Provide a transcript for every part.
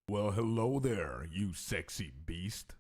Well, hello there, you sexy beast.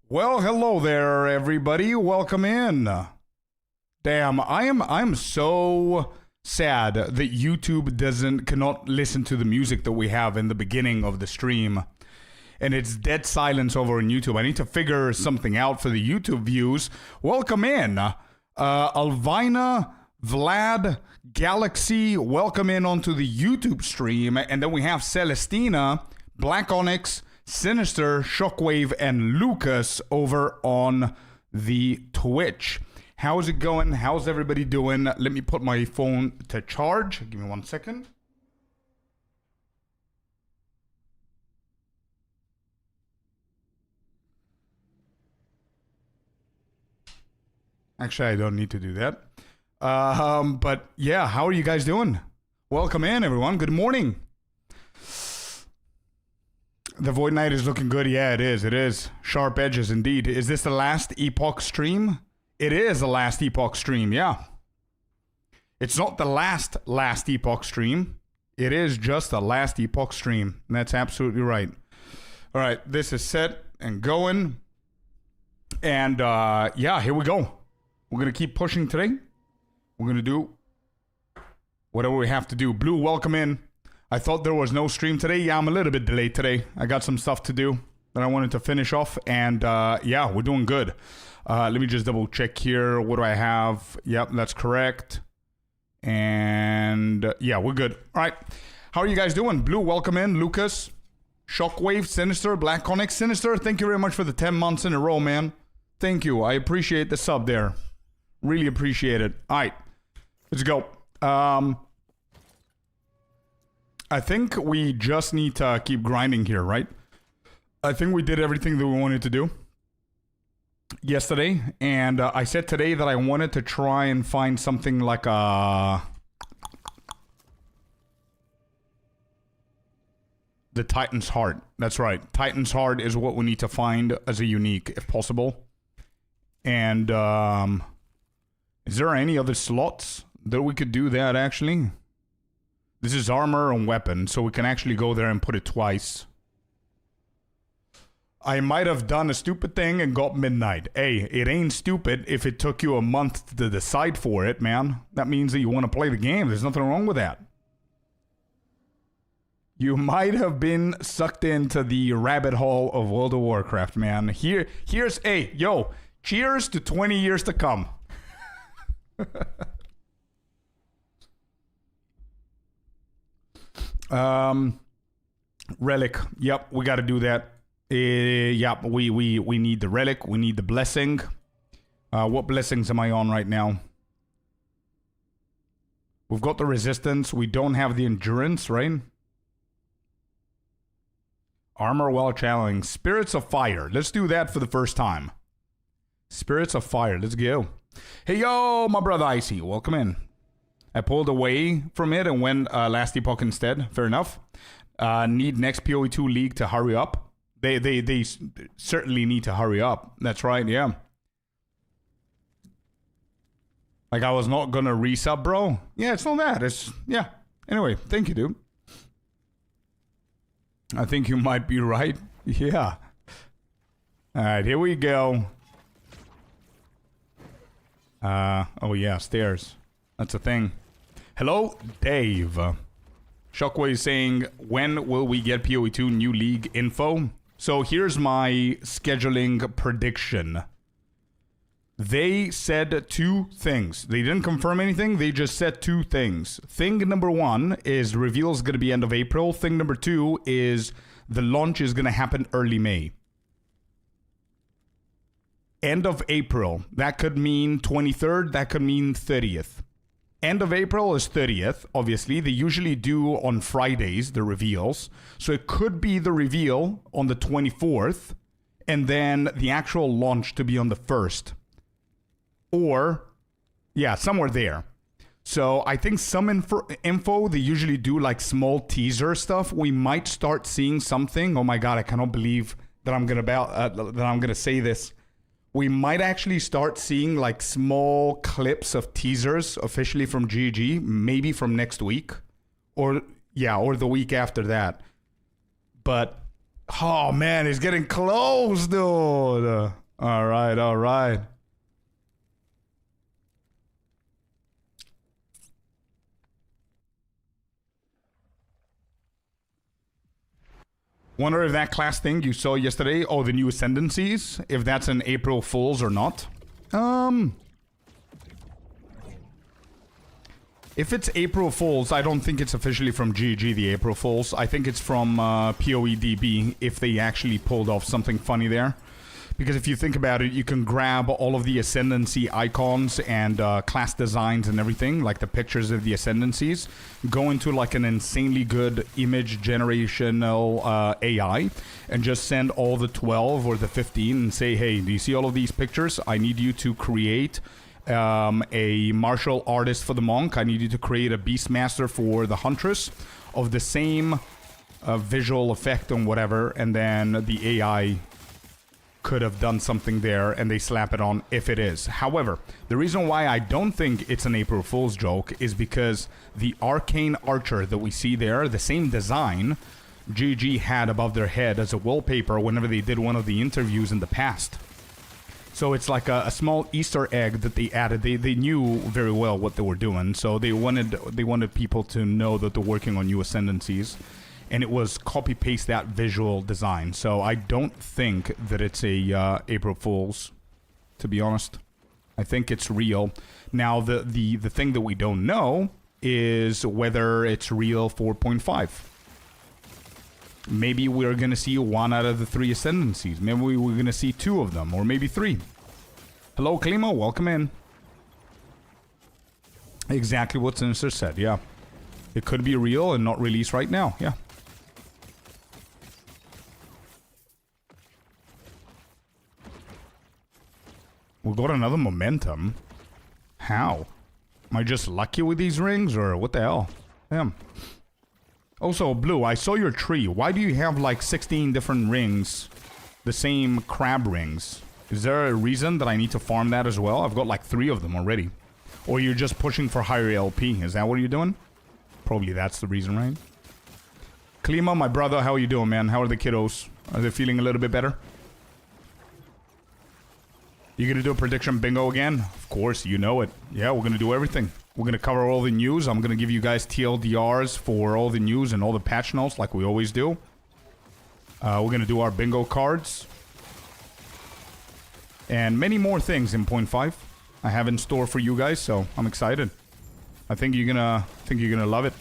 Well, hello there, everybody. Welcome in. Damn, I'm so sad that YouTube cannot listen to the music that we have in the beginning of the stream. And it's dead silence over on YouTube. I need to figure something out for the YouTube views. Welcome in. Alvina, Vlad, Galaxy, welcome in onto the YouTube stream. And then we have Celestina, Black Onyx, Sinister, Shockwave, and Lucas over on the Twitch. How's it going? How's everybody doing? Let me put my phone to charge. Give me 1 second. Actually, I don't need to do that. But yeah, how are you guys doing? Welcome in, everyone. Good morning. The Void Knight is looking good. Yeah, it is. It is. Sharp edges, indeed. Is this the last Epoch stream? It is the last Epoch stream, yeah. It's not the last Epoch stream. It is just the last Epoch stream. And that's absolutely right. All right, this is set and going. And yeah, here we go. We're going to keep pushing today. We're going to do whatever we have to do. Blue, welcome in. I thought there was no stream today. Yeah, I'm a little bit delayed today. I got some stuff to do. that I wanted to finish off. And yeah, we're doing good. Let me just double check here. What do I have? Yep, that's correct. And yeah, we're good. All right. How are you guys doing? Blue, welcome in. Lucas, Shockwave, Sinister, Black Onyx, Sinister. Thank you very much for the 10 months in a row, man. Thank you. I appreciate the sub there. Really appreciate it. All right. Let's go. I think we just need to keep grinding here, right? I think we did everything that we wanted to do yesterday, and I said today that I wanted to try and find something like the Titan's Heart. That's right. Titan's Heart is what we need to find as a unique, if possible. And is there any other slots that we could do that, actually? This is armor and weapon, so we can actually go there and put it twice. I might have done a stupid thing and got midnight. Hey, it ain't stupid if it took you a month to decide for it, man. That means that you want to play the game. There's nothing wrong with that. You might have been sucked into the rabbit hole of World of Warcraft, man. Here's, hey, yo, cheers to 20 years to come. Relic. Yep, we got to do that. Yep, we need the relic. We need the blessing. What blessings am I on right now? We've got the resistance. We don't have the endurance, right? Armor while channeling. Spirits of Fire. Let's do that for the first time. Spirits of Fire. Let's go. Hey, yo, my brother Icy. Welcome in. I pulled away from it and went last epoch instead. Fair enough. Need next PoE2 league to hurry up. They certainly need to hurry up. That's right, yeah. Like, I was not gonna resub, bro. Yeah, it's not that. It's, yeah. Anyway, thank you, dude. I think you might be right. Yeah. Alright, here we go. Oh yeah, stairs. That's a thing. Hello, Dave. Shockwave saying, when will we get PoE2 new league info? So here's my scheduling prediction. They said two things. They didn't confirm anything. They just said two things. Thing number one is reveal is going to be end of April. Thing number two is the launch is going to happen early May. End of April. That could mean 23rd. That could mean 30th. End of April is 30th, obviously. They usually do on Fridays, the reveals. So it could be the reveal on the 24th, and then the actual launch to be on the 1st. Or, yeah, somewhere there. So I think some info, they usually do like small teaser stuff. We might start seeing something. Oh my god, I cannot believe that I'm gonna say this. We might actually start seeing like small clips of teasers officially from GG, maybe from next week. Or, yeah, or the week after that. But, oh man, it's getting close, dude. All right, all right. Wonder if that class thing you saw yesterday, oh, the new ascendancies, if that's an April Fool's or not. If it's April Fool's, I don't think it's officially from GG, the April Fool's. I think it's from PoEDB, if they actually pulled off something funny there. Because if you think about it, you can grab all of the Ascendancy icons and class designs and everything, like the pictures of the Ascendancies, go into like an insanely good image generational AI, and just send all the 12 or the 15 and say, hey, do you see all of these pictures? I need you to create a martial artist for the monk. I need you to create a beastmaster for the huntress of the same visual effect and whatever, and then the AI could have done something there, and they slap it on if it is. However, the reason why I don't think it's an April Fool's joke is because the arcane archer that we see there, the same design, GG had above their head as a wallpaper whenever they did one of the interviews in the past. So it's like a small Easter egg that they added. They knew very well what they were doing, so they wanted people to know that they're working on new ascendancies. and it was copy-paste that visual design. So I don't think that it's a April Fool's, to be honest. I think it's real. Now, the thing that we don't know is whether it's real 4.5. Maybe we're going to see 1 out of the 3 ascendancies. Maybe we're going to see 2 of them, or maybe 3. Hello, Klimo. Welcome in. Exactly what Sinister said, yeah. It could be real and not released right now, yeah. We got another momentum. How? Am I just lucky with these rings, or what the hell? Damn. Also, Blue, I saw your tree. Why do you have like 16 different rings? The same crab rings. Is there a reason that I need to farm that as well? I've got like 3 of them already. Or you're just pushing for higher LP. Is that what you're doing? Probably that's the reason, right? Klima, my brother, how are you doing, man? How are the kiddos? Are they feeling a little bit better? You gonna do a prediction bingo again? Of course, you know it. Yeah, we're gonna do everything. We're gonna cover all the news. I'm gonna give you guys TLDRs for all the news and all the patch notes like we always do. We're gonna do our bingo cards. And many more things in 0.5 I have in store for you guys, so I'm excited. I think you're gonna love it.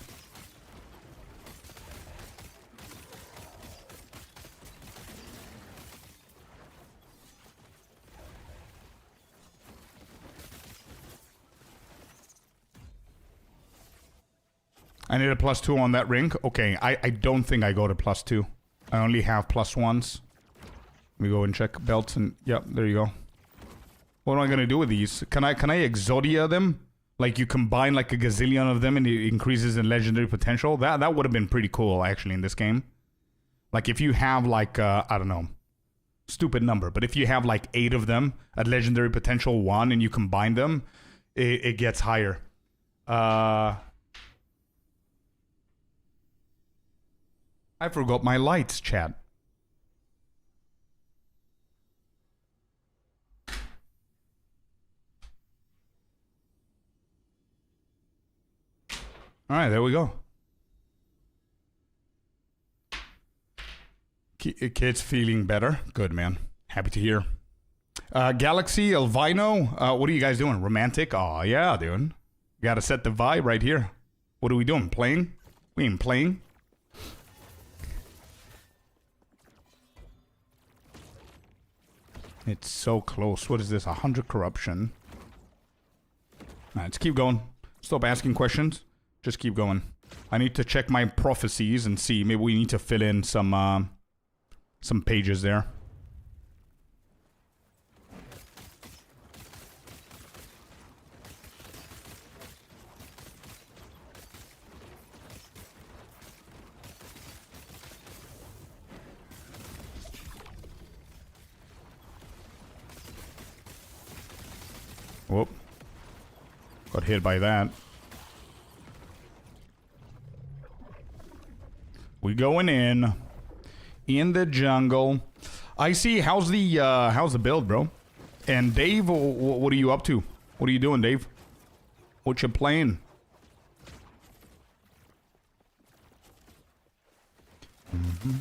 I need a +2 on that ring. Okay, I don't think I go to +2. I only have +1s. Let me go and check belts and... Yep, there you go. What am I gonna do with these? Can I Exodia them? Like you combine like a gazillion of them and it increases in legendary potential? That would have been pretty cool actually in this game. Like if you have like, I don't know. Stupid number. But if you have like 8 of them at legendary potential 1 and you combine them, it gets higher. I forgot my lights, chat. Alright, there we go. Kid's feeling better. Good, man. Happy to hear. Galaxy, Elvino, what are you guys doing? Romantic? Aw, yeah, dude. Gotta set the vibe right here. What are we doing? Playing? We ain't playing. It's so close. What is this? 100 corruption. Alright, let's keep going. Stop asking questions. Just keep going. I need to check my prophecies and see. Maybe we need to fill in some pages there. Whoop. Got hit by that. We going in the jungle. I see. How's the build, bro? And Dave, what are you up to? What are you doing, Dave? What you playing? Mm-hmm.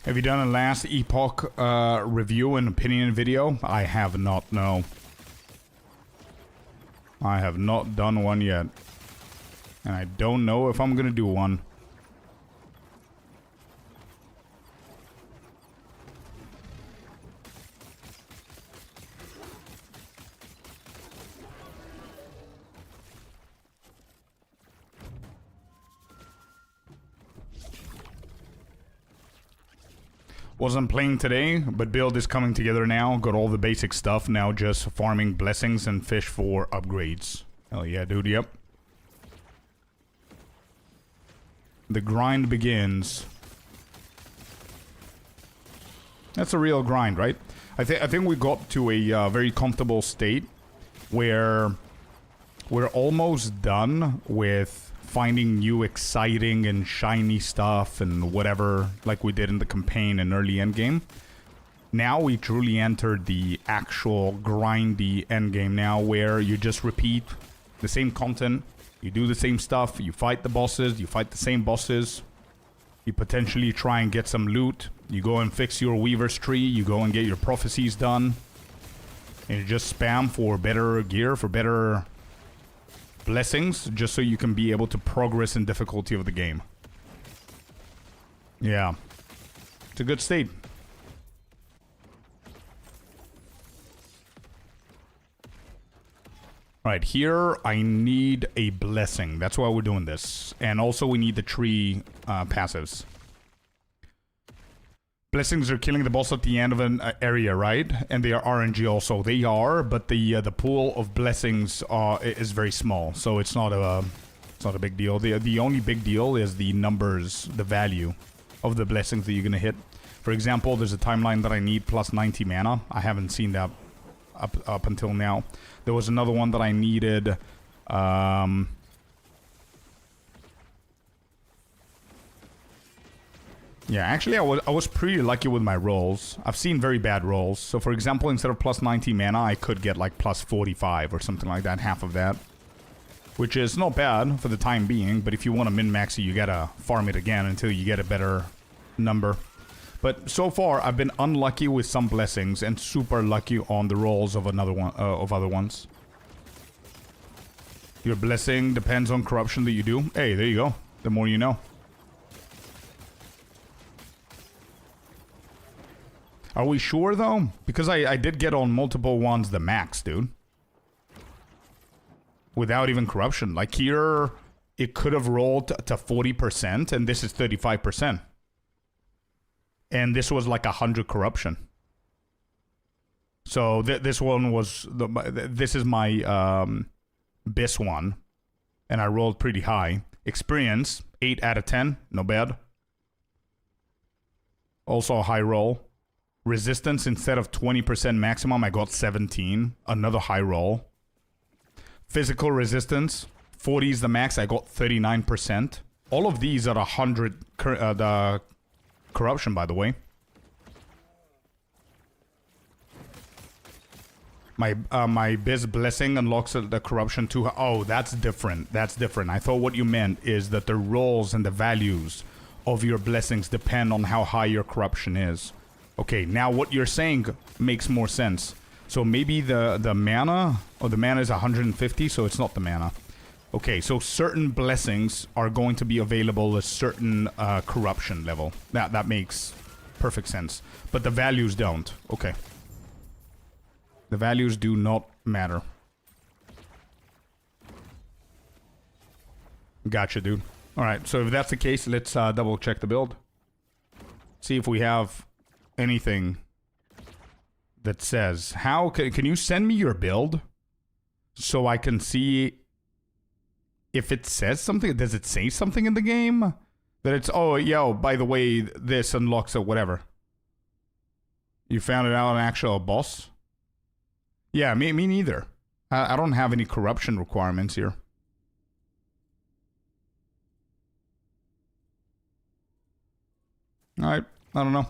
Have you done a last Epoch review and opinion video? I have not, no. I have not done one yet. And I don't know if I'm gonna do one. Wasn't playing today, but build is coming together now. Got all the basic stuff. Now just farming blessings and fish for upgrades. Hell yeah, dude, yep. The grind begins. That's a real grind, right? I think we got to a very comfortable state where we're almost done with finding new exciting and shiny stuff and whatever, like we did in the campaign and early endgame. Now we truly entered the actual grindy endgame now, where you just repeat the same content, you do the same stuff, you fight the bosses, you fight the same bosses, you potentially try and get some loot, you go and fix your Weaver's tree, you go and get your prophecies done, and you just spam for better gear, for better blessings, just so you can be able to progress in difficulty of the game. Yeah. It's a good state. Alright, here I need a blessing. That's why we're doing this. And also we need the tree passives. Blessings are killing the boss at the end of an area, right? And they are RNG also. They are, but the pool of blessings is very small, so it's not a big deal. The only big deal is the numbers, the value of the blessings that you're gonna hit. For example, there's a timeline that I need plus 90 mana. I haven't seen that up until now. There was another one that I needed. Yeah, actually, I was pretty lucky with my rolls. I've seen very bad rolls. So, for example, instead of plus 90 mana, I could get like plus 45 or something like that, half of that. Which is not bad for the time being, but if you want to min-max it, you gotta farm it again until you get a better number. But so far, I've been unlucky with some blessings and super lucky on the rolls of another one, of other ones. Your blessing depends on corruption that you do. Hey, there you go. The more you know. Are we sure, though? Because I did get on multiple ones the max, dude. Without even corruption. Like here, it could have rolled to 40%, and this is 35%. And this was like 100 corruption. So this one was... this is my BIS one. And I rolled pretty high. Experience, 8 out of 10. No bad. Also a high roll. Resistance, instead of 20% maximum, I got 17. Another high roll. Physical resistance, 40 is the max, I got 39%. All of these are 100 the corruption, by the way. My Biz Blessing unlocks the corruption too. Oh, that's different. That's different. I thought what you meant is that the rolls and the values of your blessings depend on how high your corruption is. Okay, now what you're saying makes more sense. So maybe the mana, or the mana is 150, so it's not the mana. Okay, so certain blessings are going to be available at certain corruption level. That makes perfect sense. But the values don't. Okay. The values do not matter. Gotcha, dude. Alright, so if that's the case, let's double check the build. See if we have anything that says, how can you send me your build so I can see if it says something? Does it say something in the game that it's, oh, yo, by the way, this unlocks or whatever? You found it out on actual boss? Yeah, me neither. I don't have any corruption requirements here. Alright, I don't know.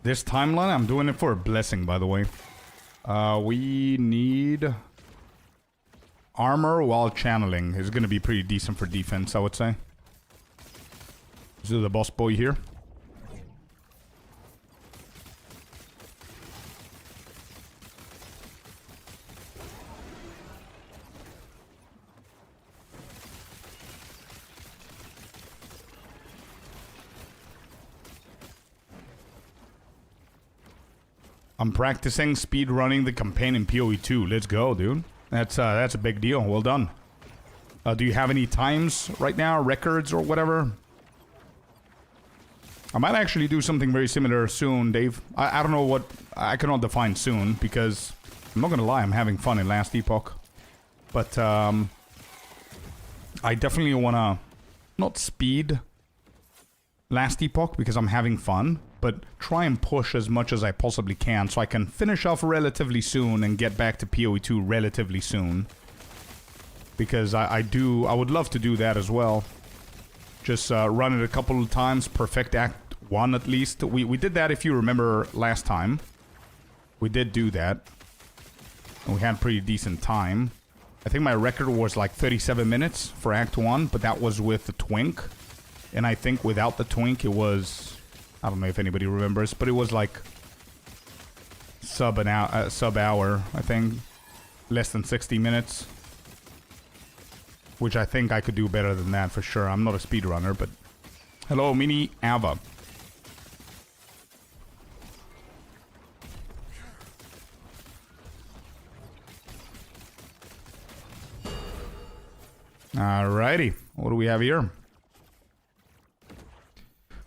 This timeline, I'm doing it for a blessing, by the way. We need armor while channeling. Is going to be pretty decent for defense, I would say. This is the boss boy here. I'm practicing speed running the campaign in PoE 2. Let's go, dude. That's a big deal. Well done. Do you have any times right now, records or whatever? I might actually do something very similar soon, Dave. I don't know what... I cannot define soon, because... I'm not gonna lie, I'm having fun in Last Epoch. But, I definitely wanna... Not speed... Last Epoch, because I'm having fun. But try and push as much as I possibly can, so I can finish off relatively soon and get back to PoE 2 relatively soon. Because I would love to do that as well. Just run it a couple of times, perfect Act 1 at least. We did that if you remember last time. We did do that. And we had pretty decent time. I think my record was like 37 minutes for Act 1, but that was with the Twink. And I think without the Twink it was... I don't know if anybody remembers, but it was like... sub hour, I think. Less than 60 minutes. Which I think I could do better than that for sure. I'm not a speedrunner, but... Hello, Mini Ava. Alrighty. What do we have here?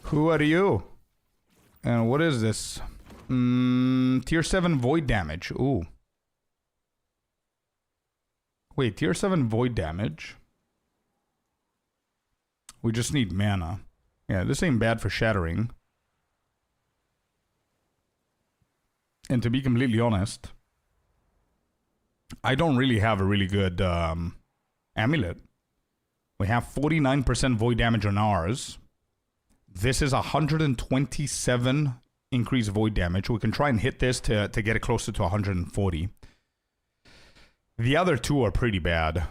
Who are you? And what is this? Tier 7 void damage. Ooh. Wait, tier 7 void damage? We just need mana. Yeah, this ain't bad for shattering. And to be completely honest, I don't really have a really good amulet. We have 49% void damage on ours. This is 127 increased void damage. We can try and hit this to get it closer to 140. The other two are pretty bad.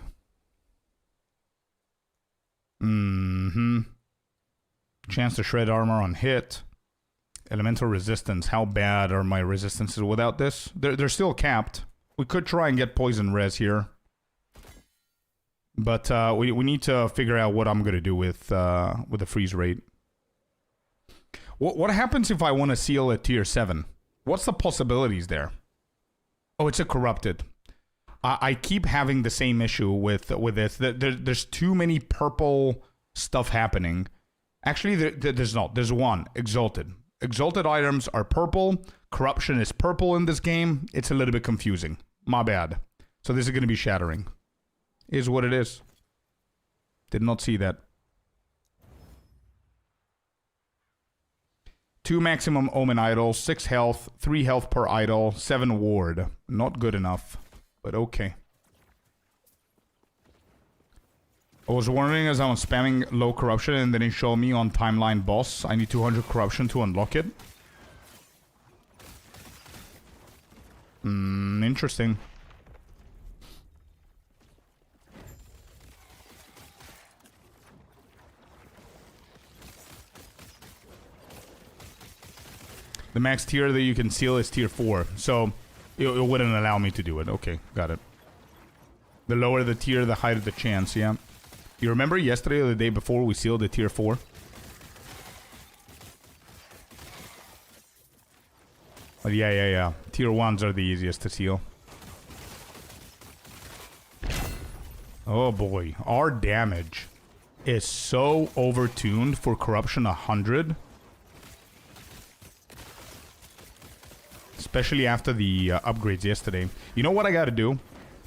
Chance to shred armor on hit. Elemental resistance. How bad are my resistances without this? They're still capped. We could try and get poison res here. But we need to figure out what I'm going to do with the freeze rate. What happens if I want to seal at tier 7? What's the possibilities there? Oh, it's a corrupted. I keep having the same issue with this. There's too many purple stuff happening. Actually, there's not. There's one. Exalted. Exalted items are purple. Corruption is purple in this game. It's a little bit confusing. My bad. So this is going to be shattering. Is what it is. Did not see that. 2 maximum omen idols, 6 health, 3 health per idol, 7 ward. Not good enough, but okay. I was wondering as I was spamming low corruption and then it showed me on timeline boss, I need 200 corruption to unlock it. Interesting. The max tier that you can seal is tier 4, so it wouldn't allow me to do it. Okay, got it. The lower the tier, the higher the chance, yeah. You remember yesterday or the day before we sealed the tier 4? Oh, yeah. Tier 1s are the easiest to seal. Oh boy, our damage is so overtuned for corruption 100. Especially after the upgrades yesterday. You know what I gotta do?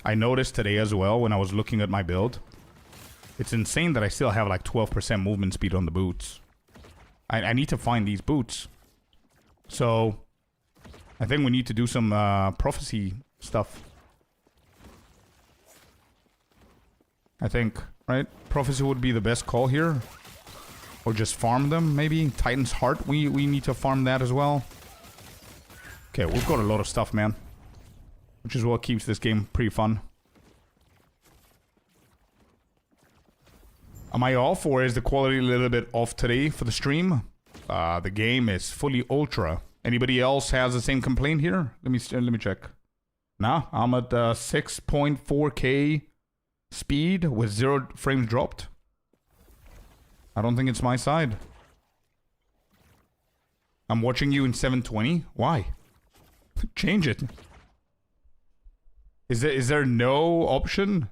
I noticed today as well when I was looking at my build. It's insane that I still have like 12% movement speed on the boots. I need to find these boots. So, I think we need to do some prophecy stuff. I think, right? Prophecy would be the best call here. Or just farm them, maybe. Titan's Heart, we need to farm that as well. Okay, we've got a lot of stuff, man. Which is what keeps this game pretty fun. Am I off, or is the quality a little bit off today for the stream? The game is fully ultra. Anybody else has the same complaint here? Let me check. Nah, I'm at 6.4K speed with 0 frames dropped. I don't think it's my side. I'm watching you in 720. Why? Change it. Is there no option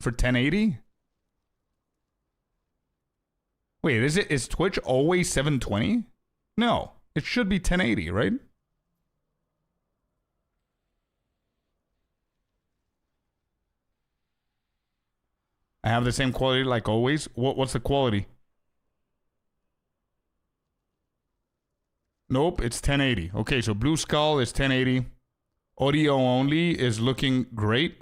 for 1080? Wait, is Twitch always 720? No, it should be 1080, right? I have the same quality like always. What's the quality? Nope, it's 1080. Okay, so Blue Skull is 1080. Audio only is looking great.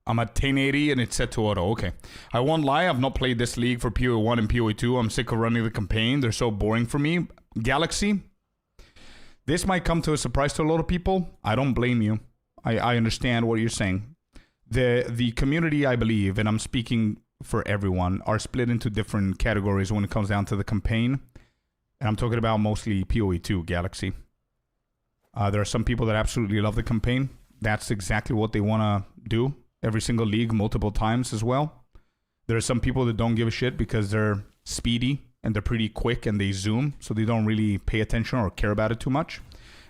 I'm at 1080 and it's set to auto. Okay. I won't lie, I've not played this league for PoE 1 and PoE 2. I'm sick of running the campaign. They're so boring for me. Galaxy, this might come to a surprise to a lot of people. I don't blame you. I understand what you're saying. The community, I believe, and I'm speaking for everyone, are split into different categories when it comes down to the campaign. And I'm talking about mostly PoE 2, Galaxy. There are some people that absolutely love the campaign. That's exactly what they want to do. Every single league, multiple times as well. There are some people that don't give a shit because they're speedy and they're pretty quick and they zoom, so they don't really pay attention or care about it too much.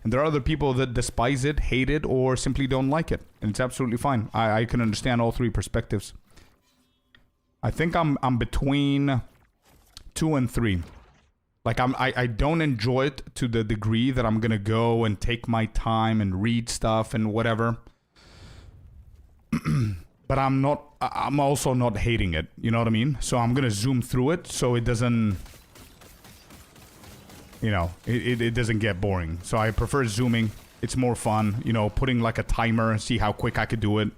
And there are other people that despise it, hate it, or simply don't like it. And it's absolutely fine. I can understand all three perspectives. I think I'm between 2 and 3. Like I don't enjoy it to the degree that I'm gonna go and take my time and read stuff and whatever. But I'm also not hating it, you know what I mean? So I'm gonna zoom through it so it doesn't, you know, it doesn't get boring. So I prefer zooming. It's more fun, you know, putting like a timer, see how quick I could do it,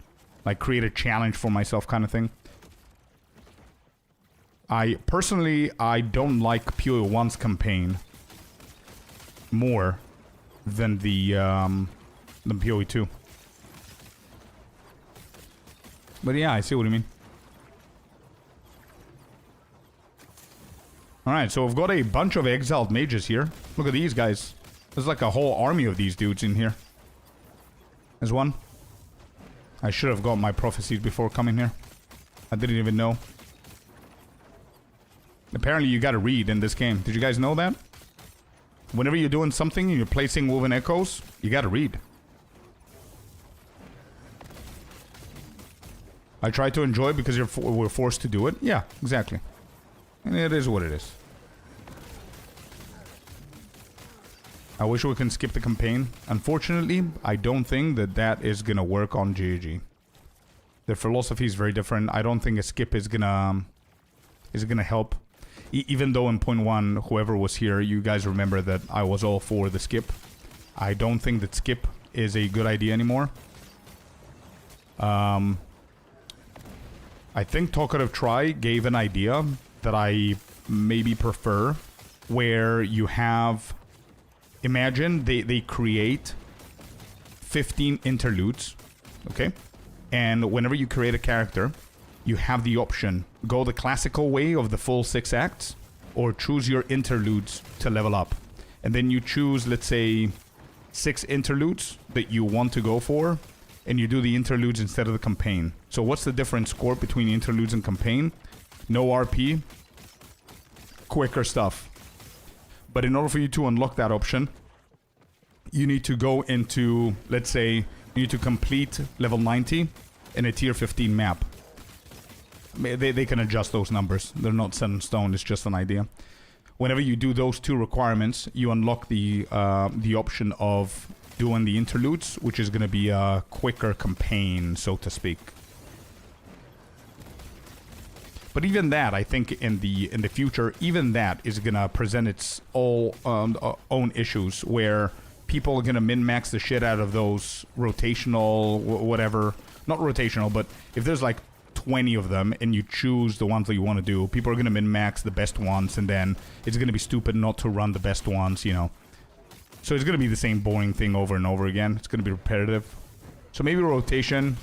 like create a challenge for myself kind of thing. I don't like PoE 1's campaign more than than PoE 2. But yeah, I see what you mean. Alright, so we've got a bunch of exiled mages here. Look at these guys. There's like a whole army of these dudes in here. There's one. I should have got my prophecies before coming here. I didn't even know. Apparently you gotta read in this game. Did you guys know that? Whenever you're doing something and you're placing woven echoes, you gotta read. I try to enjoy it because we're forced to do it. Yeah, exactly. And it is what it is. I wish we can skip the campaign. Unfortunately, I don't think that is gonna work on GAG. Their philosophy is very different. I don't think a skip is gonna help. Even though in point 1, whoever was here, you guys remember that I was all for the skip. I don't think that skip is a good idea anymore. I think Talkative Try gave an idea that I maybe prefer, where you have... Imagine they create 15 interludes, okay? And whenever you create a character, you have the option, go the classical way of the full 6 acts, or choose your interludes to level up. And then you choose, let's say, 6 interludes that you want to go for, and you do the interludes instead of the campaign. So what's the difference, Scorp, between interludes and campaign? No RP, quicker stuff. But in order for you to unlock that option, you need to go into, let's say, you need to complete level 90 in a tier 15 map. They can adjust those numbers. They're not set in stone, it's just an idea. Whenever you do those 2 requirements, you unlock the option of doing the interludes, which is going to be a quicker campaign, so to speak. But even that, I think in the future, even that is going to present its own issues, where people are going to min-max the shit out of those rotational, whatever. Not rotational, but if there's like 20 of them and you choose the ones that you want to do, people are going to min-max the best ones, and then it's going to be stupid not to run the best ones, you know. So it's going to be the same boring thing over and over again. It's going to be repetitive. So maybe rotation.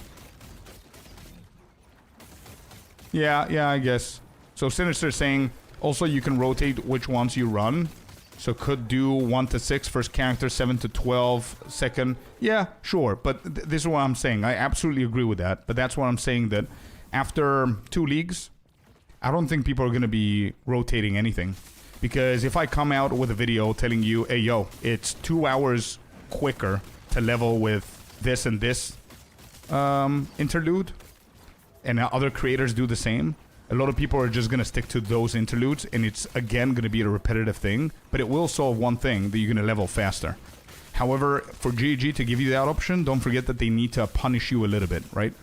Yeah, I guess. So Sinister is saying, also you can rotate which ones you run. So could do 1 to 6 first character, 7 to 12 second. Yeah, sure. But this is what I'm saying. I absolutely agree with that. But that's what I'm saying, that after 2 leagues, I don't think people are going to be rotating anything. Because if I come out with a video telling you, hey, yo, it's 2 hours quicker to level with this and this interlude, and other creators do the same, A lot of people are just going to stick to those interludes, and it's, again, going to be a repetitive thing, but it will solve one thing, that you're going to level faster. However, for GG to give you that option, don't forget that they need to punish you a little bit, right?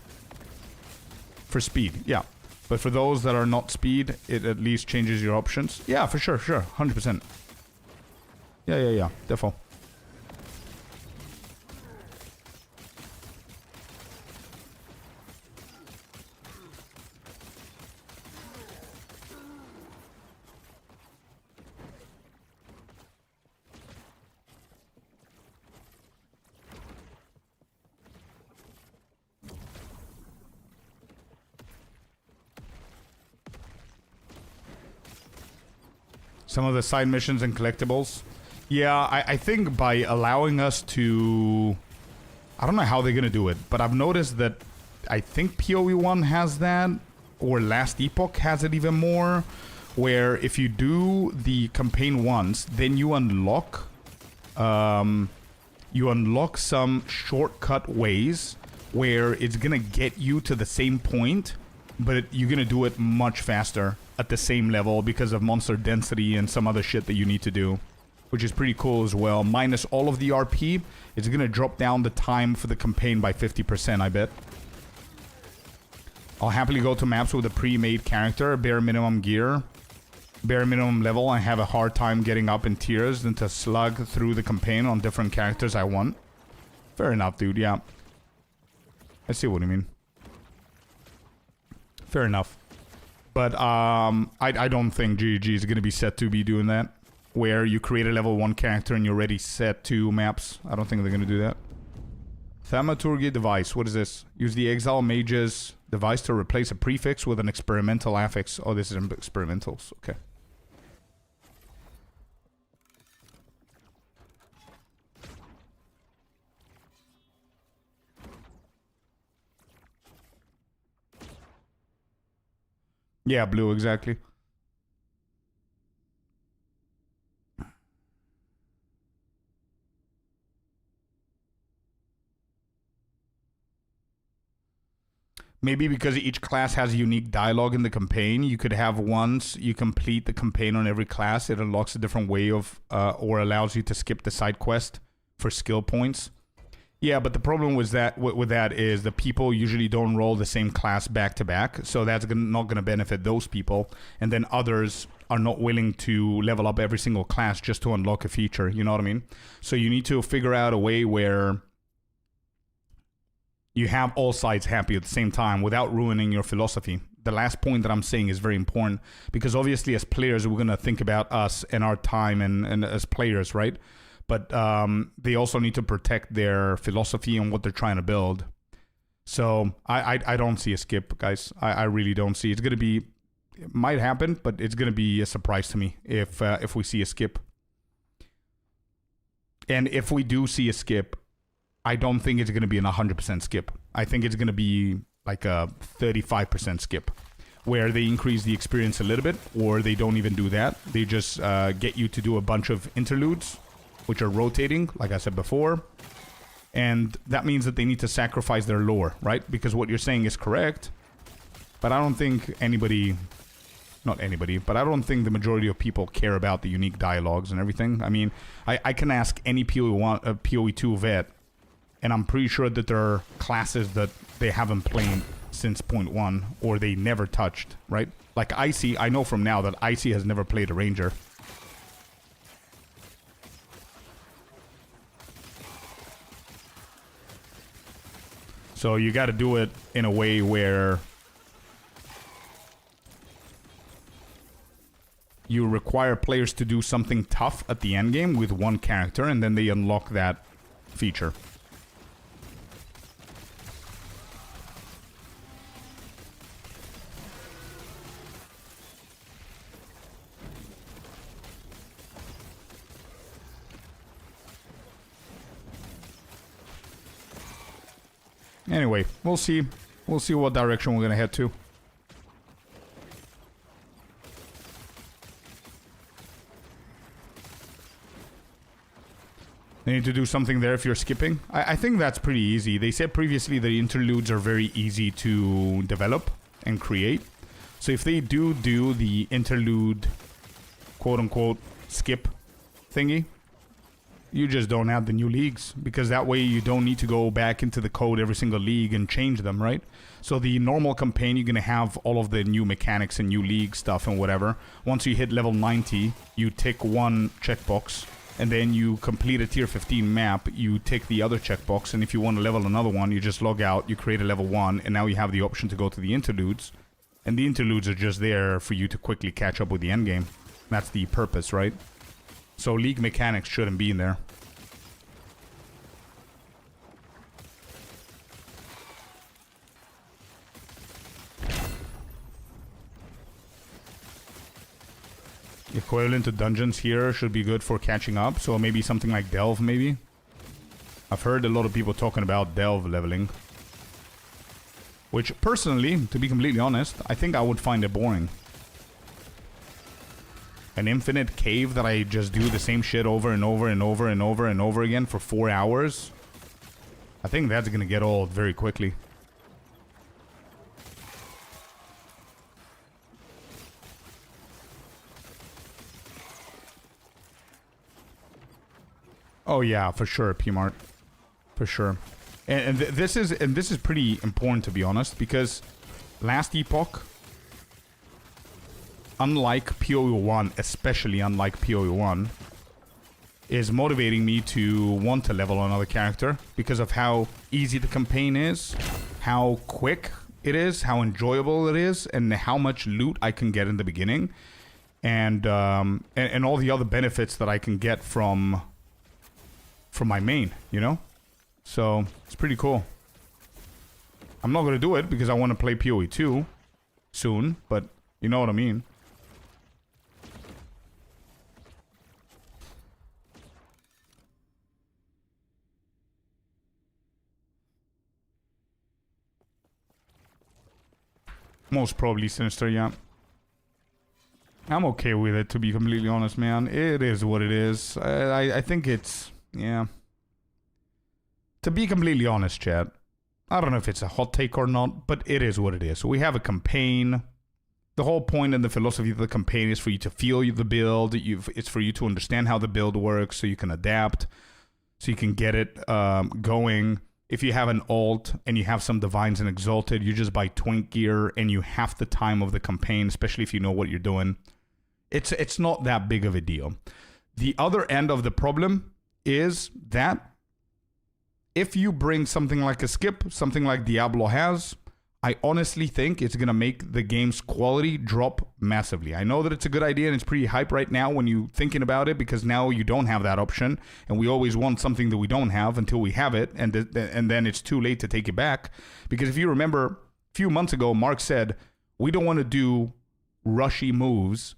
For speed, yeah. But for those that are not speed, it at least changes your options. Yeah, for sure, 100%. Yeah, definitely. Some of the side missions and collectibles. Yeah, I think by allowing us to... I don't know how they're going to do it, but I've noticed that I think PoE 1 has that, or Last Epoch has it even more, where if you do the campaign once, then you unlock... some shortcut ways where it's going to get you to the same point, but you're going to do it much faster at the same level because of monster density and some other shit that you need to do, which is pretty cool as well. Minus all of the RP, it's going to drop down the time for the campaign by 50%, I bet. I'll happily go to maps with a pre-made character, bare minimum gear, bare minimum level, and have a hard time getting up in tiers than to slug through the campaign on different characters I want. Fair enough, dude, yeah. I see what you mean. Fair enough. But I don't think GG is going to be set to be doing that, where you create a level 1 character and you're already set to maps. I don't think they're going to do that. Thaumaturgy device. What is this? Use the Exile Mage's device to replace a prefix with an experimental affix. Oh, this is experimentals. Okay. Yeah, blue, exactly. Maybe because each class has a unique dialogue in the campaign, you could have once you complete the campaign on every class, it unlocks a different way of, or allows you to skip the side quest for skill points. Yeah, but the problem with that is the people usually don't roll the same class back to back, so that's not going to benefit those people, and then others are not willing to level up every single class just to unlock a feature, you know what I mean? So you need to figure out a way where you have all sides happy at the same time without ruining your philosophy. The last point that I'm saying is very important, because obviously as players we're going to think about us and our time and as players, right? But they also need to protect their philosophy and what they're trying to build. So I don't see a skip, guys. I really don't see. It's going to be... It might happen, but it's going to be a surprise to me if we see a skip. And if we do see a skip, I don't think it's going to be an 100% skip. I think it's going to be like a 35% skip, where they increase the experience a little bit, or they don't even do that. They just get you to do a bunch of interludes, which are rotating, like I said before. And that means that they need to sacrifice their lore, right? Because what you're saying is correct, but I don't think anybody... Not anybody, but I don't think the majority of people care about the unique dialogues and everything. I mean, I can ask any PoE 2 vet, and I'm pretty sure that there are classes that they haven't played since 0.1, or they never touched, right? Like Icy, I know from now that Icy has never played a Ranger. So you got to do it in a way where you require players to do something tough at the end game with one character, and then they unlock that feature. Anyway, we'll see. We'll see what direction we're gonna head to. They need to do something there if you're skipping. I think that's pretty easy. They said previously the interludes are very easy to develop and create. So if they do the interlude, quote-unquote, skip thingy, you just don't have the new leagues, because that way you don't need to go back into the code every single league and change them, right? So the normal campaign, you're going to have all of the new mechanics and new league stuff and whatever. Once you hit level 90, you tick one checkbox, and then you complete a tier 15 map, you tick the other checkbox, and if you want to level another one, you just log out, you create a level 1, and now you have the option to go to the interludes. And the interludes are just there for you to quickly catch up with the endgame. That's the purpose, right? So league mechanics shouldn't be in there. Equivalent to dungeons here should be good for catching up. So maybe something like Delve, maybe. I've heard a lot of people talking about Delve leveling. Which, personally, to be completely honest, I think I would find it boring. An infinite cave that I just do the same shit over and over and over and over and over again for 4 hours. I think that's gonna get old very quickly. Oh yeah, for sure, P-Mart. For sure. And this is pretty important, to be honest, because last epoch, unlike PoE 1, especially unlike PoE 1, is motivating me to want to level another character because of how easy the campaign is, how quick it is, how enjoyable it is, and how much loot I can get in the beginning, and all the other benefits that I can get from my main, you know? So, it's pretty cool. I'm not gonna do it because I want to play PoE 2 soon, but you know what I mean. Most probably Sinister, yeah. I'm okay with it, to be completely honest, man. It is what it is. I think it's... yeah. To be completely honest, chat, I don't know if it's a hot take or not, but it is what it is. So we have a campaign. The whole point and the philosophy of the campaign is for you to feel the build. It's for you to understand how the build works so you can adapt, so you can get it going. If you have an alt and you have some Divines and Exalted, you just buy Twink gear and you have the time of the campaign, especially if you know what you're doing. It's not that big of a deal. The other end of the problem is that if you bring something like a skip, something like Diablo has, I honestly think it's going to make the game's quality drop massively. I know that it's a good idea and it's pretty hype right now when you're thinking about it, because now you don't have that option, and we always want something that we don't have until we have it, and then it's too late to take it back. Because if you remember, a few months ago, Mark said, we don't want to do rushy moves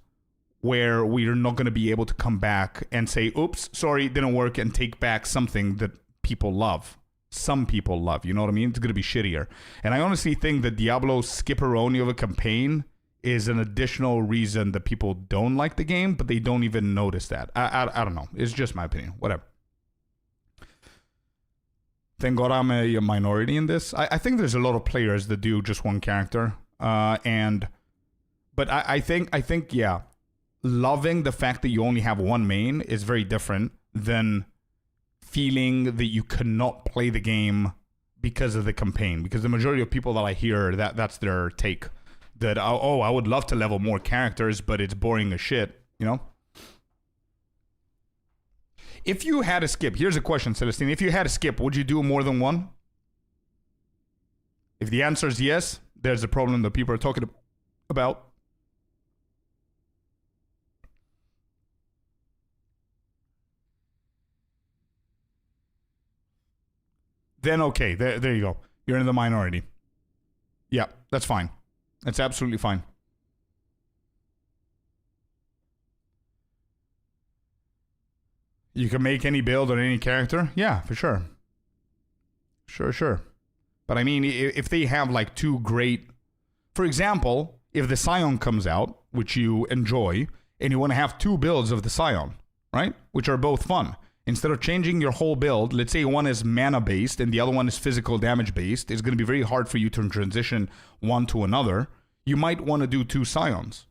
where we're not going to be able to come back and say, oops, sorry, it didn't work, and take back something that people love. Some people love, you know what I mean? It's going to be shittier. And I honestly think that Diablo's skipperoni of a campaign is an additional reason that people don't like the game, but they don't even notice that. I don't know. It's just my opinion. Whatever. Thank God I'm a minority in this. I think there's a lot of players that do just one character. But I think, yeah, loving the fact that you only have one main is very different than feeling that you cannot play the game because of the campaign. Because the majority of people that I hear, that's their take. That, oh, I would love to level more characters, but it's boring as shit, you know? If you had a skip, here's a question, Celestine. If you had a skip, would you do more than one? If the answer is yes, there's a problem that people are talking about. Then okay, there you go. You're in the minority. Yeah, that's fine. That's absolutely fine. You can make any build on any character? Yeah, for sure. Sure. But I mean, if they have like two great... For example, if the Scion comes out, which you enjoy, and you want to have two builds of the Scion, right? Which are both fun. Instead of changing your whole build, let's say one is mana-based and the other one is physical damage-based, it's going to be very hard for you to transition one to another. you might want to do 2 Scions.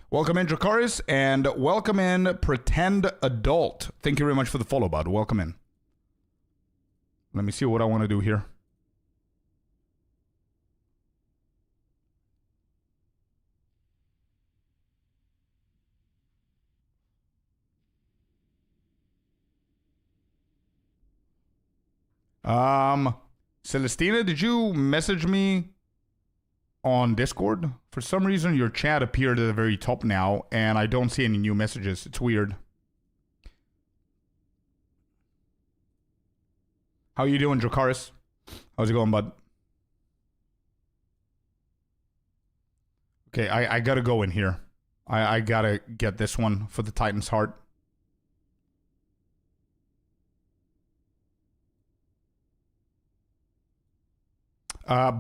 Welcome in, Dracarys, and welcome in, Pretend Adult. Thank you very much for the follow, bud. Welcome in. Let me see what I want to do here. Celestina, did you message me on Discord? For some reason, your chat appeared at the very top now, and I don't see any new messages. It's weird. How you doing, Dracarys? How's it going, bud? Okay, I gotta go in here. I gotta get this one for the Titan's Heart.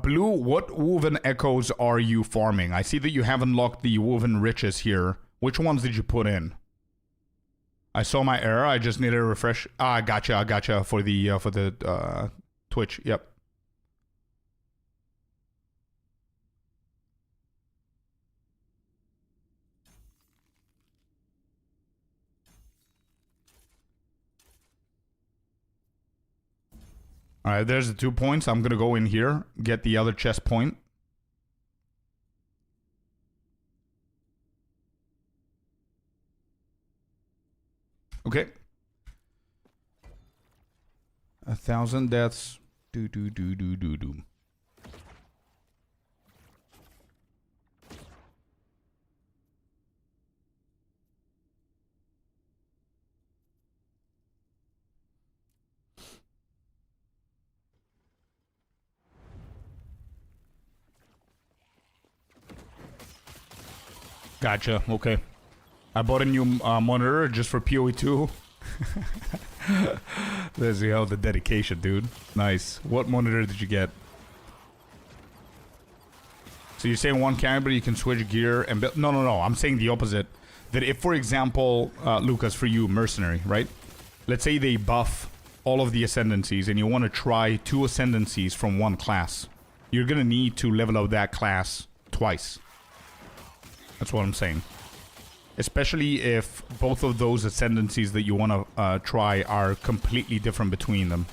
Blue, what woven echoes are you farming? I see that you have unlocked the woven riches here. Which ones did you put in? I saw my error. I just needed a refresh. Ah, gotcha. For the Twitch. Yep. All right, there's the 2 points. I'm gonna go in here, get the other chest point. Okay. 1,000 deaths. Do. Gotcha, okay. I bought a new monitor just for PoE2. There's the dedication, dude. Nice. What monitor did you get? So you're saying one camera, you can switch gear and build... No. I'm saying the opposite. That if, for example, Lucas, for you, Mercenary, right? Let's say they buff all of the Ascendancies and you want to try 2 Ascendancies from one class. You're going to need to level up that class twice. That's what I'm saying. Especially if both of those Ascendancies that you want to try are completely different between them.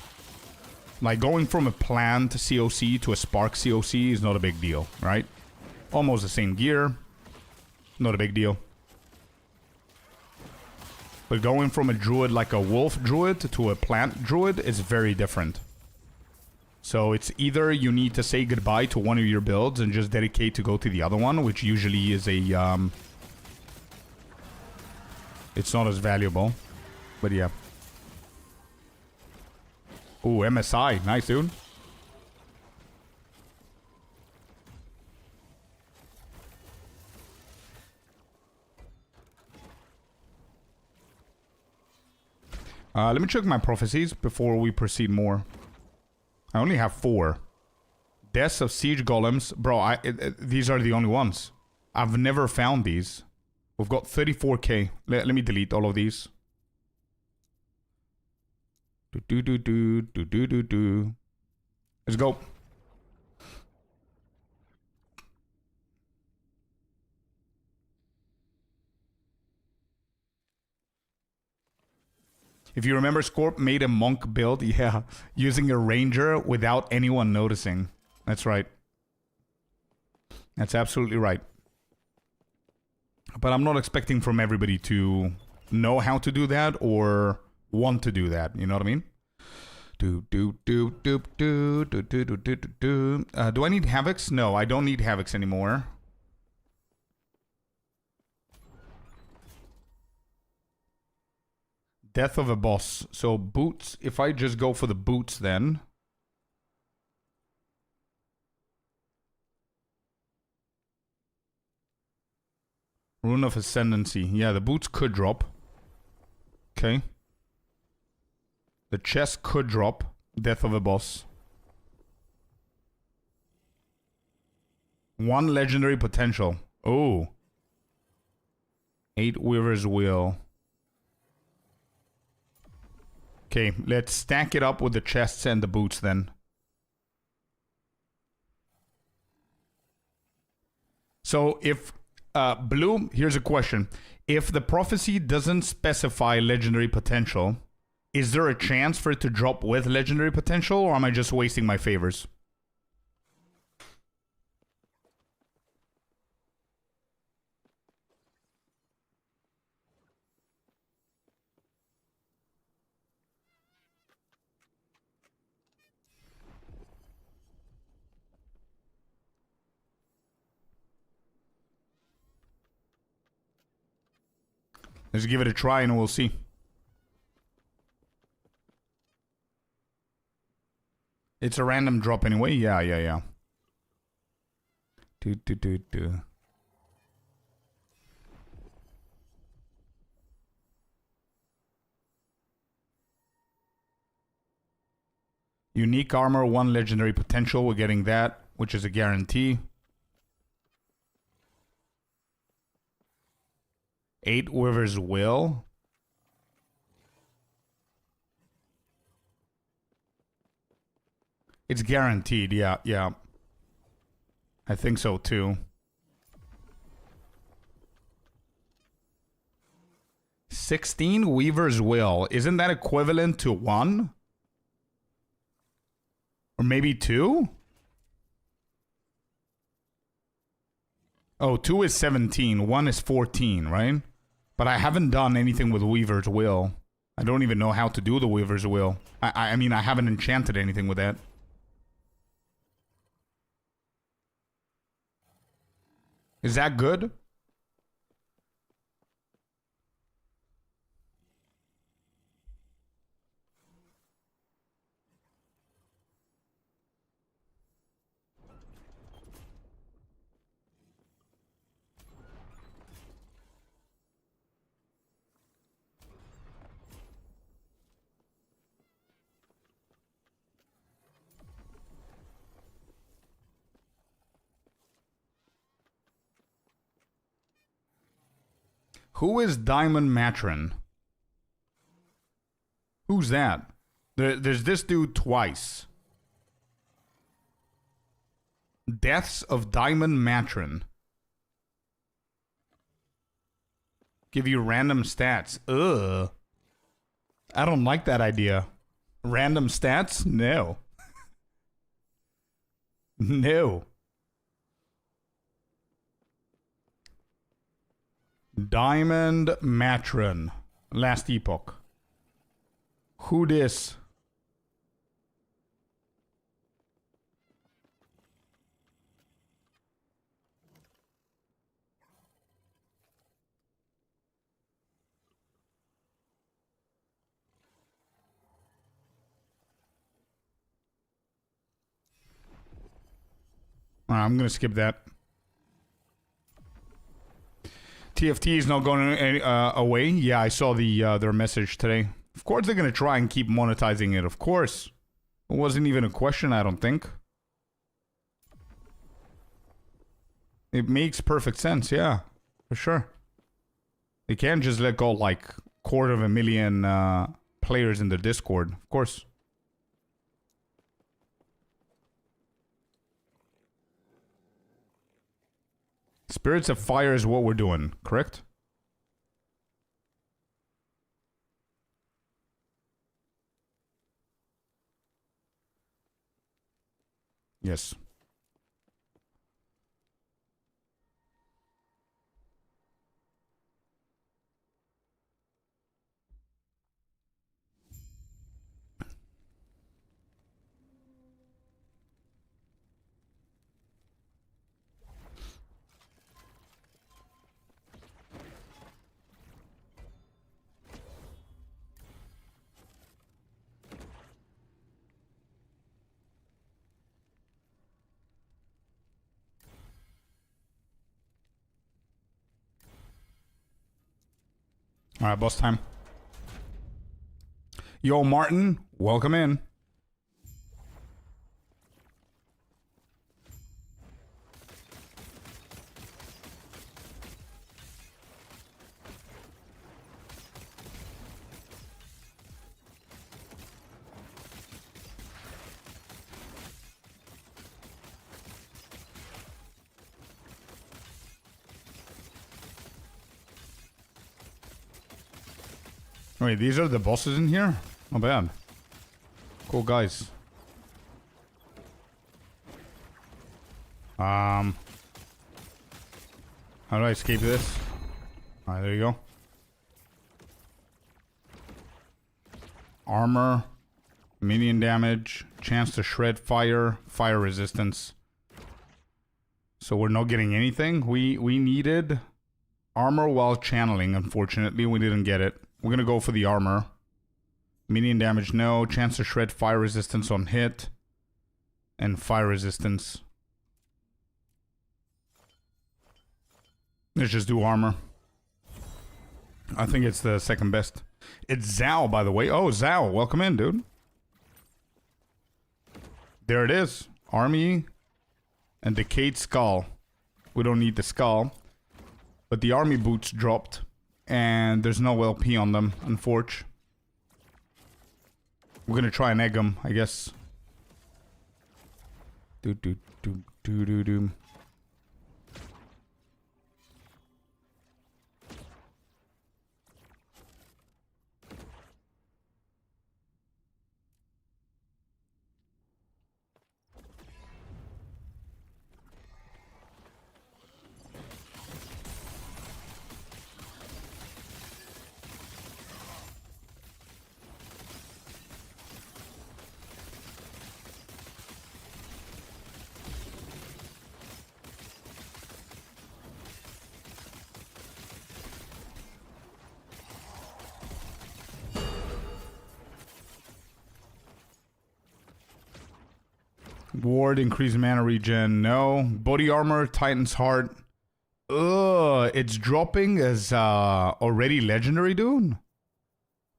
Like going from a planned COC to a Spark COC is not a big deal, right? Almost the same gear. Not a big deal. But going from a druid like a wolf druid to a plant druid is very different. So it's either you need to say goodbye to one of your builds and just dedicate to go to the other one, which usually is a, it's not as valuable. But yeah. Ooh, MSI. Nice, dude. Let me check my prophecies before we proceed more. I only have 4. Deaths of Siege Golems. Bro, these are the only ones. I've never found these. We've got 34k. Let me delete all of these. Let's go. If you remember, Scorp made a monk build, yeah, using a ranger without anyone noticing. That's right. That's absolutely right. But I'm not expecting from everybody to know how to do that or want to do that. You know what I mean? Do I need Havocs? No, I don't need Havocs anymore. Death of a boss. So boots, if I just go for the boots then. Rune of Ascendancy. Yeah, the boots could drop. Okay. The chest could drop. Death of a boss. 1 legendary potential. Oh. 8 Weaver's Wheel. Okay, let's stack it up with the chests and the boots then. So if Blue, here's a question: if the prophecy doesn't specify legendary potential, is there a chance for it to drop with legendary potential, or am I just wasting my favors? Let's give it a try and we'll see. It's a random drop anyway. Yeah. Do. Unique armor, 1 legendary potential. We're getting that, which is a guarantee. 8 Weaver's Will. It's guaranteed, yeah. I think so too. 16 Weaver's Will. Isn't that equivalent to 1? Or maybe 2? Oh, 2 is 17. 1 is 14, right? But I haven't done anything with Weaver's Will. I don't even know how to do the Weaver's Will. I mean, I haven't enchanted anything with that. Is that good? Who is Diamond Matron? Who's that? There's this dude twice. Deaths of Diamond Matron. Give you random stats. Ugh. I don't like that idea. Random stats? No. No. Diamond Matron. Last epoch. Who this? I'm gonna skip that. TFT is not going away. Yeah, I saw their message today. Of course they're gonna try and keep monetizing it. Of course, it wasn't even a question. I don't think. It makes perfect sense. Yeah, for sure. They can't just let go like 250,000 players in the Discord. Of course. Spirits of Fire is what we're doing, correct? Yes. All right, boss time. Yo, Martin, welcome in. Wait, these are the bosses in here? Not bad. Cool guys. How do I escape this? Alright, there you go. Armor. Minion damage. Chance to shred fire. Fire resistance. So we're not getting anything. We needed armor while channeling. Unfortunately, we didn't get it. We're gonna go for the armor. Minion damage, no. Chance to shred fire resistance on hit. And fire resistance. Let's just do armor. I think it's the second best. It's Zhao, by the way. Oh, Zhao, welcome in, dude. There it is. Army and Decayed Skull. We don't need the skull. But the army boots dropped. And there's no LP on them, unfortunately. We're gonna try and egg them, I guess. Do. Ward, increase mana regen, no. Body armor, Titan's Heart. Ugh, it's dropping as already legendary, dude?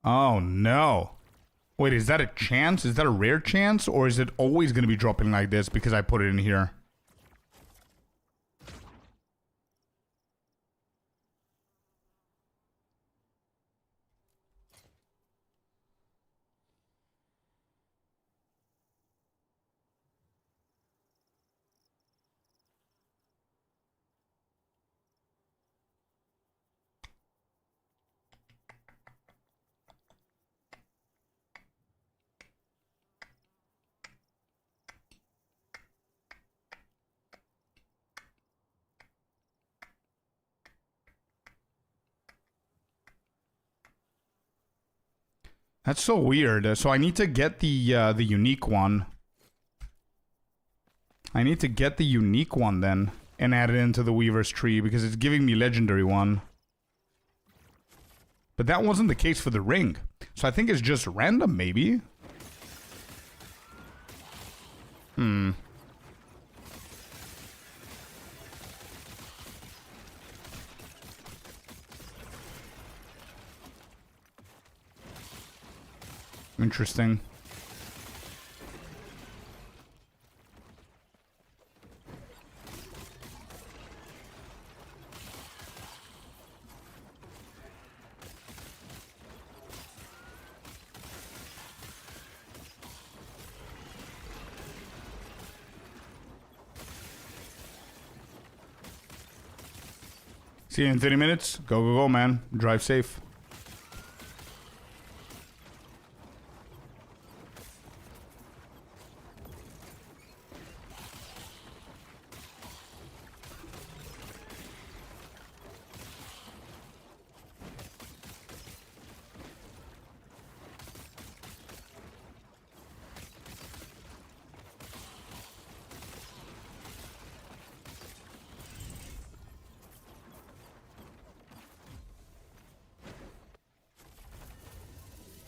Oh, no. Wait, is that a chance? Is that a rare chance? Or is it always going to be dropping like this because I put it in here? That's so weird. So I need to get the unique one. I need to get the unique one then and add it into the Weaver's tree because it's giving me legendary one. But that wasn't the case for the ring. So I think it's just random, maybe. Interesting. See you in 30 minutes. Go, man. Drive safe.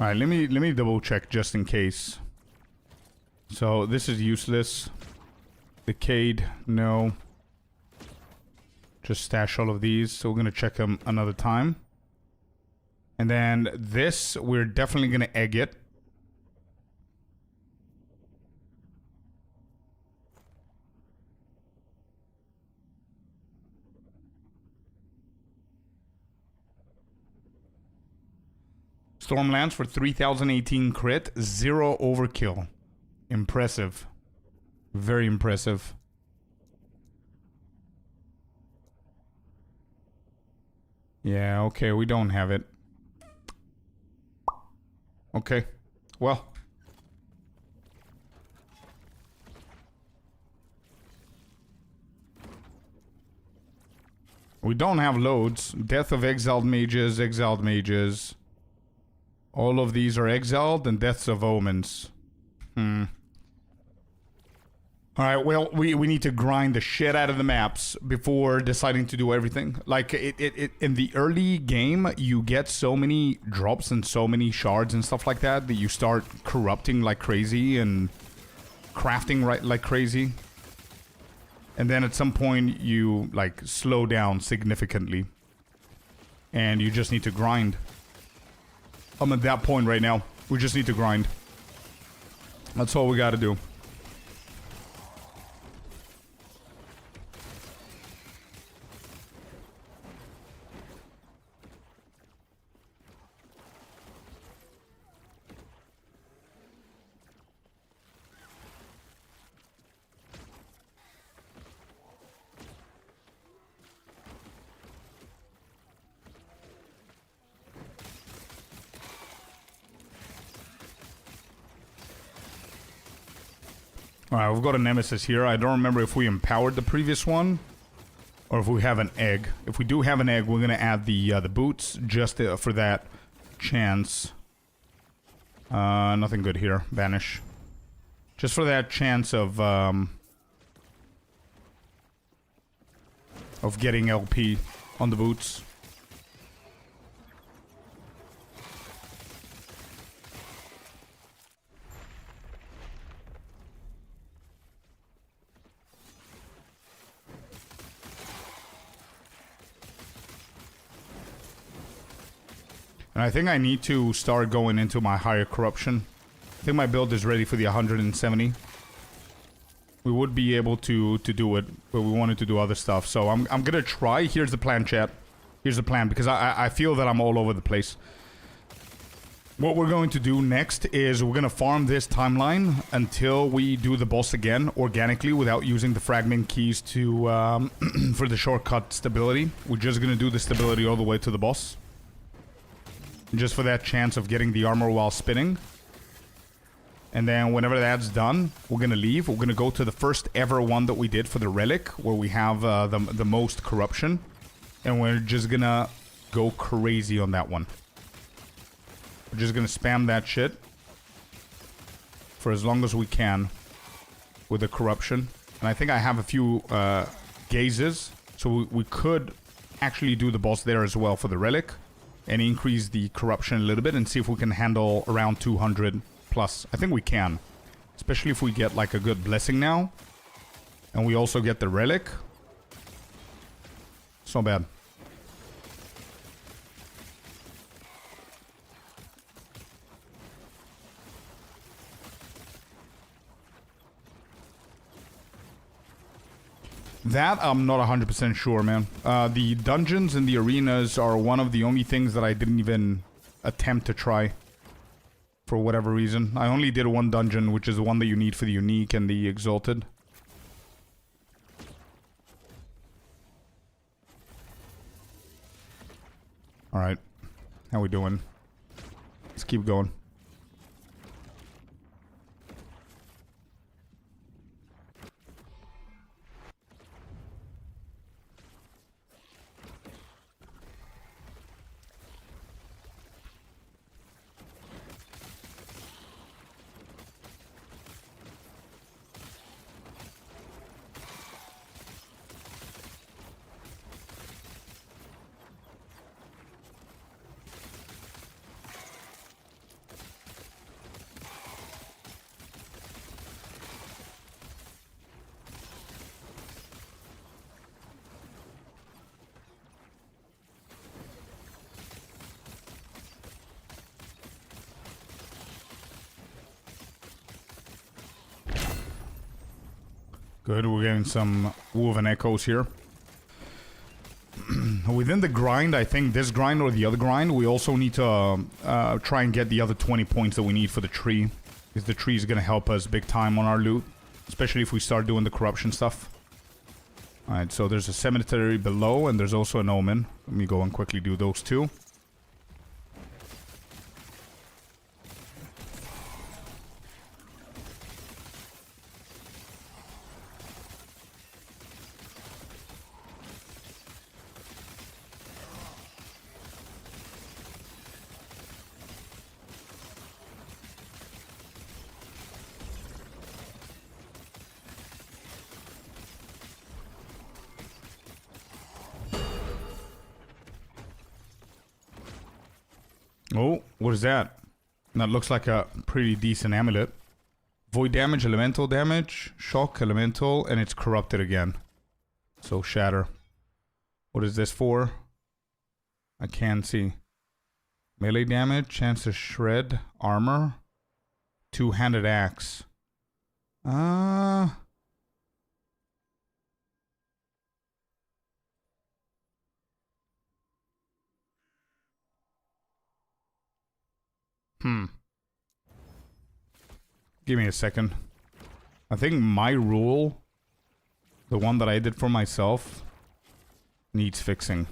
Alright, let me double check just in case. So this is useless. Decayed, no. Just stash all of these. So we're gonna check them another time. And then this, we're definitely gonna egg it. Stormlands for 3018 crit, 0 overkill. Impressive. Very impressive. Yeah, okay, we don't have it. Okay. Well. We don't have loads. Death of exiled mages, exiled mages. All of these are exiled, and deaths of omens. Alright, well, we need to grind the shit out of the maps before deciding to do everything. Like, in the early game, you get so many drops and so many shards and stuff like that that you start corrupting like crazy and crafting like crazy. And then at some point, you, like, slow down significantly. And you just need to grind. I'm at that point right now. We just need to grind. That's all we gotta do. Alright, we've got a nemesis here. I don't remember if we empowered the previous one or if we have an egg. If we do have an egg, we're gonna add the boots just for that chance. Nothing good here. Vanish. Just for that chance of getting LP on the boots. And I think I need to start going into my higher corruption. I think my build is ready for the 170. We would be able to do it, but we wanted to do other stuff. So I'm gonna try. Here's the plan, chat. Here's the plan, because I feel that I'm all over the place. What we're going to do next is we're gonna farm this timeline until we do the boss again, organically, without using the fragment keys to for the shortcut stability. We're just gonna do the stability all the way to the boss. Just for that chance of getting the armor while spinning. And then whenever that's done, we're gonna leave. We're gonna go to the first ever one that we did for the relic, where we have the most corruption. And we're just gonna go crazy on that one. We're just gonna spam that shit for as long as we can with the corruption. And I think I have a few gazes, so we could actually do the boss there as well for the relic. And increase the corruption a little bit and see if we can handle around 200 plus. I think we can. Especially if we get like a good blessing now. And we also get the relic. It's not bad. That I'm not 100% sure, man. The dungeons and the arenas are one of the only things that I didn't even attempt to try. For whatever reason. I only did one dungeon, which is the one that you need for the unique and the exalted. Alright. How we doing? Let's keep going. Good, we're getting some woven echoes here. Within the grind, I think this grind or the other grind, we also need to try and get the other 20 points that we need for the tree. Because the tree is going to help us big time on our loot. Especially if we start doing the corruption stuff. Alright, so there's a cemetery below and there's also an omen. Let me go and quickly do those two. Oh, what is that? That looks like a pretty decent amulet. Void damage, elemental damage, shock, elemental, and it's corrupted again. So shatter. What is this for? I can't see. Melee damage, chance to shred, armor, two-handed axe. Give me a second. I think my rule, the one that I did for myself, needs fixing.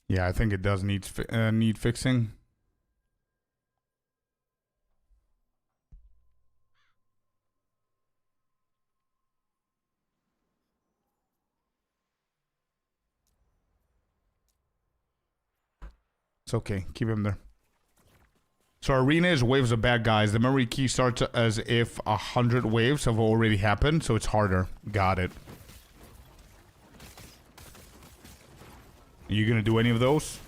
Yeah, I think it does need fixing. It's okay. Keep him there. So arena is waves of bad guys. The memory key starts as if 100 waves have already happened, so it's harder. Got it. Are you gonna do any of those?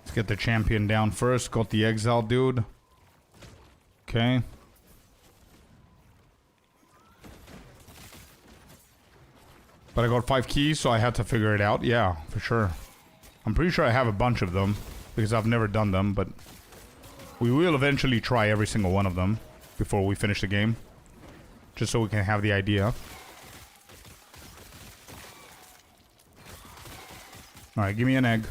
Let's get the champion down first. Got the exile dude. Okay. But I got 5 keys, so I had to figure it out. Yeah, for sure. I'm pretty sure I have a bunch of them, because I've never done them, but we will eventually try every single one of them before we finish the game. Just so we can have the idea. Alright, give me an egg.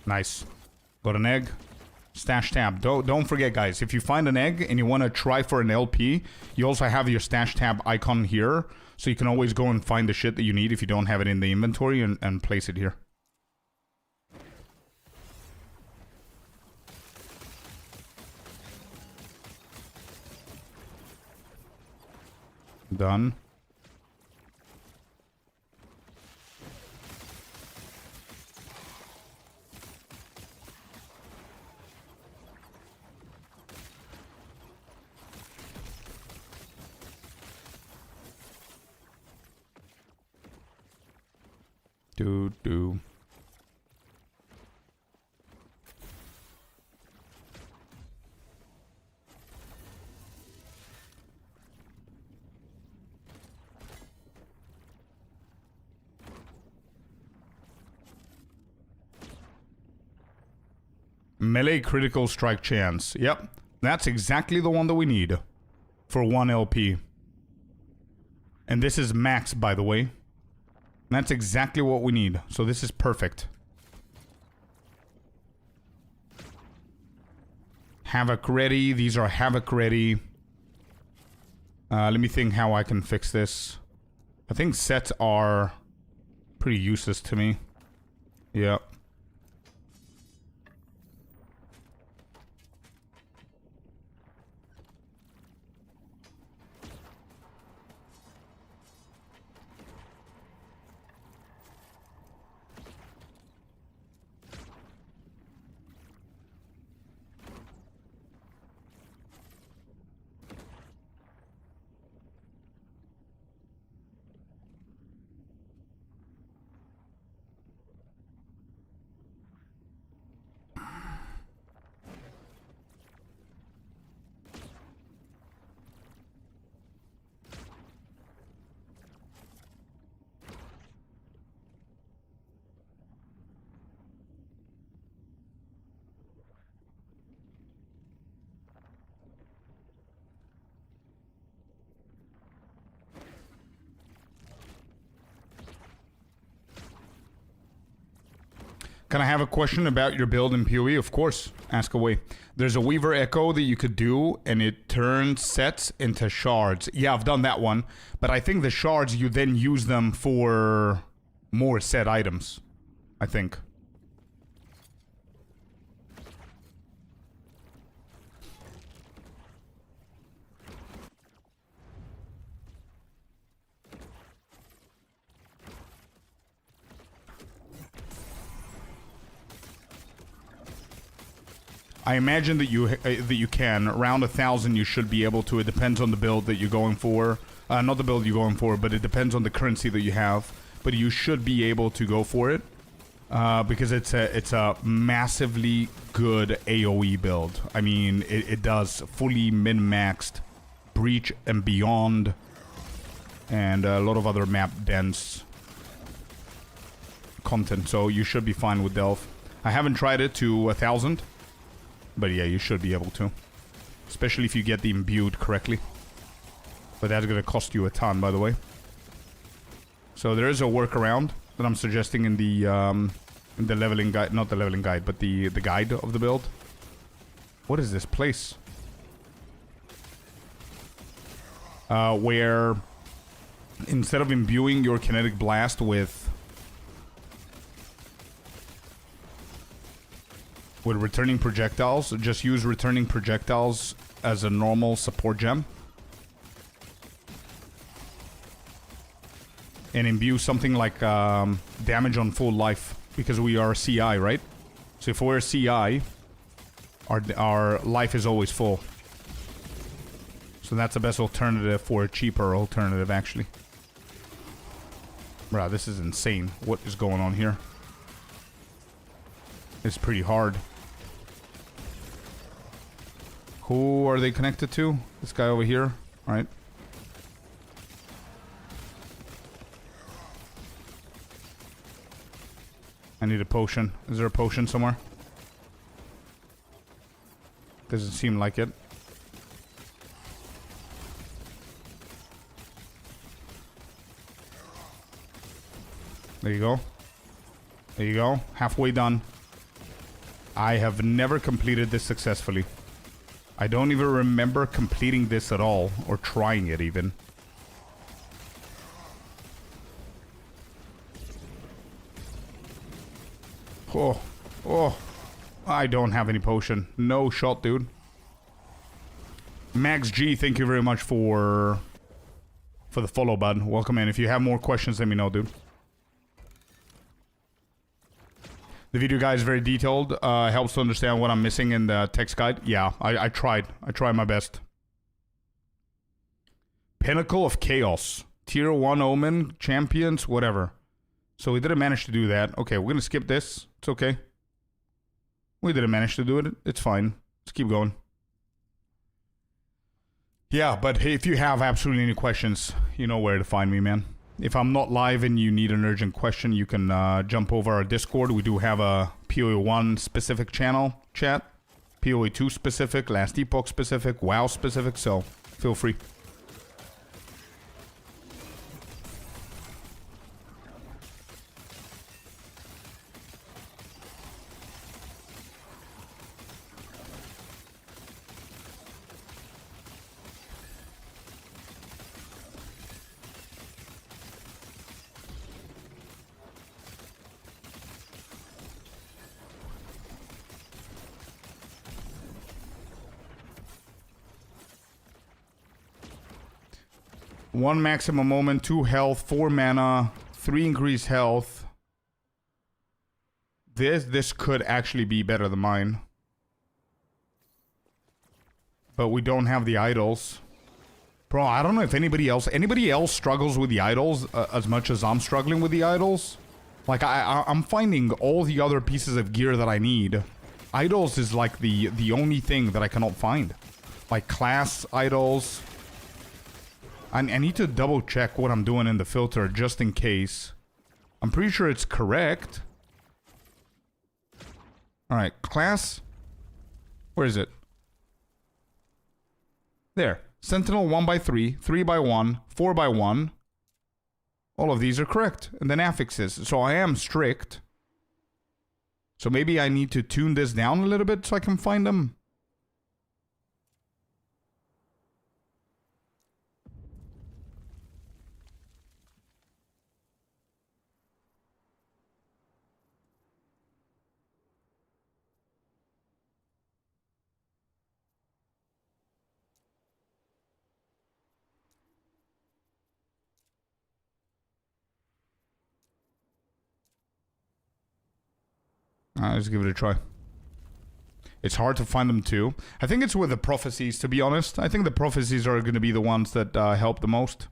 Nice. Got an egg. Stash tab. Don't forget, guys, if you find an egg and you want to try for an LP, you also have your stash tab icon here. So you can always go and find the shit that you need if you don't have it in the inventory and place it here. Done. Do. Melee critical strike chance. Yep. That's exactly the one that we need. For 1 LP. And this is max, by the way. That's exactly what we need. So this is perfect. Havoc ready. These are Havoc ready. Let me think how I can fix this. I think sets are pretty useless to me. Yep. Can I have a question about your build in PoE? Of course. Ask away. There's a Weaver Echo that you could do, and it turns sets into shards. Yeah, I've done that one. But I think the shards, you then use them for more set items. I think. I imagine that you can. Around 1,000 you should be able to. It depends on the build that you're going for. Not the build you're going for, but it depends on the currency that you have. But you should be able to go for it. Because it's a massively good AoE build. I mean, it does fully min-maxed Breach and Beyond. And a lot of other map dense content. So you should be fine with Delve. I haven't tried it to 1,000. But yeah, you should be able to. Especially if you get the imbued correctly. But that's gonna cost you a ton, by the way. So there is a workaround that I'm suggesting in the leveling guide. Not the leveling guide, but the guide of the build. What is this place? Where instead of imbuing your kinetic blast with returning projectiles, just use returning projectiles as a normal support gem. And imbue something like damage on full life, because we are CI, right? So if we're CI, our life is always full. So that's the best alternative for a cheaper alternative, actually. Bruh, this is insane. What is going on here? It's pretty hard. Who are they connected to? This guy over here, right? I need a potion. Is there a potion somewhere? Doesn't seem like it. There you go. There you go. Halfway done. I have never completed this successfully. I don't even remember completing this at all, or trying it even. Oh, oh, I don't have any potion. No shot, dude. Max G, thank you very much for the follow, bud. Welcome in. If you have more questions, let me know, dude. The video guide is very detailed. Helps to understand what I'm missing in the text guide. Yeah, I tried. I tried my best. Pinnacle of Chaos. Tier 1 Omen. Champions. Whatever. So we didn't manage to do that. Okay, we're gonna skip this. It's okay. We didn't manage to do it. It's fine. Let's keep going. Yeah, but hey, if you have absolutely any questions, you know where to find me, man. If I'm not live and you need an urgent question, you can jump over our Discord. We do have a PoE 1 specific channel chat. PoE 2 specific, Last Epoch specific, WoW specific, so feel free. One maximum moment, 2 health, 4 mana, 3 increased health. This could actually be better than mine. But we don't have the idols. Bro, I don't know if anybody else struggles with the idols as much as I'm struggling with the idols. Like, I'm finding all the other pieces of gear that I need. Idols is like the only thing that I cannot find. Like class idols. I need to double check what I'm doing in the filter just in case. I'm pretty sure it's correct. Alright, class. Where is it? There. Sentinel 1x3, 3x1, 4x1. All of these are correct. And then affixes. So I am strict. So maybe I need to tune this down a little bit so I can find them. Let's give it a try. It's hard to find them too. I think it's with the prophecies, to be honest. I think the prophecies are going to be the ones that help the most.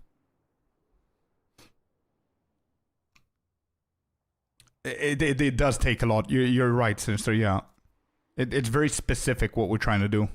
It does take a lot. You're right, Sinister, yeah. It's very specific what we're trying to do.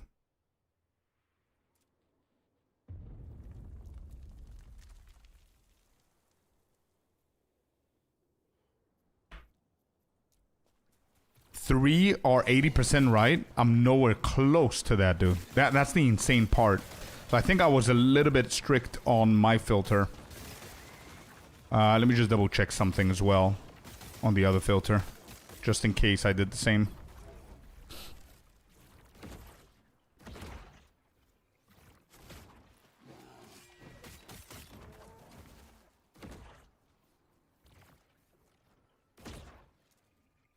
Three are 80% right. I'm nowhere close to that, dude. That's the insane part. So I think I was a little bit strict on my filter. Let me just double check something as well on the other filter, just in case I did the same.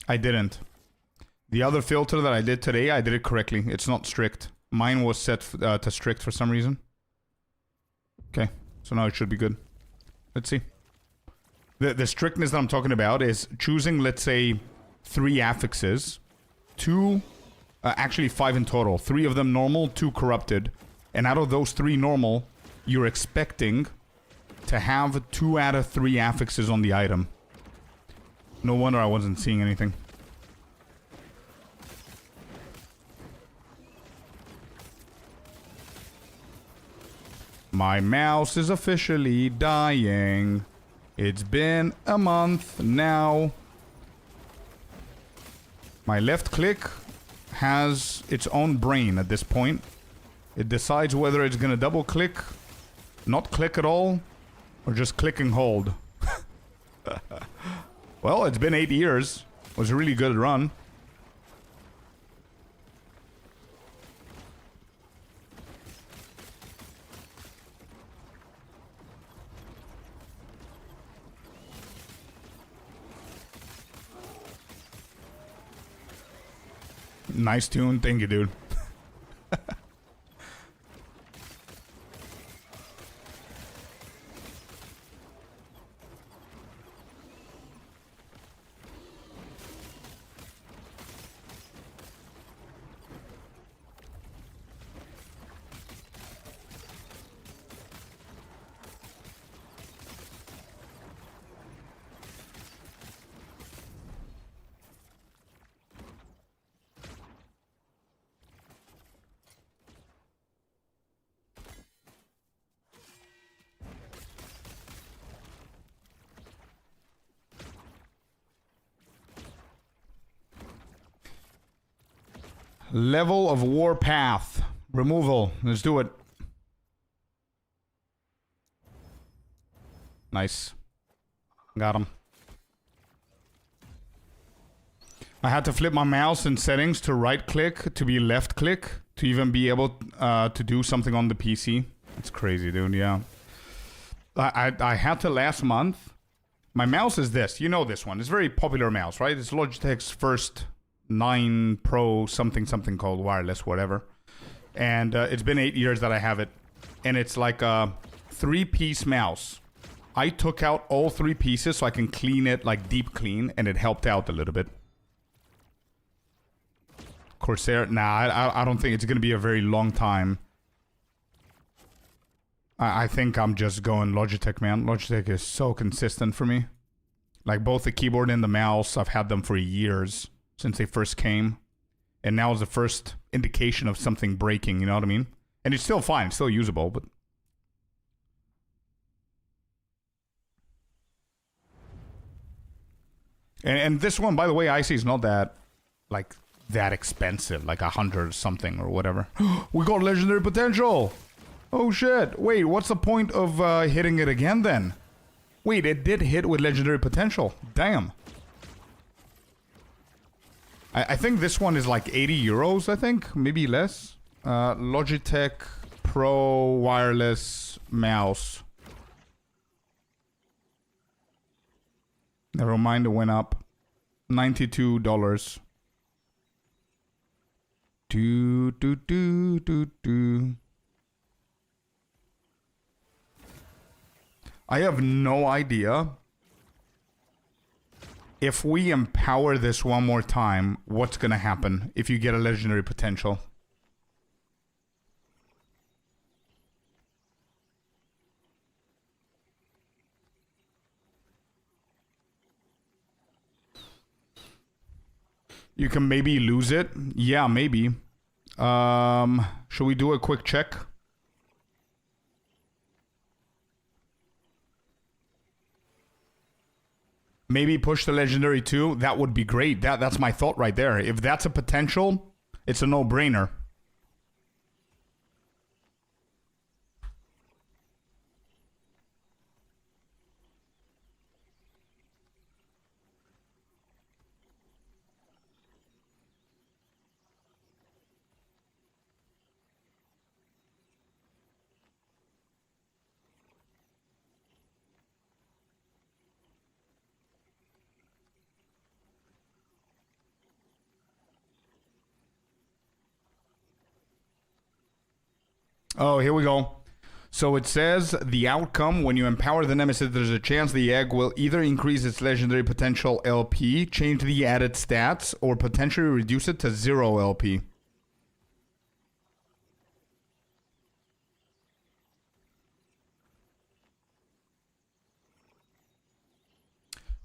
I didn't. The other filter that I did today, I did it correctly. It's not strict. Mine was set to strict for some reason. Okay, so now it should be good. Let's see. The strictness that I'm talking about is choosing, let's say, 3 affixes. 2, actually 5 in total. 3 of them normal, 2 corrupted. And out of those 3 normal, you're expecting to have 2 out of 3 affixes on the item. No wonder I wasn't seeing anything. My mouse is officially dying. It's been a month now. My left click has its own brain at this point. It decides whether it's gonna double click, not click at all, or just click and hold. Well, it's been 8 years. It was a really good run. Nice tune. Thank you, dude. Level of Warpath. Removal. Let's do it. Nice. Got him. I had to flip my mouse in settings to right click to be left click to even be able to do something on the PC. It's crazy, dude. Yeah. I had to last month. My mouse is this. You know this one. It's a very popular mouse, right? It's Logitech's first 9 Pro something called wireless, whatever. And it's been 8 years that I have it. And it's like a 3-piece mouse. I took out all 3 pieces so I can clean it, like deep clean, and it helped out a little bit. Corsair, nah, I don't think it's going to be a very long time. I think I'm just going Logitech, man. Logitech is so consistent for me. Like both the keyboard and the mouse, I've had them for years. Since they first came. And now is the first indication of something breaking, you know what I mean? And it's still fine, it's still usable, but... And this one, by the way, Icy is not that, like, that expensive. Like 100 something or whatever. We got legendary potential! Oh shit, wait, what's the point of hitting it again then? Wait, it did hit with legendary potential. Damn. I think this one is like 80 euros, I think. Maybe less. Logitech Pro wireless mouse. Never mind, it went up. $92. I have no idea if we empower this one more time, what's gonna happen if you get a legendary potential. You can maybe lose it. Yeah, maybe. Should we do a quick check? Maybe push the legendary too. That would be great. That's my thought right there. If that's a potential, it's a no-brainer. Oh, here we go. So it says the outcome when you empower the nemesis, there's a chance the egg will either increase its legendary potential LP, change the added stats, or potentially reduce it to 0 LP.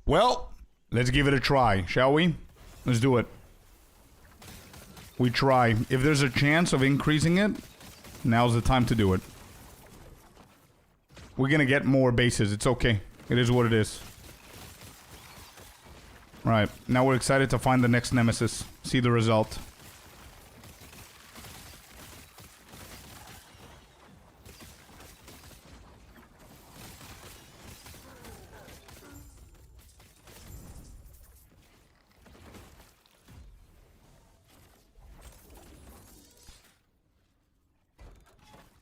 Well, let's give it a try, shall we? Let's do it. We try. If there's a chance of increasing it, now's the time to do it. We're gonna get more bases. It's okay. It is what it is. Right. Now we're excited to find the next nemesis. See the result.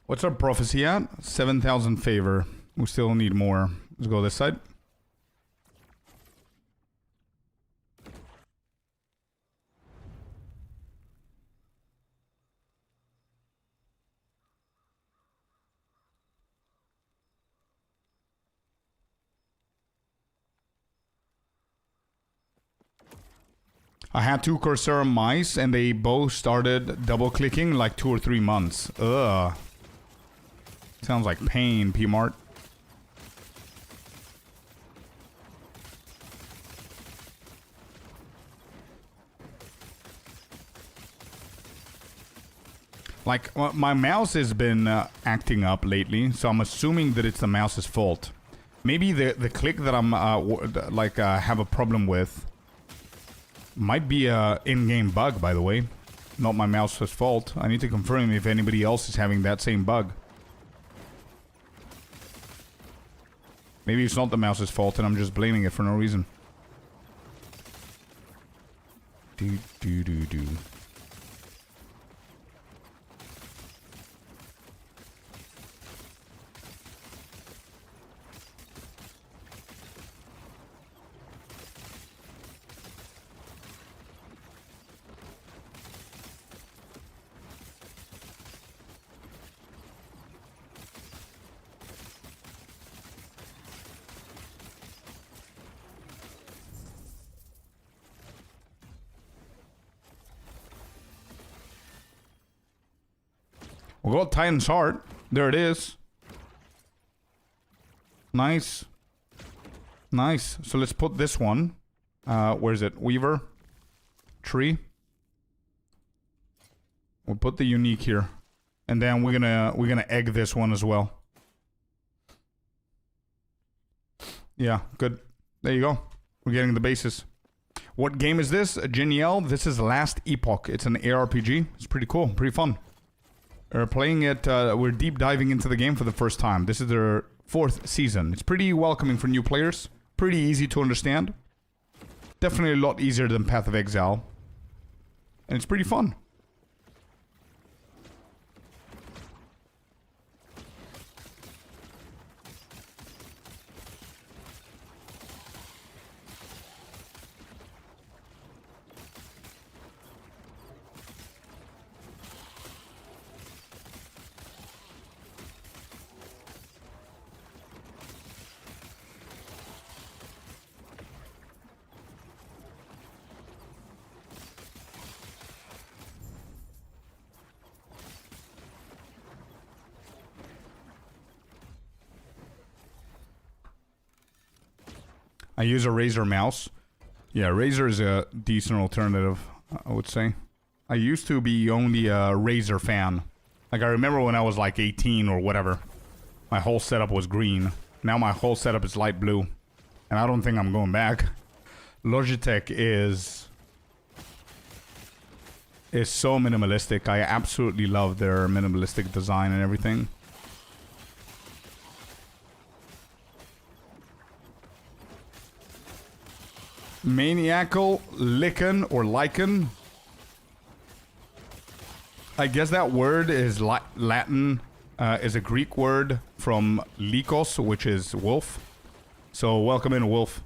What's our prophecy at? 7,000 favor. We still need more. Let's go this side. I had 2 Corsair mice and they both started double clicking like 2 or 3 months. Ugh. Sounds like pain, P-Mart. Like, my mouse has been acting up lately, so I'm assuming that it's the mouse's fault. Maybe the click that I'm, have a problem with might be a in-game bug, by the way. Not my mouse's fault. I need to confirm if anybody else is having that same bug. Maybe it's not the mouse's fault and I'm just blaming it for no reason. Do. We got Titan's Heart. There it is. Nice. Nice. So let's put this one. Where is it? Weaver. Tree. We'll put the unique here. And then we're gonna egg this one as well. Yeah, good. There you go. We're getting the bases. What game is this? Genial. This is Last Epoch. It's an ARPG. It's pretty cool. Pretty fun. We're playing it, we're deep diving into the game for the first time. This is their 4th season. It's pretty welcoming for new players. Pretty easy to understand. Definitely a lot easier than Path of Exile. And it's pretty fun. I use a Razer mouse. Yeah, Razer is a decent alternative, I would say. I used to be only a Razer fan. Like, I remember when I was like 18 or whatever, my whole setup was green. Now my whole setup is light blue. And I don't think I'm going back. Logitech is so minimalistic. I absolutely love their minimalistic design and everything. Maniacal lichen or lichen. I guess that word is Latin, is a Greek word from likos, which is wolf. So welcome in, wolf.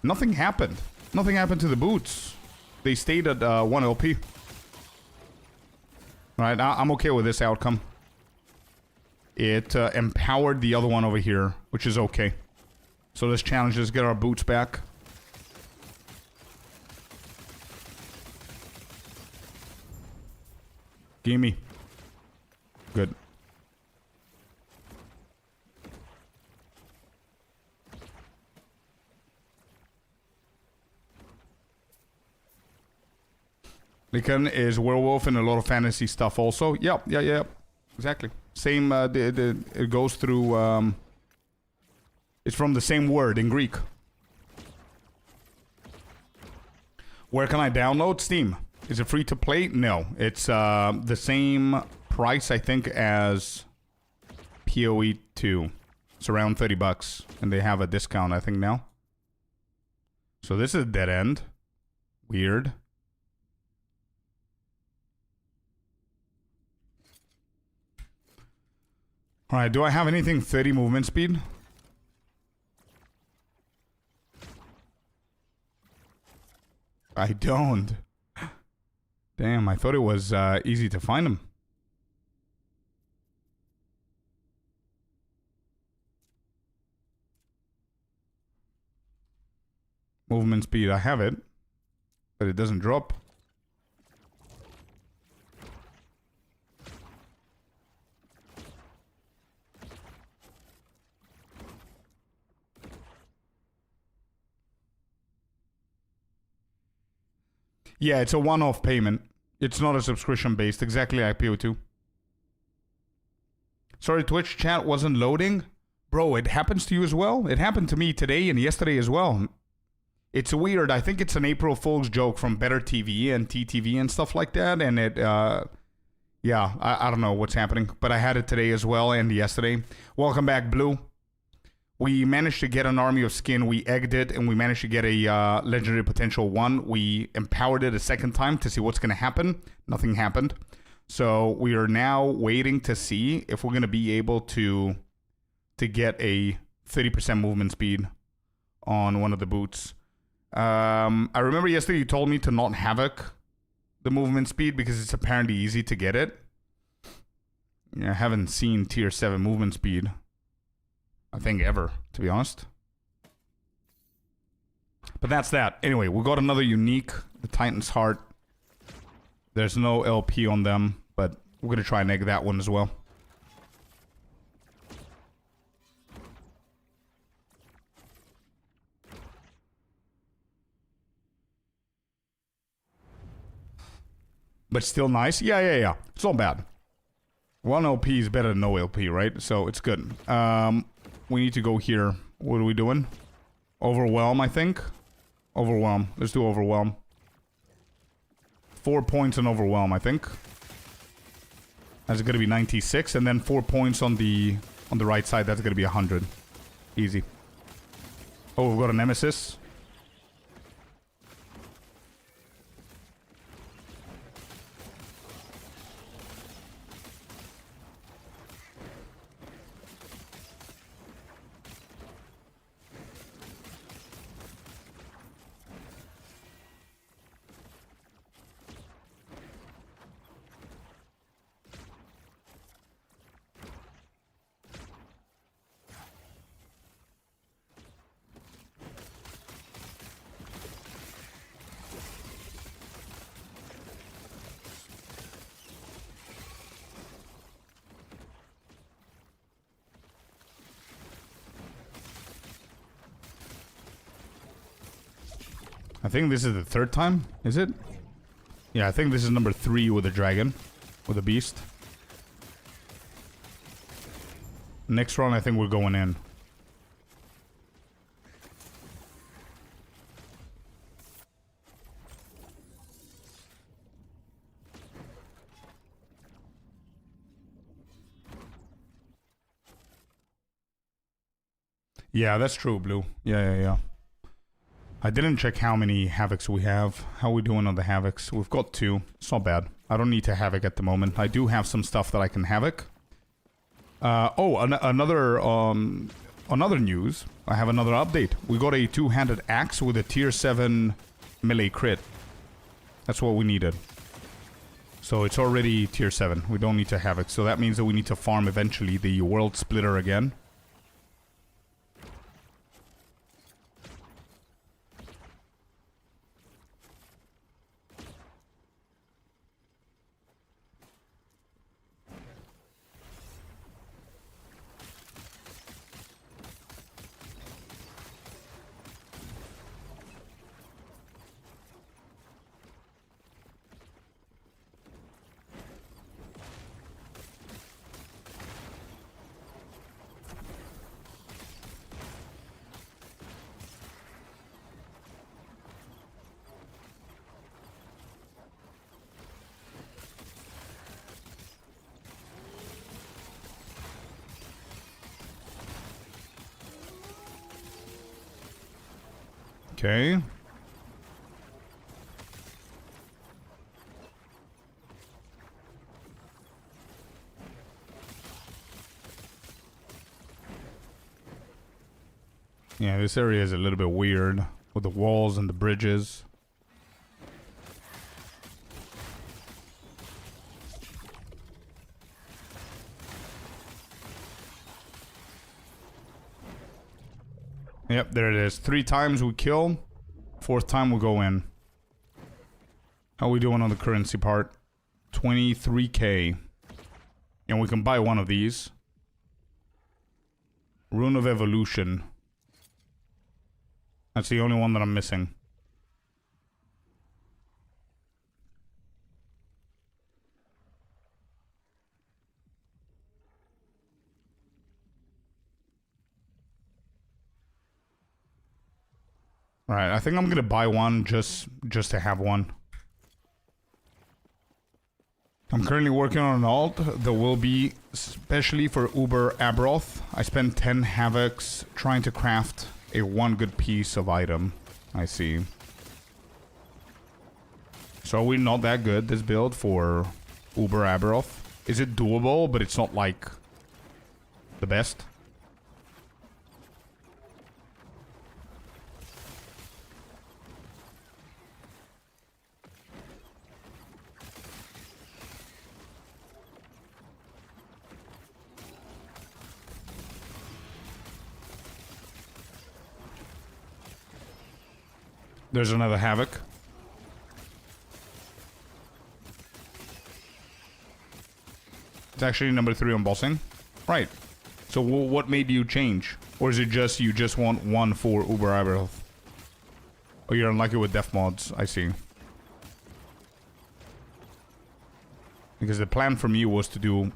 Nothing happened. Nothing happened to the boots. They stayed at 1 LP. Alright, I'm okay with this outcome. It empowered the other one over here, which is okay. So this challenge is get our boots back. Gimme. Good. Lycan is werewolf and a lot of fantasy stuff also. Yep, yeah. Exactly. Same, it goes through, it's from the same word in Greek. Where can I download? Steam. Is it free to play? No. It's the same price, I think, as PoE 2. It's around 30 bucks. And they have a discount, I think, now. So this is a dead end. Weird. Alright, do I have anything 30 movement speed? I don't. Damn, I thought it was easy to find them. Movement speed, I have it. But it doesn't drop. Yeah, it's a one-off payment. It's not a subscription-based, exactly like PO2. Sorry, Twitch chat wasn't loading. Bro, it happens to you as well? It happened to me today and yesterday as well. It's weird. I think it's an April Fool's joke from Better TV and TTV and stuff like that. And it, yeah, I don't know what's happening. But I had it today as well and yesterday. Welcome back, Blue. We managed to get an army of skin. We egged it, and we managed to get a legendary potential 1. We empowered it a second time to see what's going to happen. Nothing happened. So we are now waiting to see if we're going to be able to get a 30% movement speed on one of the boots. I remember yesterday you told me to not havoc the movement speed because it's apparently easy to get it. Yeah, I haven't seen tier 7 movement speed. I think ever, to be honest. But that's that. Anyway, we got another unique, the Titan's Heart. There's no LP on them, but we're going to try and egg that one as well. But still nice. Yeah. It's not bad. 1 LP is better than no LP, right? So it's good. We need to go here. What are we doing? Overwhelm, I think. Overwhelm. Let's do Overwhelm. 4 points on Overwhelm, I think. That's gonna be 96, and then 4 points on the right side. That's gonna be 100. Easy. Oh, we've got a Nemesis. I think this is the third time, is it? Yeah, I think this is number 3 with a dragon. With a beast. Next round, I think we're going in. Yeah, that's true, Blue. Yeah. I didn't check how many Havocs we have. How are we doing on the Havocs? We've got 2. It's not bad. I don't need to Havoc at the moment. I do have some stuff that I can Havoc. Another news. I have another update. We got a 2-handed axe with a tier 7 melee crit. That's what we needed. So it's already tier 7. We don't need to Havoc. So that means that we need to farm eventually the World Splitter again. Okay. Yeah, this area is a little bit weird with the walls and the bridges. Yep, there it is. 3 times we kill. 4th time we go in. How are we doing on the currency part? 23k. And we can buy one of these. Rune of Evolution. That's the only one that I'm missing. Alright, I think I'm gonna buy one just to have one. I'm currently working on an alt that will be especially for Uber Abroth. I spent 10 Havocs trying to craft a 1 good piece of item. I see. So we're not that good, this build, for Uber Abroth. Is it doable, but it's not like the best? There's another Havoc. It's actually number 3 on bossing. Right. So what made you change? Or is it just you just want one for Uber Aberhealth? Oh, you're unlucky with def mods. I see. Because the plan for me was to do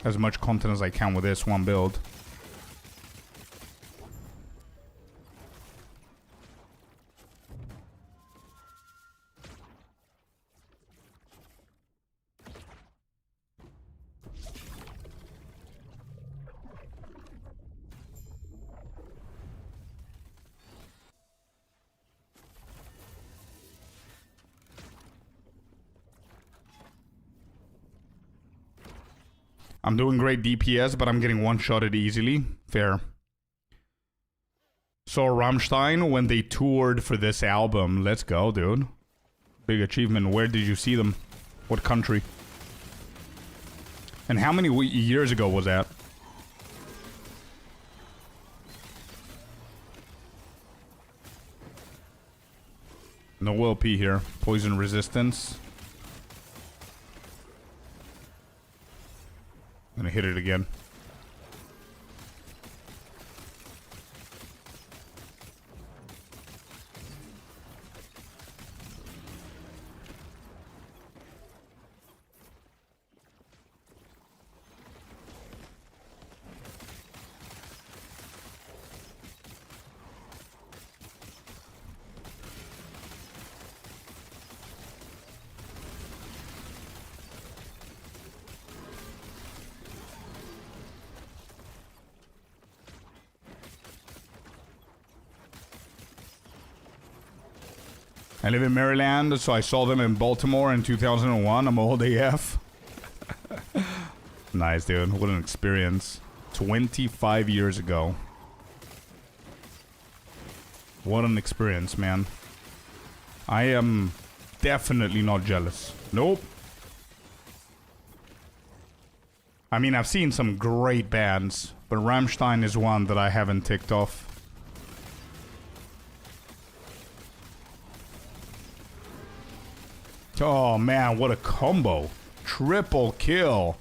as much content as I can with this one build. I'm doing great DPS, but I'm getting one-shotted easily. Fair. Saw Rammstein when they toured for this album. Let's go, dude. Big achievement. Where did you see them? What country? And how many years ago was that? No LP here. Poison resistance. Gonna hit it again. I live in Maryland, so I saw them in Baltimore in 2001. I'm old AF. Nice, dude. What an experience. 25 years ago. What an experience, man. I am definitely not jealous. Nope. I mean, I've seen some great bands, but Rammstein is one that I haven't ticked off. Oh man, what a combo. Triple kill.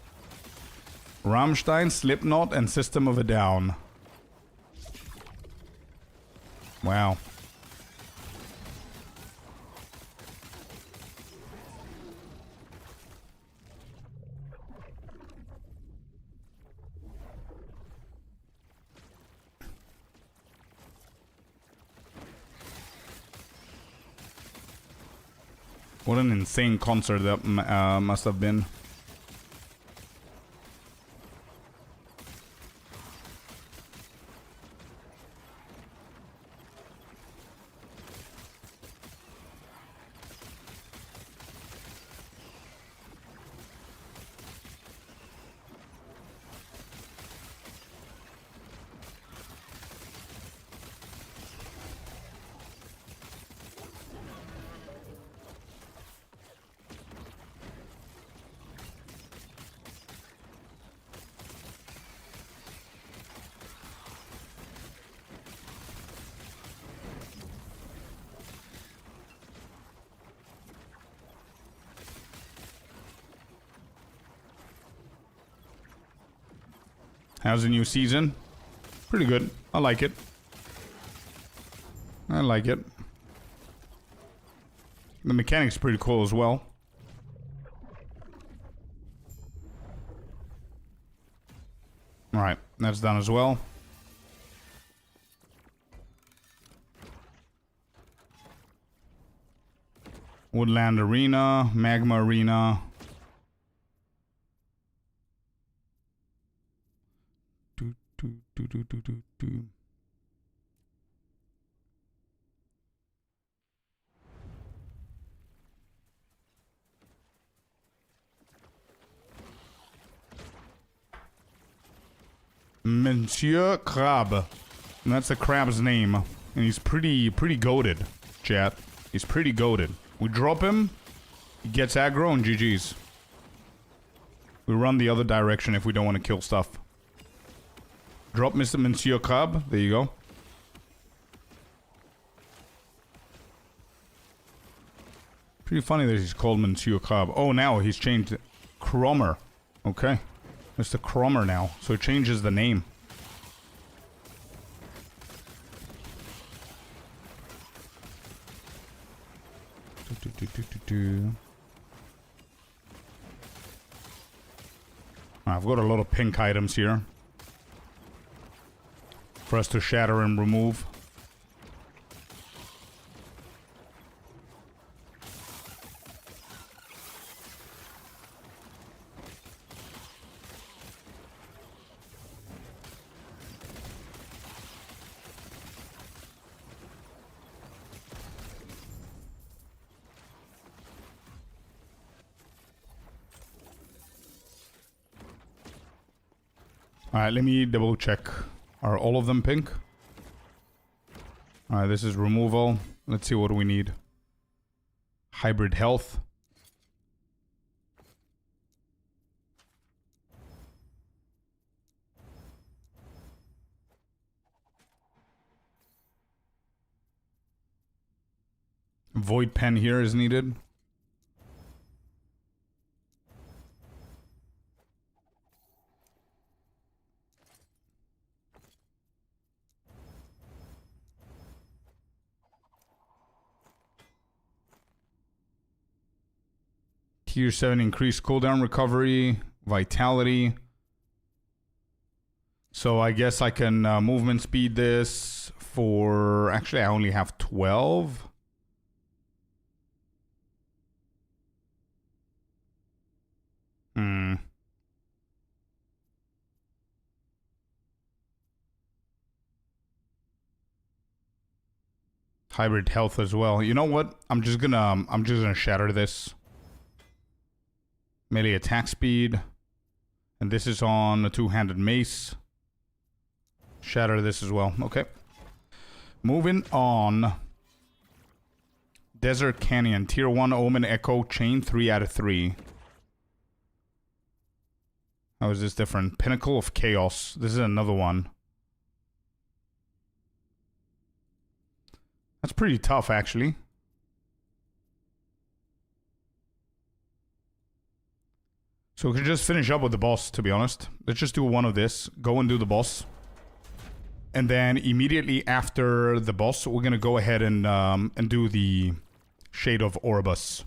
Rammstein, Slipknot, and System of a Down. Wow. What an insane concert that must have been. How's the new season? Pretty good. I like it. I like it. The mechanic's pretty cool as well. Alright, that's done as well. Woodland Arena, Magma Arena. Monsieur Crab. And that's the crab's name. And he's pretty goated, chat. He's pretty goated. We drop him, he gets aggro, and GG's. We run the other direction if we don't want to kill stuff. Drop Mr. Monsieur Crab. There you go. Pretty funny that he's called Monsieur Crab. Oh, now he's changed Cromer. Okay. Mr. Cromer now. So it changes the name. I've got a lot of pink items here for us to shatter and remove. Alright, let me double check. Are all of them pink? Alright, this is removal. Let's see what we need. Hybrid health. Void pen here is needed. Tier 7 increased cooldown recovery, vitality. So I guess I can movement speed this for... Actually, I only have 12. Hybrid health as well. You know what? I'm just gonna shatter this. Melee attack speed. And this is on a two-handed mace. Shatter this as well. Okay. Moving on. Desert Canyon. Tier 1 Omen Echo. Chain 3 out of 3. How is this different? Pinnacle of Chaos. This is another one. That's pretty tough, actually. So we can just finish up with the boss, to be honest. Let's just do one of this. Go and do the boss. And then immediately after the boss, we're gonna go ahead and do the Shade of Orbus.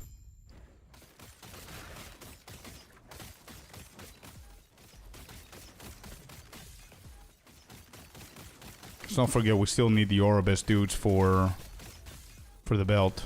Let's not forget we still need the Orbus dudes for the belt.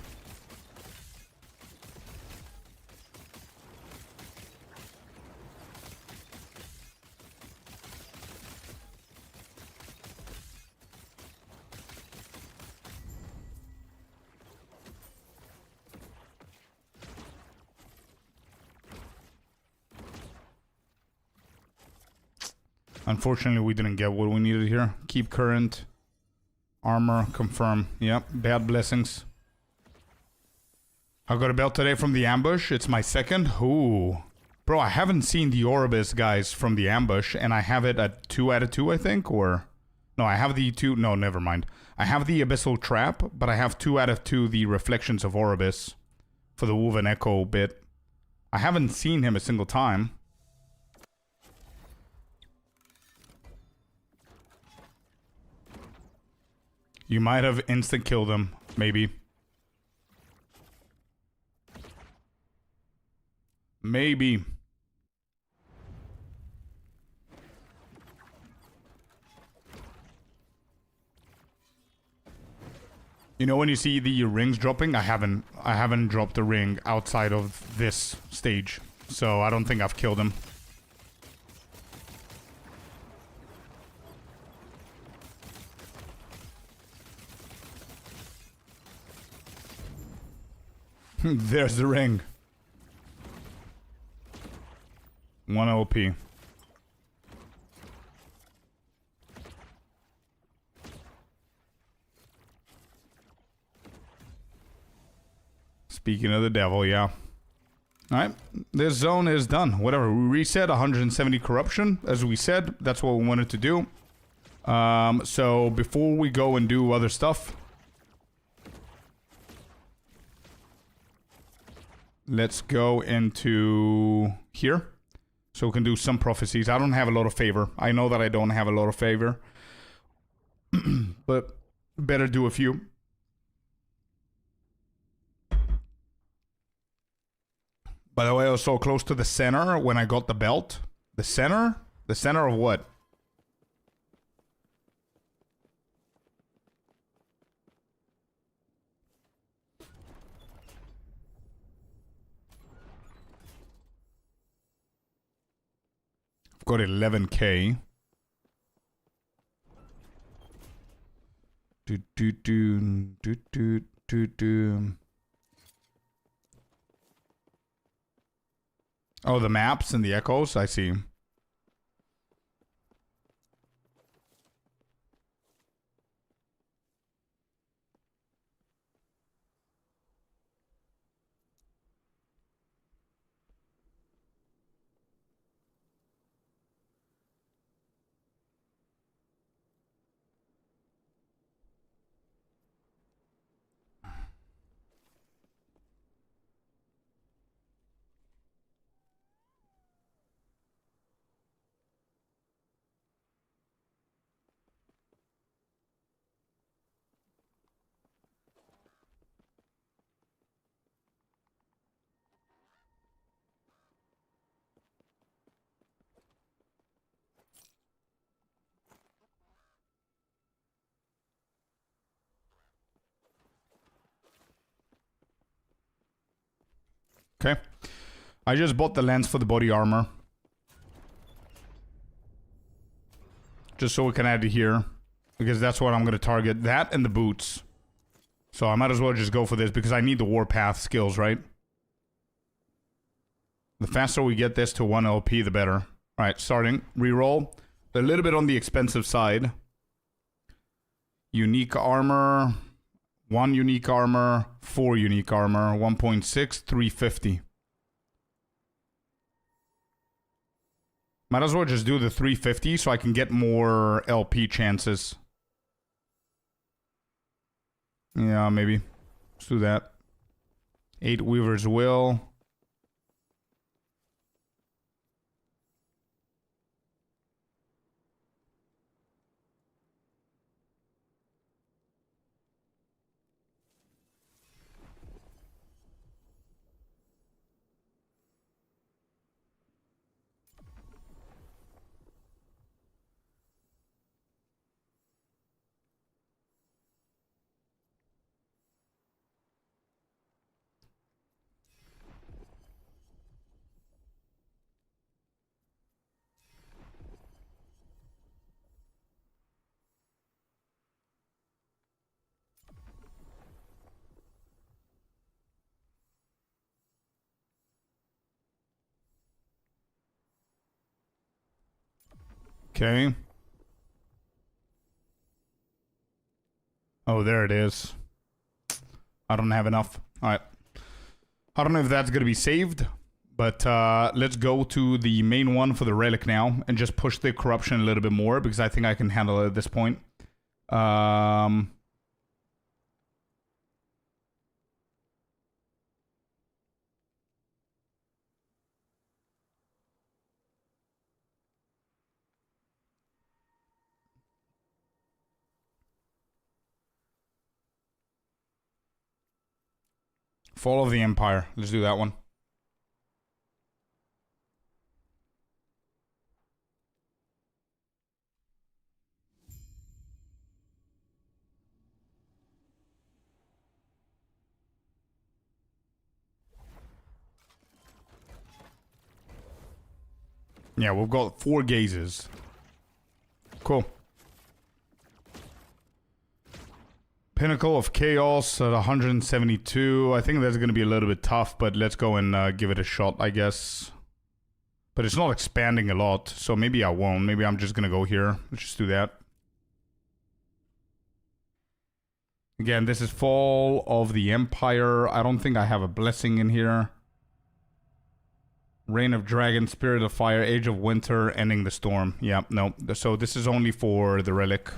Unfortunately, we didn't get what we needed here. Keep current. Armor, confirm. Yep, bad blessings. I got a belt today from the ambush. It's my second. Ooh. Bro, I haven't seen the Orbis, guys, from the ambush, and I have it at 2 out of 2, I think, or... No, I have the 2... No, never mind. I have the Abyssal Trap, but I have 2 out of 2 the Reflections of Orbis for the Woven Echo bit. I haven't seen him a single time. You might have instant-killed him, maybe. Maybe. You know when you see the rings dropping? I haven't dropped a ring outside of this stage. So I don't think I've killed him. There's the ring. 1 OP. Speaking of the devil, yeah. Alright, this zone is done. Whatever, we reset 170 corruption. As we said, that's what we wanted to do. So before we go and do other stuff, let's go into here. So we can do some prophecies. I don't have a lot of favor. I know that I don't have a lot of favor. But better do a few. By the way, I was so close to the center when I got the belt. The center? The center of what? I've got 11k. Oh, the maps and the echoes? I see. Okay. I just bought the lens for the body armor. Just so we can add it here. Because that's what I'm going to target. That and the boots. So I might as well just go for this because I need the Warpath skills, right? The faster we get this to 1 LP, the better. Alright, starting. Reroll. A little bit on the expensive side. Unique armor. 1 unique armor. 4 unique armor. 1.6, 350. Might as well just do the 350 so I can get more LP chances. Yeah, maybe. Let's do that. 8 Weaver's Will. Okay. Oh, there it is. I don't have enough. Alright. I don't know if that's going to be saved, but let's go to the main one for the relic now and just push the corruption a little bit more because I think I can handle it at this point. Fall of the Empire. Let's do that one. Yeah, we've got 4 gazes. Cool. Pinnacle of Chaos at 172. I think that's going to be a little bit tough, but let's go and give it a shot, I guess. But it's not expanding a lot, so maybe I won't. Maybe I'm just going to go here. Let's just do that. Again, this is Fall of the Empire. I don't think I have a blessing in here. Reign of Dragon, Spirit of Fire, Age of Winter, Ending the Storm. Yeah, no. So this is only for the relic.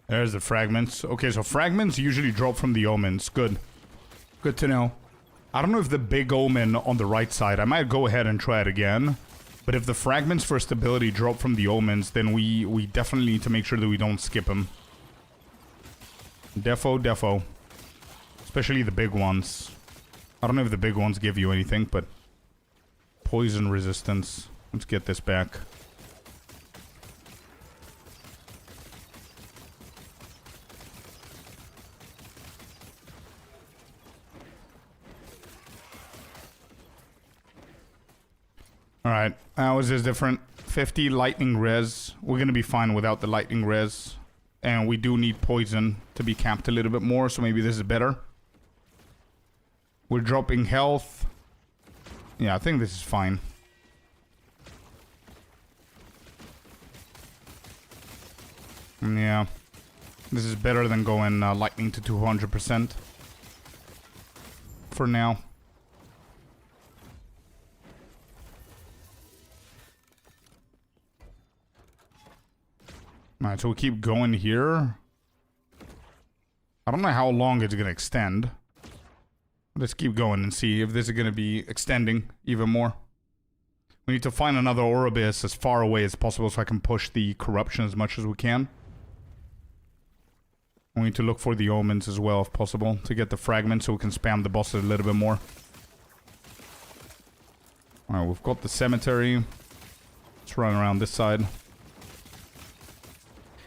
There's the fragments. Okay, so fragments usually drop from the omens. Good. Good to know. I don't know if the big omen on the right side, I might go ahead and try it again. But if the fragments for stability drop from the omens, then we definitely need to make sure that we don't skip them. Defo. Especially the big ones. I don't know if the big ones give you anything, but... Poison resistance. Let's get this back. Alright, how is this different? 50 lightning res. We're gonna be fine without the lightning res. And we do need poison to be capped a little bit more, so maybe this is better. We're dropping health. Yeah, I think this is fine. Yeah. This is better than going lightning to 200%. For now. Alright, so we keep going here. I don't know how long it's gonna extend. Let's keep going and see if this is gonna be extending even more. We need to find another Oribus as far away as possible so I can push the corruption as much as we can. We need to look for the omens as well if possible to get the fragments so we can spam the bosses a little bit more. Alright, we've got the cemetery. Let's run around this side.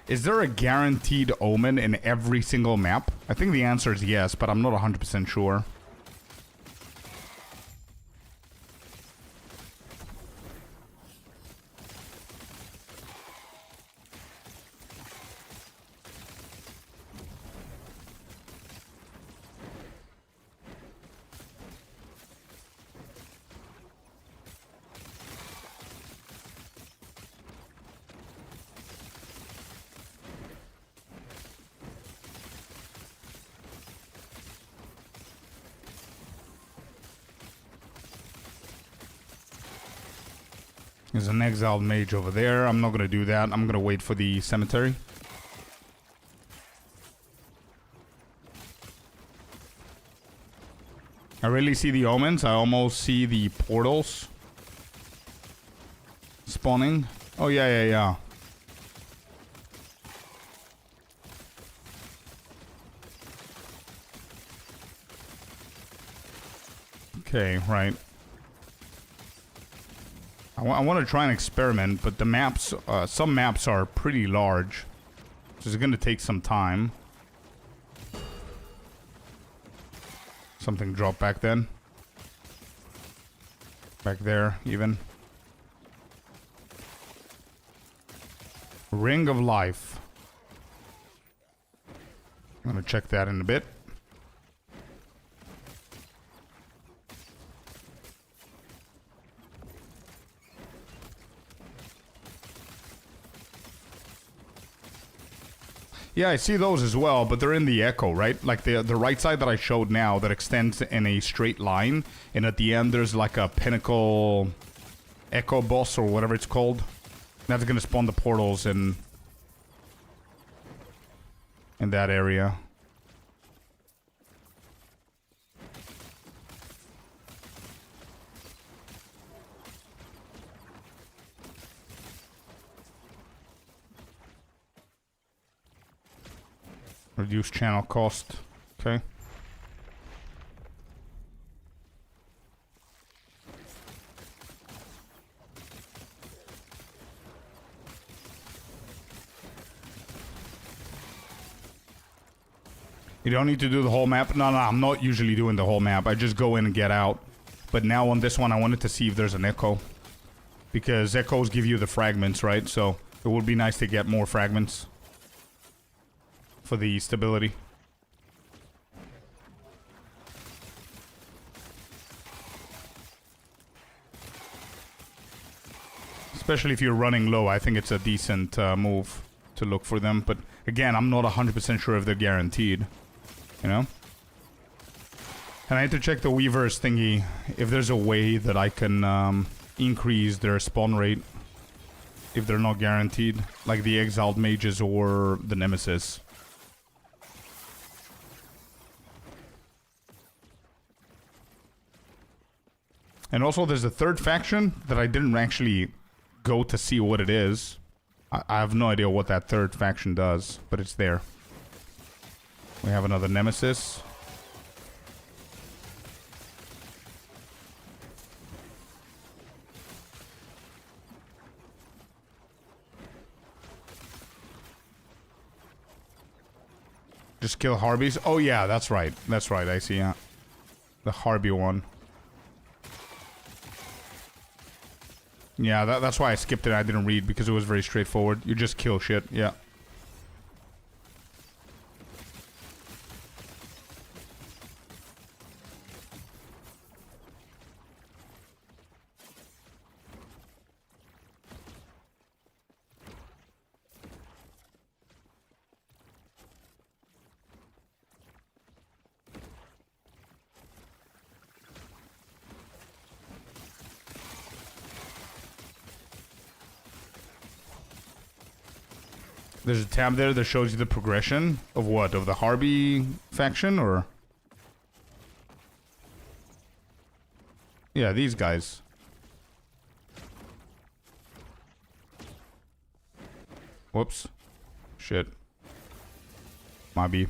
Is there a guaranteed omen in every single map? I think the answer is yes, but I'm not 100% sure. There's an exiled mage over there. I'm not gonna do that. I'm gonna wait for the cemetery. I really see the omens. I almost see the portals spawning. Oh, yeah. Okay, right. I want to try and experiment, but the maps, some maps are pretty large. So it's going to take some time. Something dropped back then. Back there, even. Ring of Life. I'm going to check that in a bit. Yeah, I see those as well, but they're in the echo, right? Like the right side that I showed now that extends in a straight line, and at the end there's like a pinnacle echo boss or whatever it's called. That's gonna spawn the portals in that area. Reduce channel cost. Okay. You don't need to do the whole map. No, I'm not usually doing the whole map. I just go in and get out. But now on this one, I wanted to see if there's an echo. Because echoes give you the fragments, right? So it would be nice to get more fragments. For the stability. Especially if you're running low, I think it's a decent move to look for them. But again, I'm not 100% sure if they're guaranteed. You know? And I had to check the Weaver's thingy. If there's a way that I can increase their spawn rate. If they're not guaranteed. Like the Exiled Mages or the Nemesis. And also there's a third faction that I didn't actually go to see what it is. I have no idea what that third faction does, but it's there. We have another Nemesis. Just kill Harbies. Oh yeah, that's right. That's right, I see, yeah. The Harby one. Yeah, that's why I skipped it. I didn't read, because it was very straightforward. You just kill shit, yeah. There's a tab there that shows you the progression of what? Of the Harby faction, or? Yeah, these guys. Whoops. Shit. Maybe.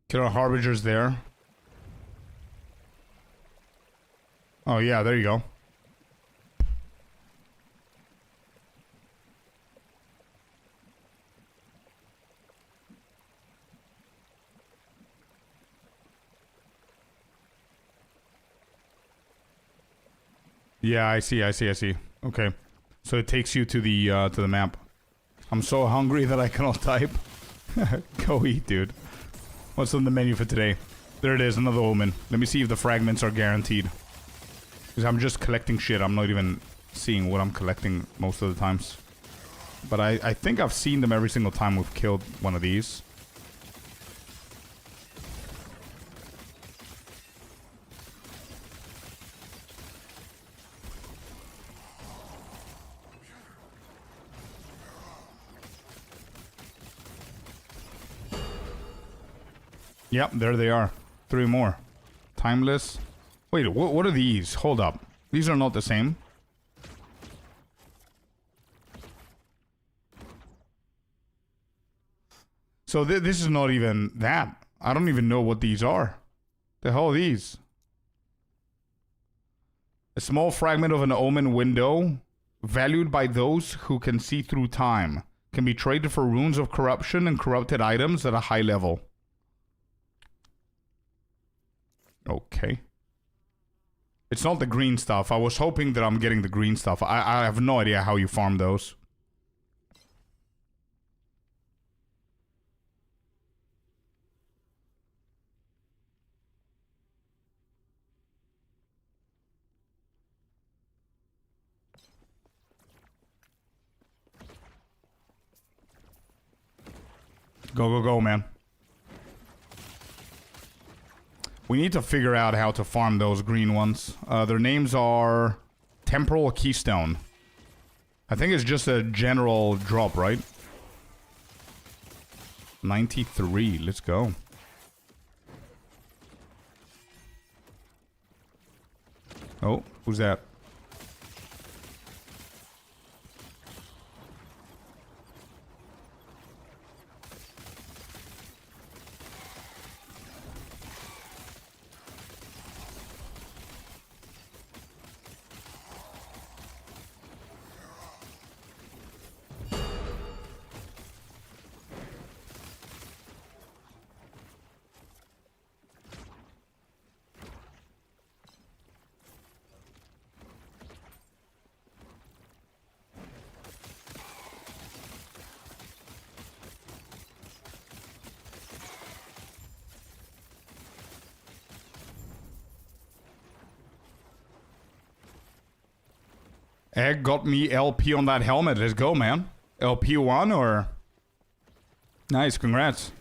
Kill Harbingers there. Oh yeah, there you go. Yeah, I see. Okay. So it takes you to the map. I'm so hungry that I cannot type. Go eat, dude. What's on the menu for today? There it is, another omen. Let me see if the fragments are guaranteed. Because I'm just collecting shit. I'm not even seeing what I'm collecting most of the times. But I think I've seen them every single time we've killed one of these. Yep, there they are. 3 more. Timeless. Wait, what are these? Hold up. These are not the same. So this is not even that. I don't even know what these are. The hell are these? A small fragment of an omen window, valued by those who can see through time, can be traded for runes of corruption and corrupted items at a high level. Okay. It's not the green stuff. I was hoping that I'm getting the green stuff. I have no idea how you farm those. Go, man. We need to figure out how to farm those green ones. Their names are Temporal Keystone. I think it's just a general drop, right? 93, let's go. Oh, who's that? Egg got me LP on that helmet. Let's go, man. LP1 or... Nice, congrats.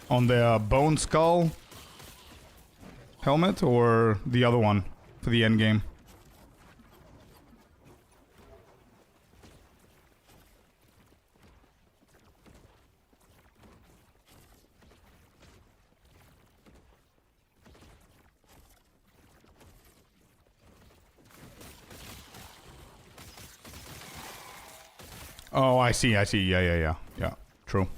On the Bone Skull helmet or the other one for the end game? Oh, I see. Yeah. True.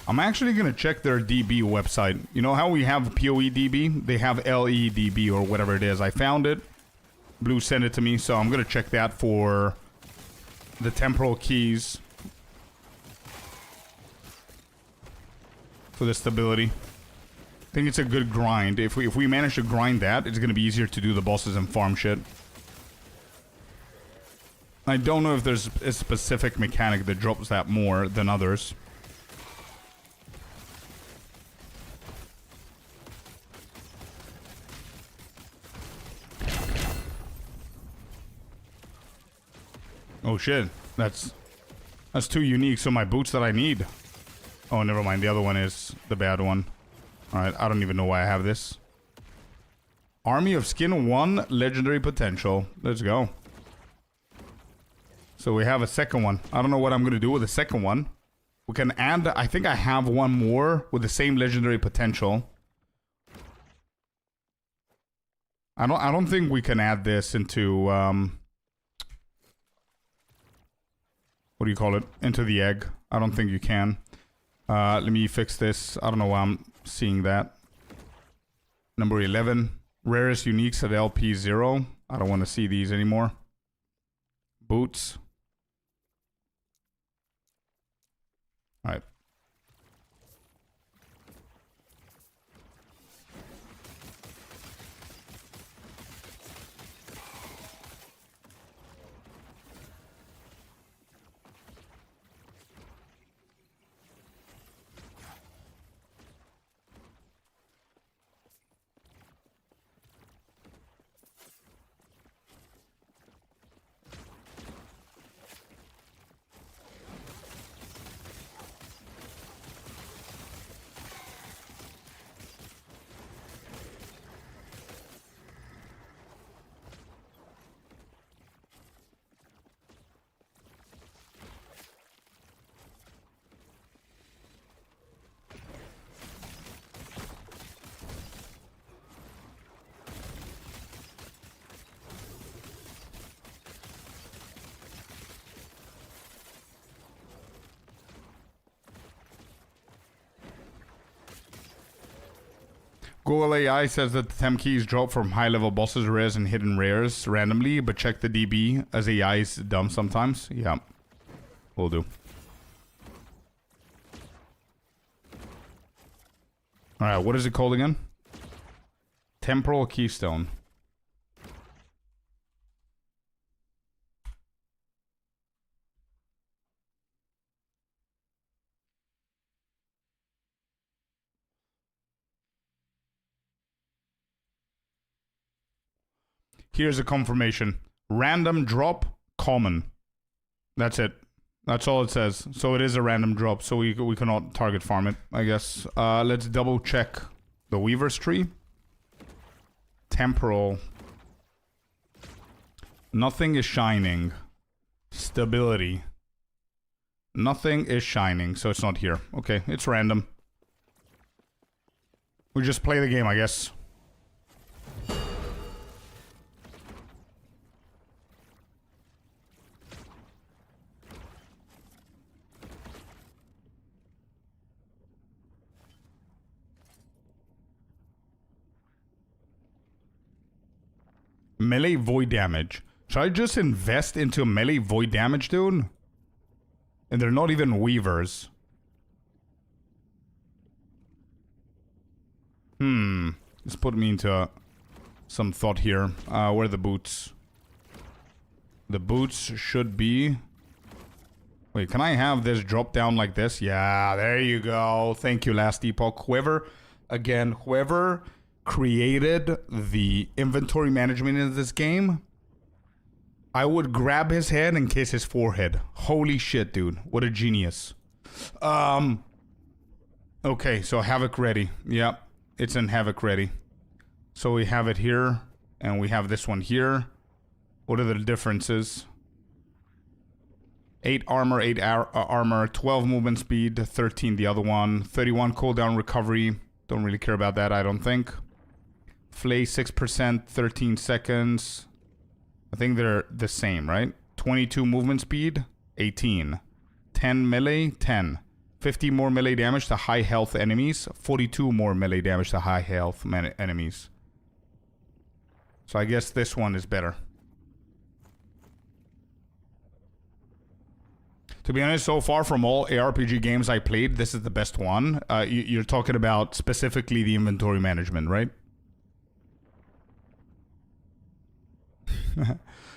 I'm actually going to check their DB website. You know how we have PoE DB? They have LE DB or whatever it is. I found it. Blue sent it to me, so I'm going to check that for the temporal keys. For the stability. I think it's a good grind. If we manage to grind that, it's going to be easier to do the bosses and farm shit. I don't know if there's a specific mechanic that drops that more than others. Oh shit, that's too unique, so my boots that I need. Oh, never mind, the other one is the bad one. Alright, I don't even know why I have this. Army of Skin 1, legendary potential. Let's go. So we have a second one. I don't know what I'm going to do with the second one. We can add, I think I have one more with the same legendary potential. I don't think we can add this into, what do you call it? Into the egg. I don't think you can. Let me fix this. I don't know why I'm seeing that. Number 11. Rarest uniques at LP0. I don't want to see these anymore. Boots. Alright. Google AI says that the temp keys drop from high-level bosses, rares, and hidden rares randomly, but check the DB, as AI is dumb sometimes. Yeah, will do. Alright, what is it called again? Temporal Keystone. Here's a confirmation. Random drop, common. That's it. That's all it says. So it is a random drop, so we cannot target farm it, I guess. Let's double check the Weaver's Tree. Temporal. Nothing is shining. Stability. Nothing is shining, so it's not here. Okay, it's random. We just play the game, I guess. Melee void damage. Should I just invest into melee void damage, dude? And they're not even weavers. This put me into some thought here. Where are the boots? The boots should be... Wait, can I have this drop down like this? Yeah, there you go. Thank you, Last Epoch. Whoever created the inventory management in this game, I would grab his head and kiss his forehead. Holy shit, dude. What a genius. Okay, so Havoc ready. Yep, it's in Havoc ready. So we have it here, and we have this one here. What are the differences? 8 armor, 8 armor, 12 movement speed, 13 the other one, 31 cooldown recovery. Don't really care about that, I don't think. Flay 6%, 13 seconds. I think they're the same, right? 22 movement speed, 18. 10 melee, 10. 50 more melee damage to high health enemies. 42 more melee damage to high health enemies. So I guess this one is better. To be honest, so far from all ARPG games I played, this is the best one. You're talking about specifically the inventory management, right?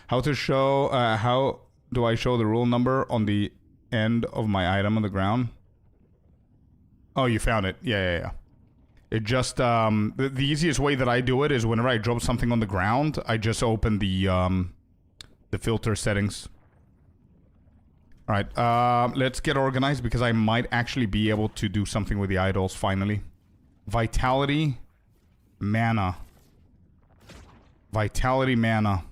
How to show, how do I show the rule number on the end of my item on the ground? Oh, you found it. Yeah. It just, the easiest way that I do it is whenever I drop something on the ground, I just open the filter settings. Alright, let's get organized because I might actually be able to do something with the idols finally. Vitality, mana. Vitality, mana.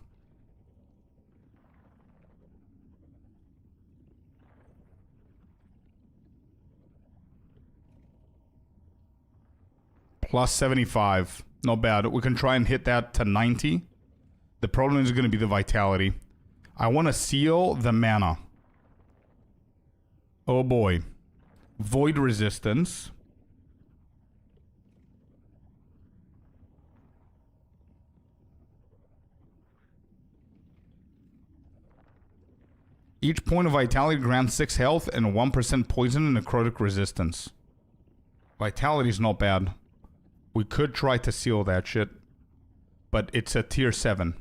Plus 75. Not bad. We can try and hit that to 90. The problem is going to be the vitality. I want to seal the mana. Oh boy. Void resistance. Each point of vitality grants 6 health and 1% poison and necrotic resistance. Vitality is not bad. We could try to seal that shit. But it's a tier 7.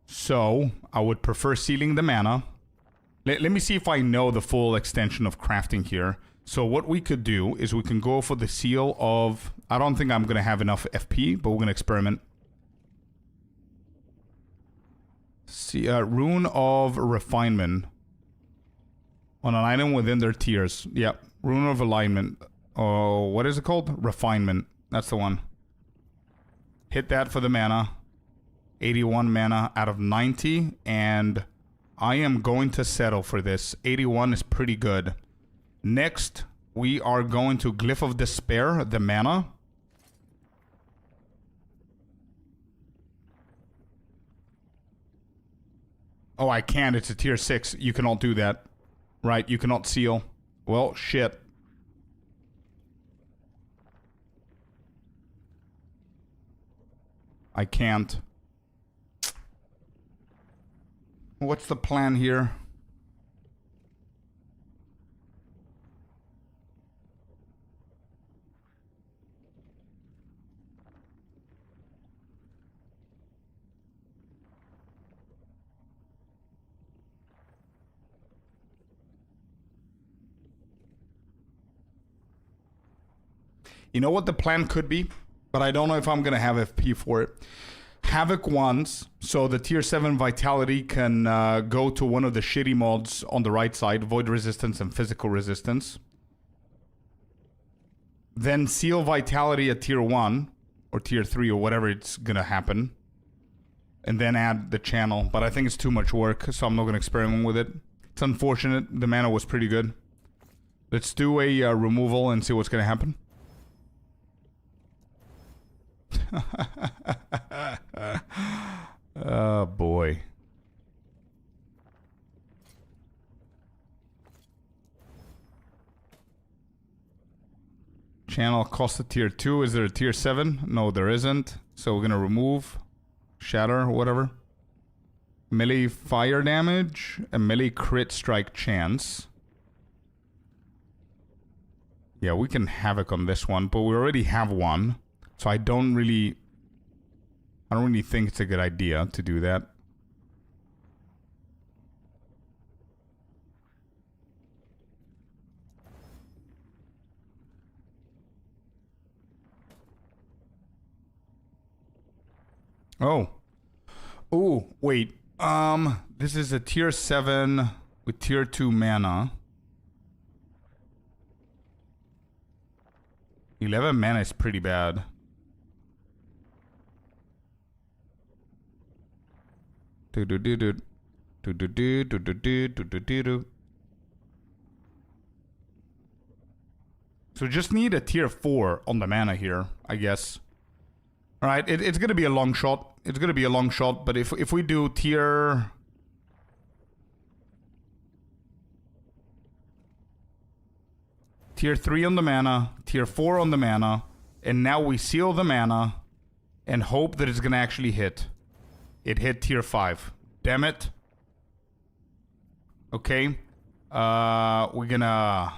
So, I would prefer sealing the mana. Let me see if I know the full extension of crafting here. So what we could do is we can go for the seal of... I don't think I'm going to have enough FP, but we're going to experiment. See, Rune of Refinement. On an item within their tiers. Yep. Rune of Alignment. Oh, what is it called? Refinement. That's the one. Hit that for the mana. 81 mana out of 90. And I am going to settle for this. 81 is pretty good. Next, we are going to Glyph of Despair, the mana. Oh, I can't. It's a tier 6. You cannot do that. Right, you cannot seal. Well, shit. I can't. What's the plan here? You know what the plan could be? But I don't know if I'm going to have FP for it. Havoc once, so the tier 7 vitality can go to one of the shitty mods on the right side, void resistance and physical resistance. Then seal vitality at tier 1 or tier 3 or whatever it's gonna happen, and then add the channel. But I think it's too much work, so I'm not gonna experiment with it. It's unfortunate. The mana was pretty good. Let's do a removal and see what's gonna happen. Oh boy. Channel cost a tier 2. Is there a tier 7? No, there isn't. So we're gonna remove shatter, whatever. Melee fire damage and melee crit strike chance. Yeah, we can havoc on this one, but we already have one. So I don't really think it's a good idea to do that. Oh. Oh, wait. This is a tier 7 with tier 2 mana. 11 mana is pretty bad. So just need a tier 4 on the mana here, I guess. Alright, it's gonna be a long shot. It's gonna be a long shot, but if we do tier... Tier 3 on the mana, tier 4 on the mana, and now we seal the mana and hope that it's gonna actually hit. It hit tier 5. Damn it. Okay. We're gonna...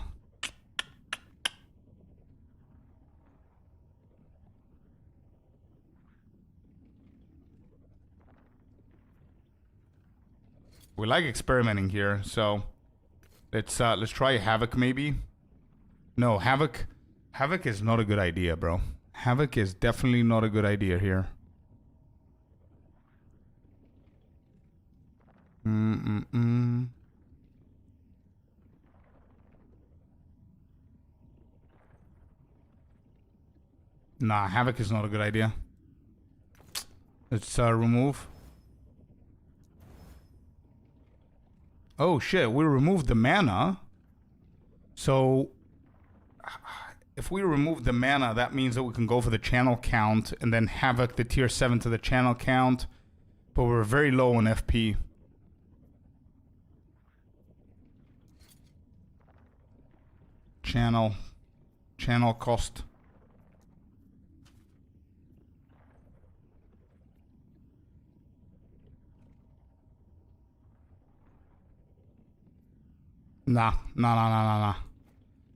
We like experimenting here, so let's try Havoc maybe. No, Havoc is not a good idea, bro. Havoc is definitely not a good idea here. Nah, Havoc is not a good idea. Let's remove. Oh shit, we removed the mana. So if we remove the mana, that means that we can go for the channel count and then Havoc the tier 7 to the channel count. But we're very low on FP. Channel cost. Nah.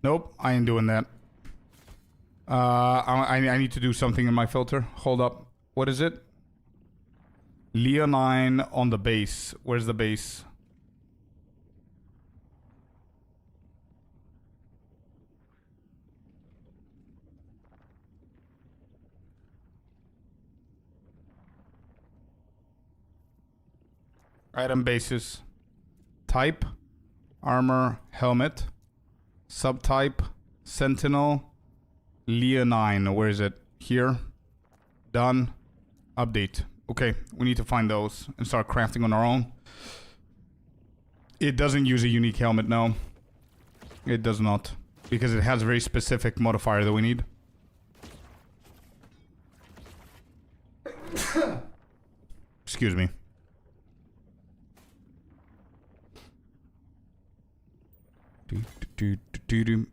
Nope, I ain't doing that. I need to do something in my filter. Hold up. What is it? Leonine on the base. Where's the base? Item bases. Type. Armor, helmet. Subtype, sentinel. Leonine, where is it? Here. Done. Update. Okay, we need to find those and start crafting on our own. It doesn't use a unique helmet, no. It does not. Because it has a very specific modifier that we need. Excuse me. Do.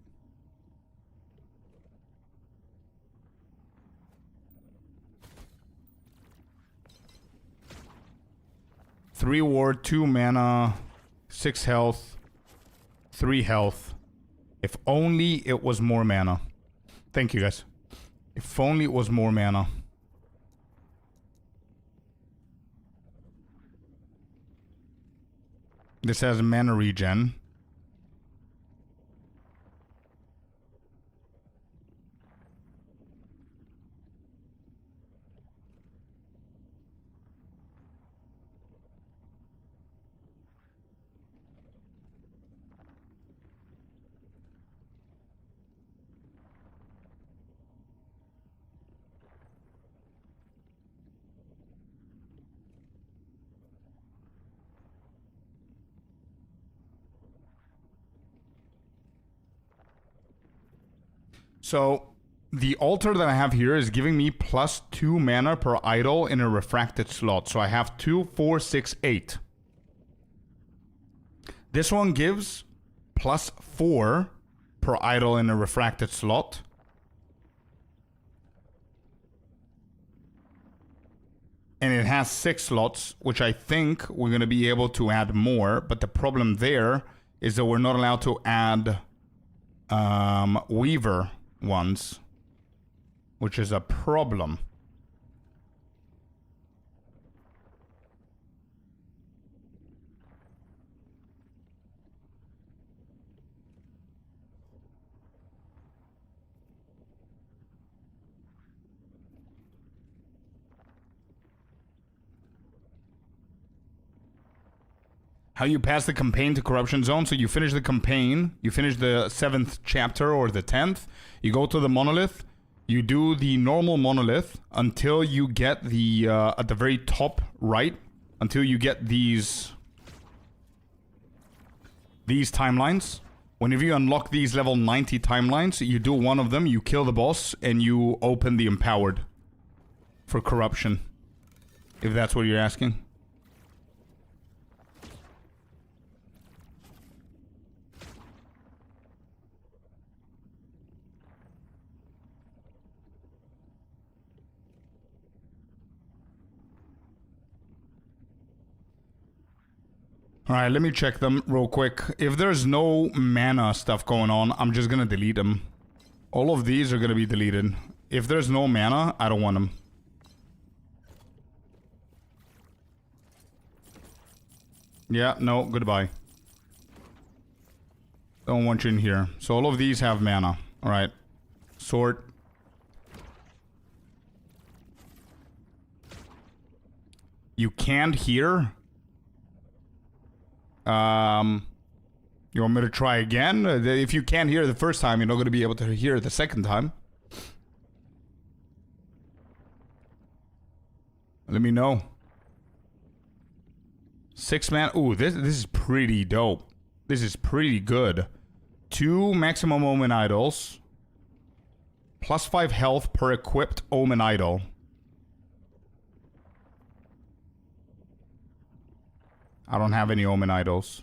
3 ward, 2 mana, 6 health, 3 health. If only it was more mana. Thank you, guys. If only it was more mana. This has mana regen. So, the altar that I have here is giving me +2 mana per idol in a refracted slot. So I have 2, 4, 6, 8. This one gives +4 per idol in a refracted slot. And it has 6 slots, which I think we're going to be able to add more. But the problem there is that we're not allowed to add Weaver ones, which is a problem. How you pass the campaign to Corruption Zone. So you finish the campaign, you finish the 7th chapter or the 10th, you go to the monolith, you do the normal monolith until you get the, at the very top right, until you get these timelines. Whenever you unlock these level 90 timelines, you do one of them, you kill the boss, and you open the Empowered for Corruption. If that's what you're asking. Alright, let me check them real quick. If there's no mana stuff going on, I'm just gonna delete them. All of these are gonna be deleted. If there's no mana, I don't want them. Yeah, no, goodbye. Don't want you in here. So all of these have mana. Alright. Sort. You can't hear? You want me to try again? If you can't hear the first time, you're not going to be able to hear the second time. Let me know. 6 man. Ooh, this is pretty dope. This is pretty good. 2 maximum omen idols. Plus 5 health per equipped omen idol. I don't have any omen idols.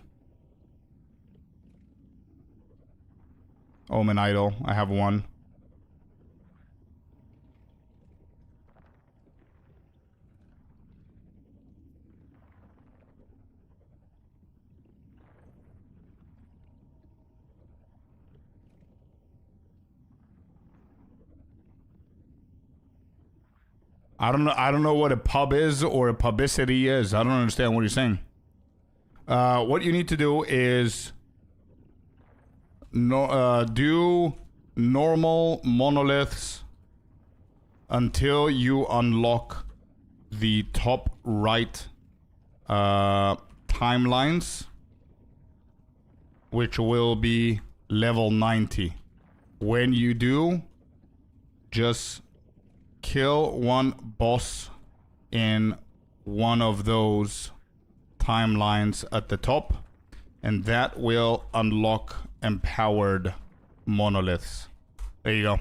Omen idol. I have 1. I don't know what a pub is or a publicity is. I don't understand what you're saying. What you need to do is do normal monoliths until you unlock the top right timelines, which will be level 90. When you do, just kill one boss in one of those timelines at the top, and that will unlock empowered monoliths. There you go.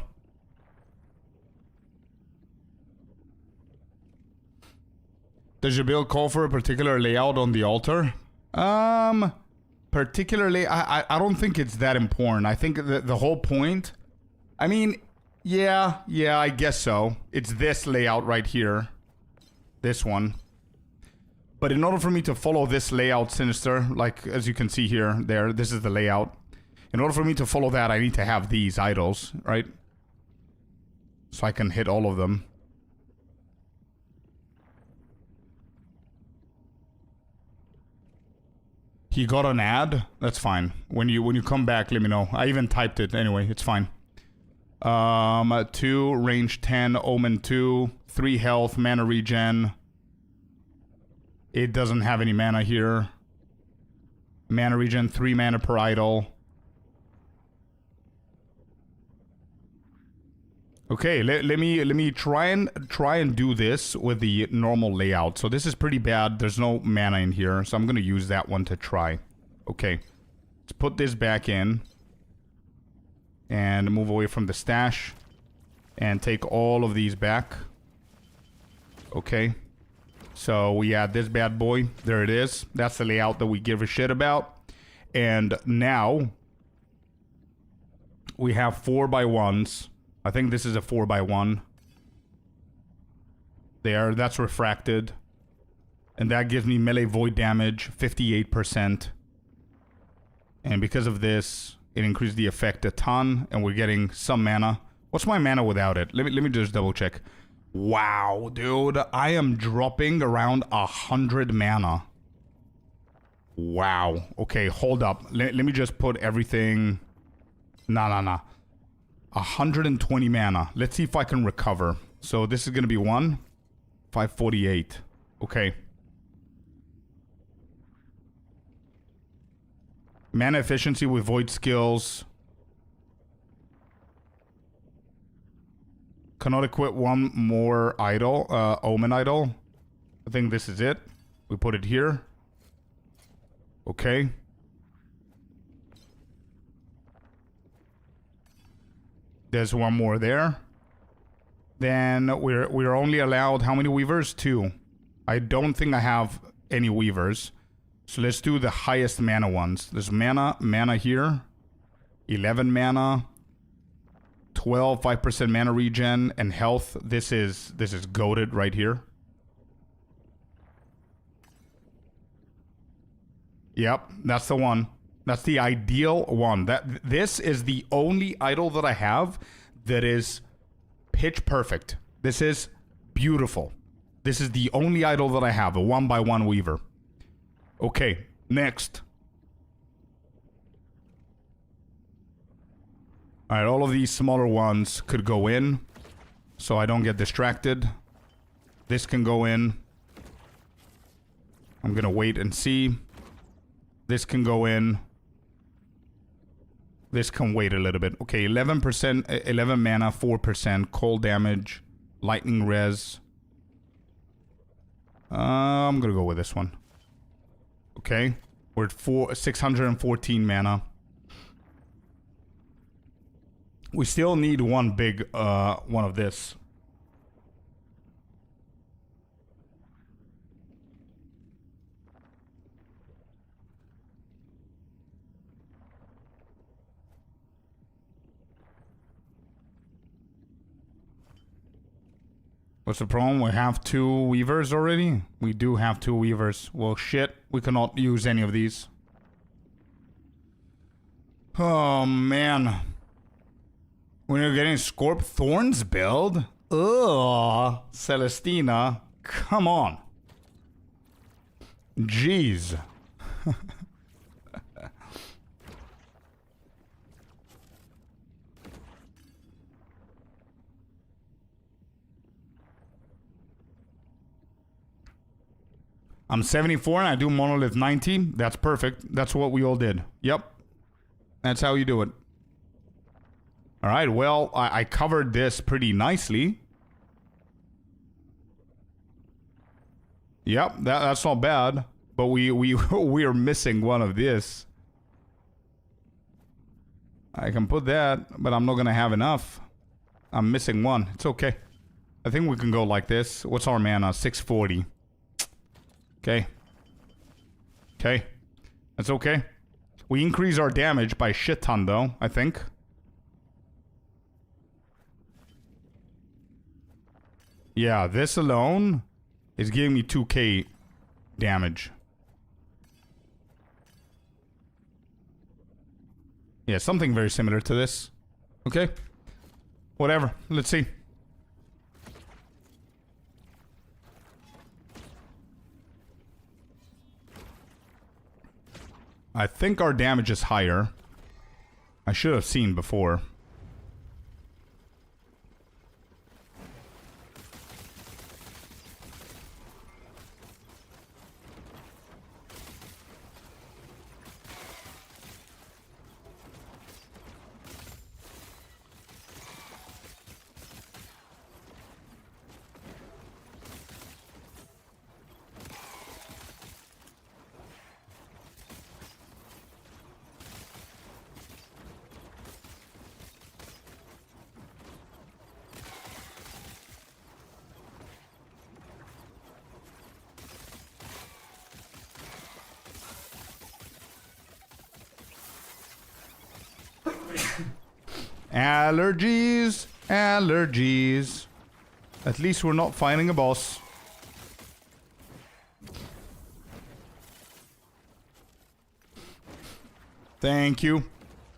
Does your build call for a particular layout on the altar? Particularly, I don't think it's that important. I think that the whole point, I mean, yeah, I guess so. It's this layout right here. This one. But in order for me to follow this layout, Sinister, like as you can see here, this is the layout. In order for me to follow that, I need to have these idols, right? So I can hit all of them. He got an ad? That's fine. When you come back, let me know. I even typed it anyway, it's fine. 2, range 10, omen 2, 3 health, mana regen. It doesn't have any mana here. Mana regen, 3 mana per idol. Okay, let me try and do this with the normal layout. So this is pretty bad. There's no mana in here, so I'm gonna use that one to try. Okay, let's put this back in and move away from the stash and take all of these back. Okay, so we add this bad boy. There it is. That's the layout that we give a shit about. And now we have 4x1s. I think this is a 4x1. There, that's refracted. And that gives me melee void damage, 58%. And because of this, it increased the effect a ton, and we're getting some mana. What's my mana without it? Let me just double check. Wow, dude, I am dropping around 100 mana. Wow. Okay, hold up. Let me just put everything... Nah. 120 mana. Let's see if I can recover. So this is gonna be 548. Okay. Mana efficiency with void skills. Cannot equip one more idol, omen idol. I think this is it. We put it here. Okay. There's one more there. Then we're only allowed how many weavers? 2. I don't think I have any weavers. So let's do the highest mana ones. There's mana here. 11 mana. 12, 5% mana regen and health. This is goated right here. Yep, that's the one. That's the ideal one. This is the only idol that I have that is pitch perfect. This is beautiful. This is the only idol that I have, a 1x1 weaver. Okay, next. Alright, all of these smaller ones could go in, so I don't get distracted. This can go in. I'm gonna wait and see. This can go in. This can wait a little bit. Okay, 11%, 11 mana, 4%, cold damage, lightning res. I'm gonna go with this one. Okay, we're at 614 mana. We still need one big, one of this. What's the problem? We have 2 weavers already? We do have 2 weavers. Well, shit. We cannot use any of these. Oh, man. When you're getting Scorp Thorns build? Ugh. Celestina. Come on. Jeez. I'm 74 and I do monolith 90. That's perfect. That's what we all did. Yep. That's how you do it. Alright, well, I covered this pretty nicely. Yep, that's not bad. But we are missing one of this. I can put that, but I'm not gonna have enough. I'm missing one. It's okay. I think we can go like this. What's our mana? 640. Okay. Okay. That's okay. We increase our damage by a shit ton, though, I think. Yeah, this alone is giving me 2k damage. Yeah, something very similar to this. Okay. Whatever. Let's see. I think our damage is higher. I should have seen before. Allergies, allergies. At least we're not fighting a boss. Thank you.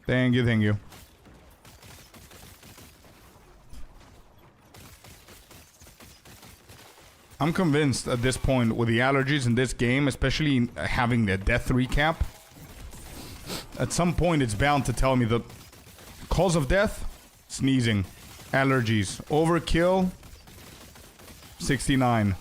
Thank you, thank you. I'm convinced at this point with the allergies in this game, especially having the death recap, at some point it's bound to tell me the cause of death, sneezing, allergies, overkill, 69.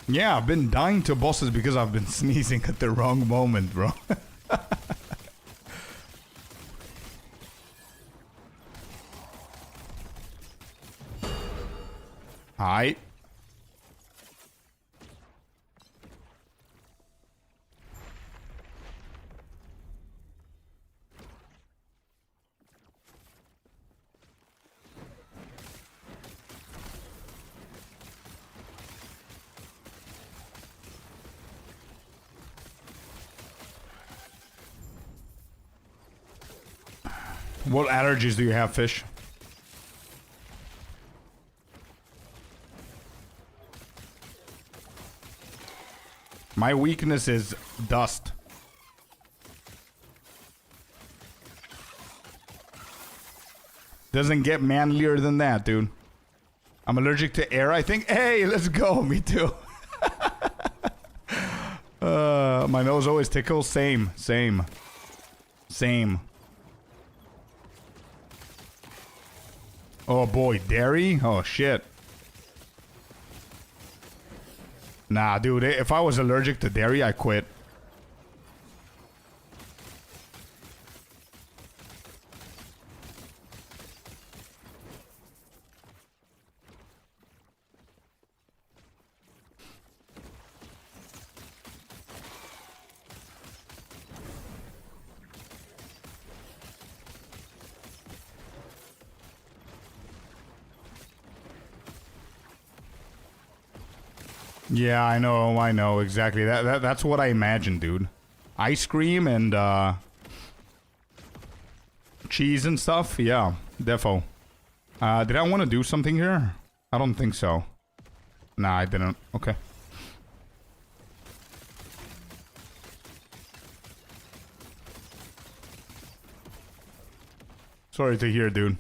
Yeah, I've been dying to bosses because I've been sneezing at the wrong moment, bro. Hi. What allergies do you have, Fish? My weakness is dust. Doesn't get manlier than that, dude. I'm allergic to air, I think. Hey, let's go. Me too. My nose always tickles. Same. Oh boy, dairy? Oh shit. Nah, dude, if I was allergic to dairy, I quit. Yeah, I know, exactly. That's what I imagined, dude. Ice cream and cheese and stuff. Yeah, defo. Did I want to do something here? I don't think so. Nah, I didn't. Okay. Sorry to hear, dude.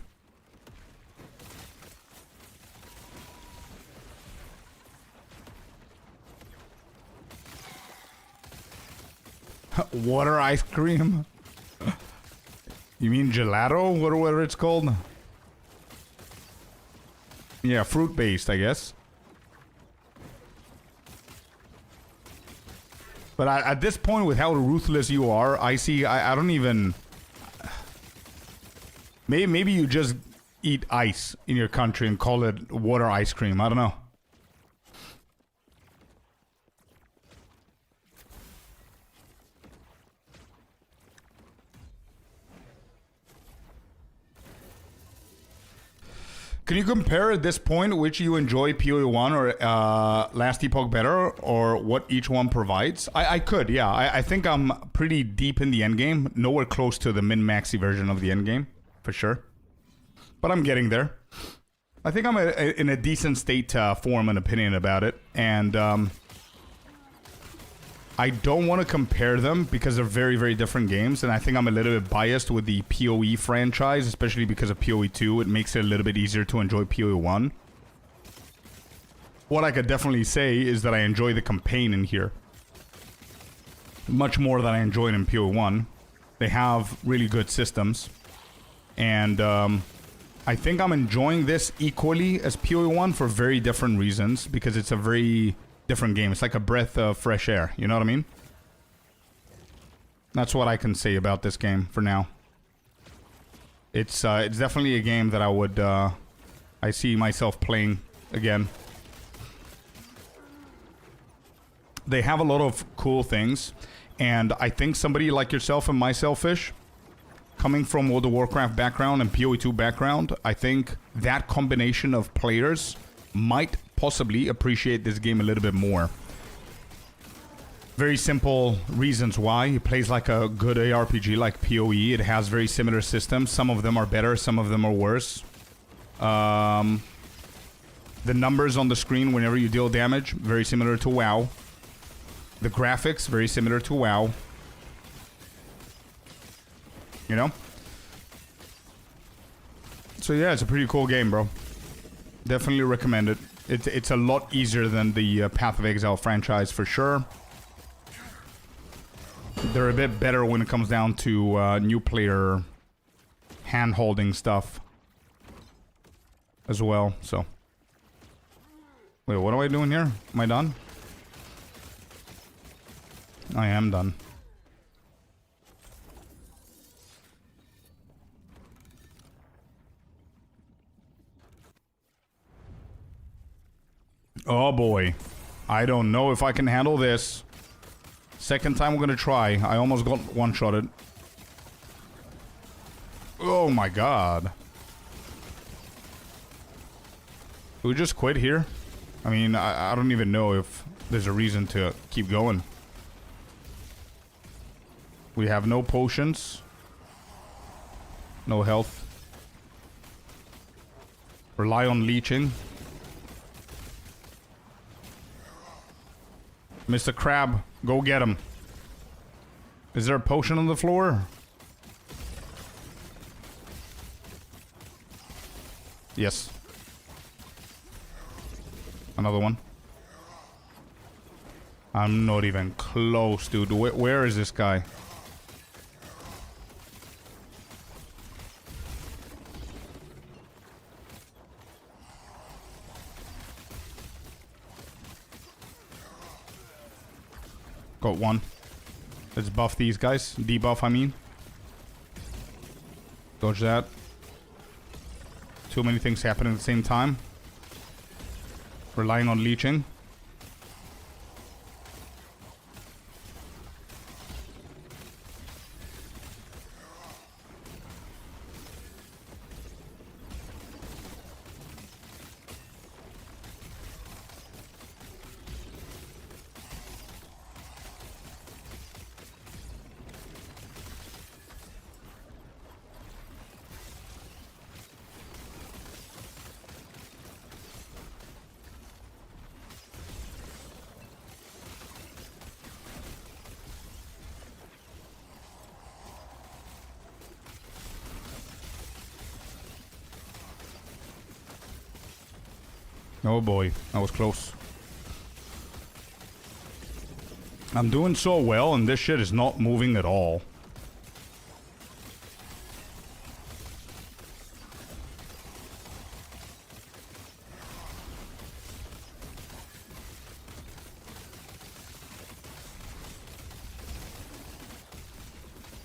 Water ice cream? You mean gelato? Whatever it's called? Yeah, fruit-based, I guess. But at this point, with how ruthless you are, I don't even... Maybe you just eat ice in your country and call it water ice cream. I don't know. Can you compare at this point which you enjoy, PoE 1 or Last Epoch better, or what each one provides? I could, yeah. I think I'm pretty deep in the endgame. Nowhere close to the min-maxi version of the endgame, for sure. But I'm getting there. I think I'm in a decent state to form an opinion about it. And I don't want to compare them because they're very, very different games. And I think I'm a little bit biased with the PoE franchise, especially because of PoE 2. It makes it a little bit easier to enjoy PoE 1. What I could definitely say is that I enjoy the campaign in here much more than I enjoyed in PoE 1. They have really good systems. And I think I'm enjoying this equally as PoE 1 for very different reasons, because it's a very different game. It's like a breath of fresh air, you know what I mean? That's what I can say about this game for now. It's definitely a game that I would I see myself playing again. They have a lot of cool things, and I think somebody like yourself and myself, Fish, coming from World of Warcraft background and PoE 2 background, I think that combination of players might possibly appreciate this game a little bit more. Very simple reasons why. It plays like a good ARPG like PoE. It has very similar systems. Some of them are better, some of them are worse. The numbers on the screen whenever you deal damage, very similar to WoW. The graphics, very similar to WoW. You know? So yeah, it's a pretty cool game, bro. Definitely recommend it. It's a lot easier than the Path of Exile franchise, for sure. They're a bit better when it comes down to new player hand-holding stuff as well, so. Wait, what am I doing here? Am I done? I am done. Oh boy. I don't know if I can handle this. Second time we're gonna try. I almost got one-shotted. Oh my god. Do we just quit here? I mean, I don't even know if there's a reason to keep going. We have no potions. No health. Rely on leeching. Mr. Crab, go get him. Is there a potion on the floor? Yes. Another one. I'm not even close, dude. Where is this guy? Got one. Let's buff these guys. Debuff, I mean. Dodge that. Too many things happen at the same time. Relying on leeching. Oh boy, that was close. I'm doing so well and this shit is not moving at all.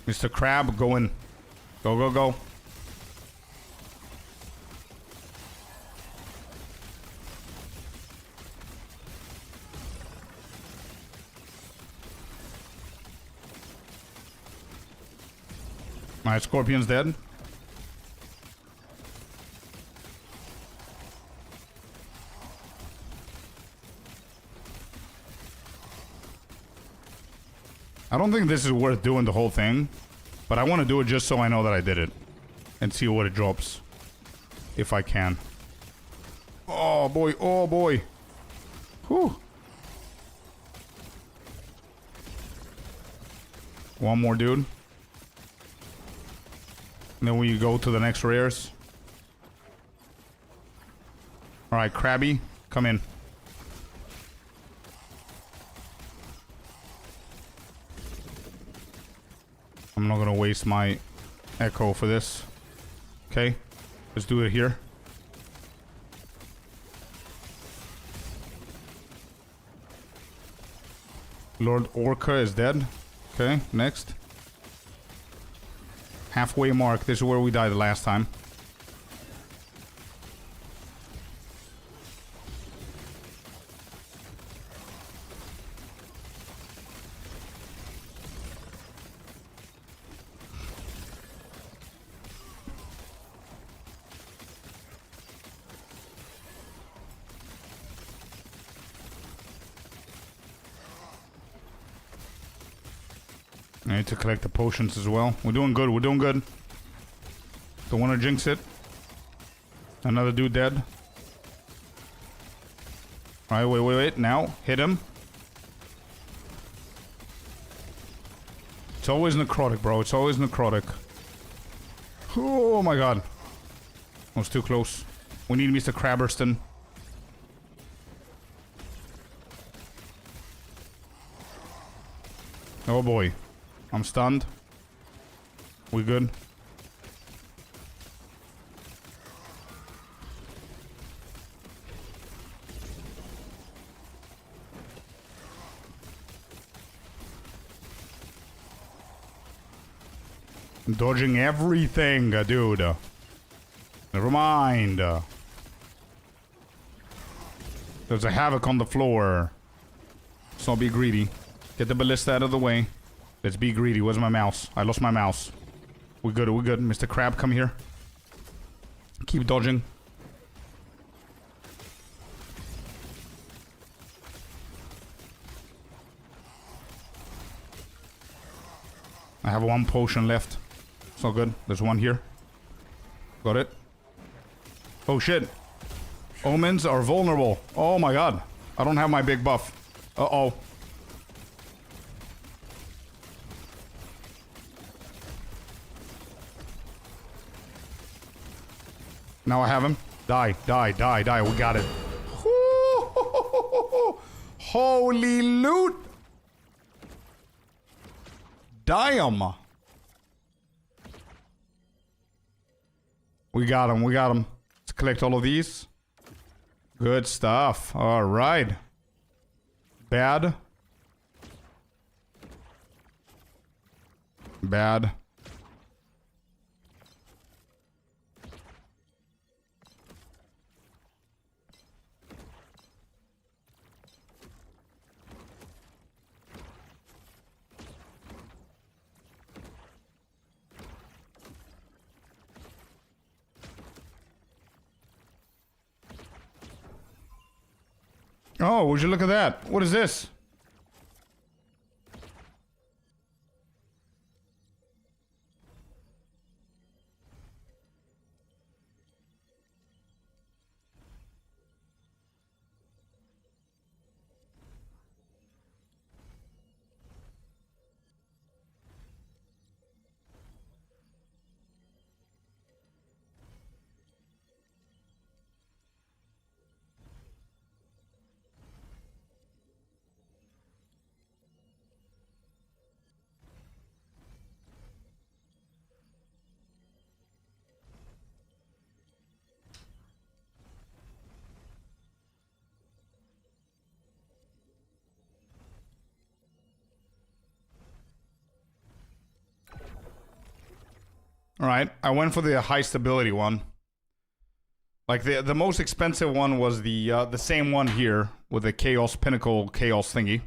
Mr. Crab, go in. Go, go, go. My Scorpion's dead. I don't think this is worth doing the whole thing, but I want to do it just so I know that I did it and see what it drops if I can. Oh boy, oh boy. Whew. One more dude. And then we go to the next rares. Alright, Krabby, come in. I'm not gonna waste my echo for this. Okay, let's do it here. Lord Orca is dead. Okay, next. Halfway mark. This is where we died the last time. I need to collect the potions as well. We're doing good, we're doing good. Don't want to jinx it. Another dude dead. Alright, wait. Now, hit him. It's always necrotic, bro. It's always necrotic. Oh my god. That was too close. We need Mr. Crabberston. Oh boy. I'm stunned. We good? I'm dodging everything, dude. Never mind. There's a havoc on the floor. Let's not be greedy. Get the ballista out of the way. Let's be greedy. Where's my mouse? I lost my mouse. We good, we good. Mr. Crab, come here. Keep dodging. I have one potion left. It's not good. There's one here. Got it. Oh shit. Omens are vulnerable. Oh my god. I don't have my big buff. Uh-oh. Now I have him. Die, die, die, die. We got it. Holy loot! Damn! We got him, we got him. Let's collect all of these. Good stuff. Alright. Bad. Bad. Oh, would you look at that? What is this? Alright, I went for the high stability one. Like the most expensive one was the same one here with the Chaos Pinnacle Chaos thingy.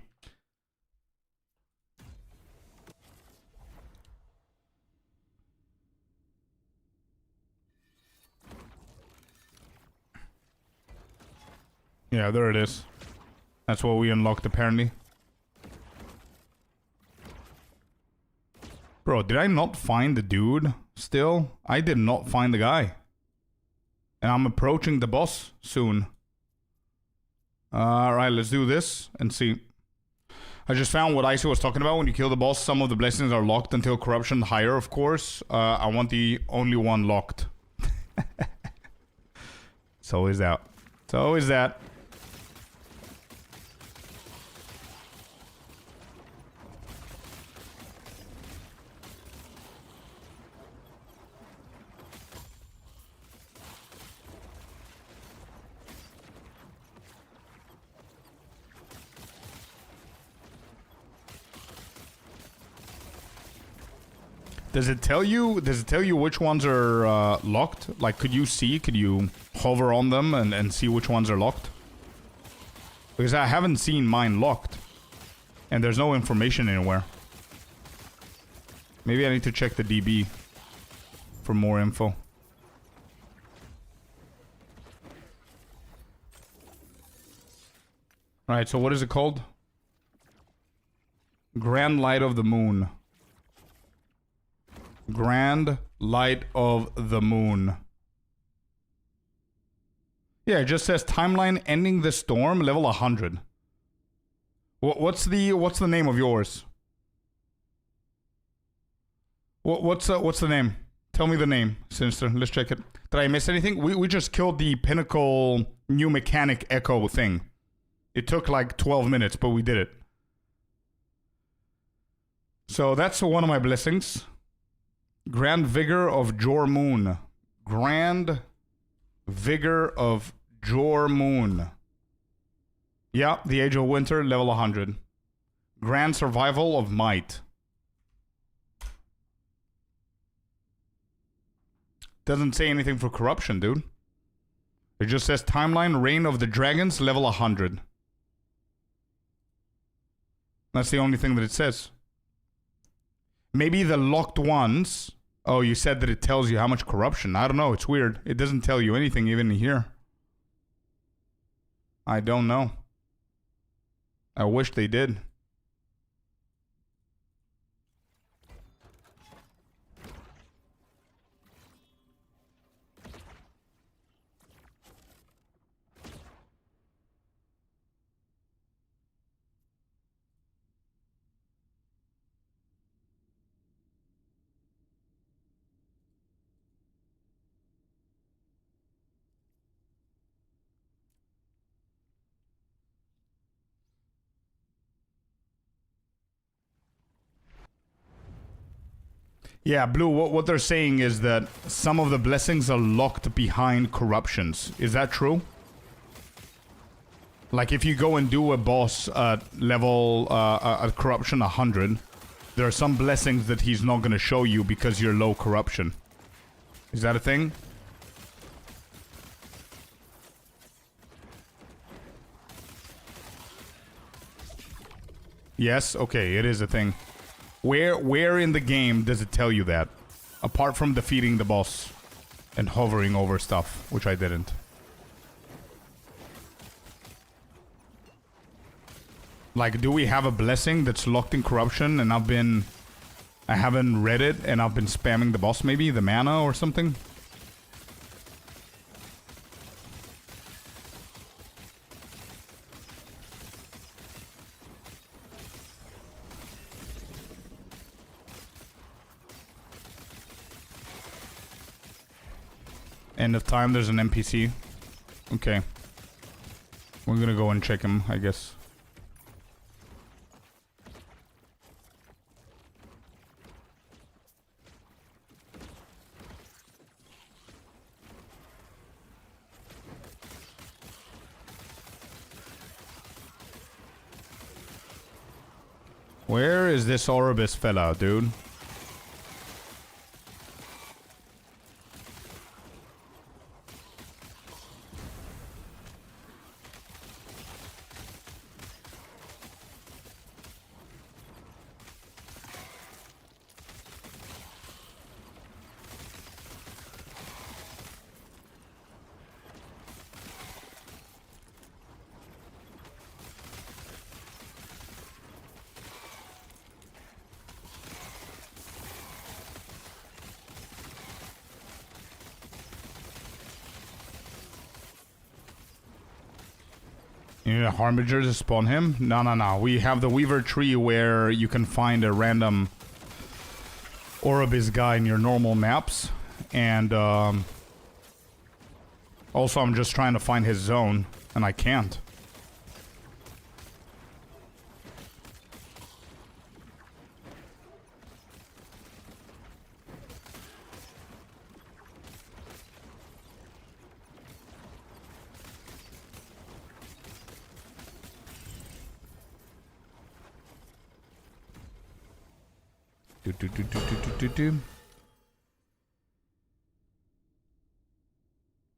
Yeah, there it is. That's what we unlocked apparently. Bro, did I not find the dude still? I did not find the guy. And I'm approaching the boss soon. Alright, let's do this and see. I just found what Icy was talking about. When you kill the boss, some of the blessings are locked until corruption higher, of course. I want the only one locked. So is that. So is that. Does it tell you which ones are locked? Like, could you hover on them and see which ones are locked? Because I haven't seen mine locked. And there's no information anywhere. Maybe I need to check the DB for more info. Alright, so what is it called? Grand Light of the Moon. Grand Light of the Moon. Yeah, it just says timeline ending the storm, level 100. What's the name of yours? What's the name? Tell me the name, Sinister. Let's check it. Did I miss anything? We just killed the Pinnacle new mechanic echo thing. It took like 12 minutes, but we did it. So that's one of my blessings. Grand Vigor of Jor Moon. Grand Vigor of Jor Moon. Yeah, the Age of Winter, level 100. Grand Survival of Might. Doesn't say anything for corruption, dude. It just says timeline Reign of the Dragons, level 100. That's the only thing that it says. Maybe the locked ones. Oh, you said that it tells you how much corruption. I don't know. It's weird. It doesn't tell you anything even here. I don't know. I wish they did. Yeah, Blue, what they're saying is that some of the blessings are locked behind corruptions. Is that true? Like if you go and do a boss at level, at corruption 100, there are some blessings that he's not going to show you because you're low corruption. Is that a thing? Yes? Okay, it is a thing. Where in the game does it tell you that? Apart from defeating the boss and hovering over stuff, which I didn't. Like, do we have a blessing that's locked in corruption and I haven't read it and I've been spamming the boss maybe? The mana or something? End of time, there's an NPC. Okay. We're gonna go and check him, I guess. Where is this Oribus fella, dude? You need a Harbinger to spawn him? No. We have the Weaver tree where you can find a random Oribus guy in your normal maps. And, also I'm just trying to find his zone, and I can't.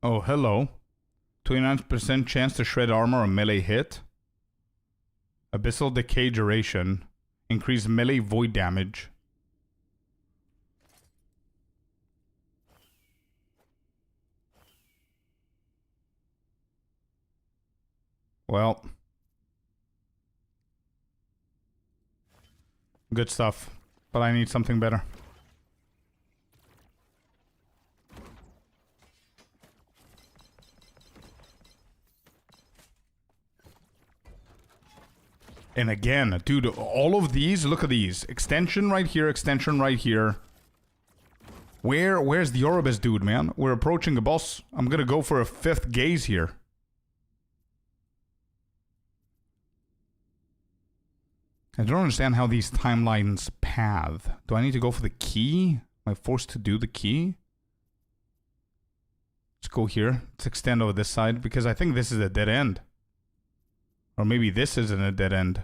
Oh, hello. 29% chance to shred armor on melee hit. Abyssal decay duration. Increase melee void damage. Well. Good stuff. But I need something better. And again, dude, all of these, look at these. Extension right here, extension right here. Where's the Oribus dude, man? We're approaching the boss. I'm gonna go for a 5th gaze here. I don't understand how these timelines path. Do I need to go for the key? Am I forced to do the key? Let's go here. Let's extend over this side because I think this is a dead end. Or maybe this isn't a dead end.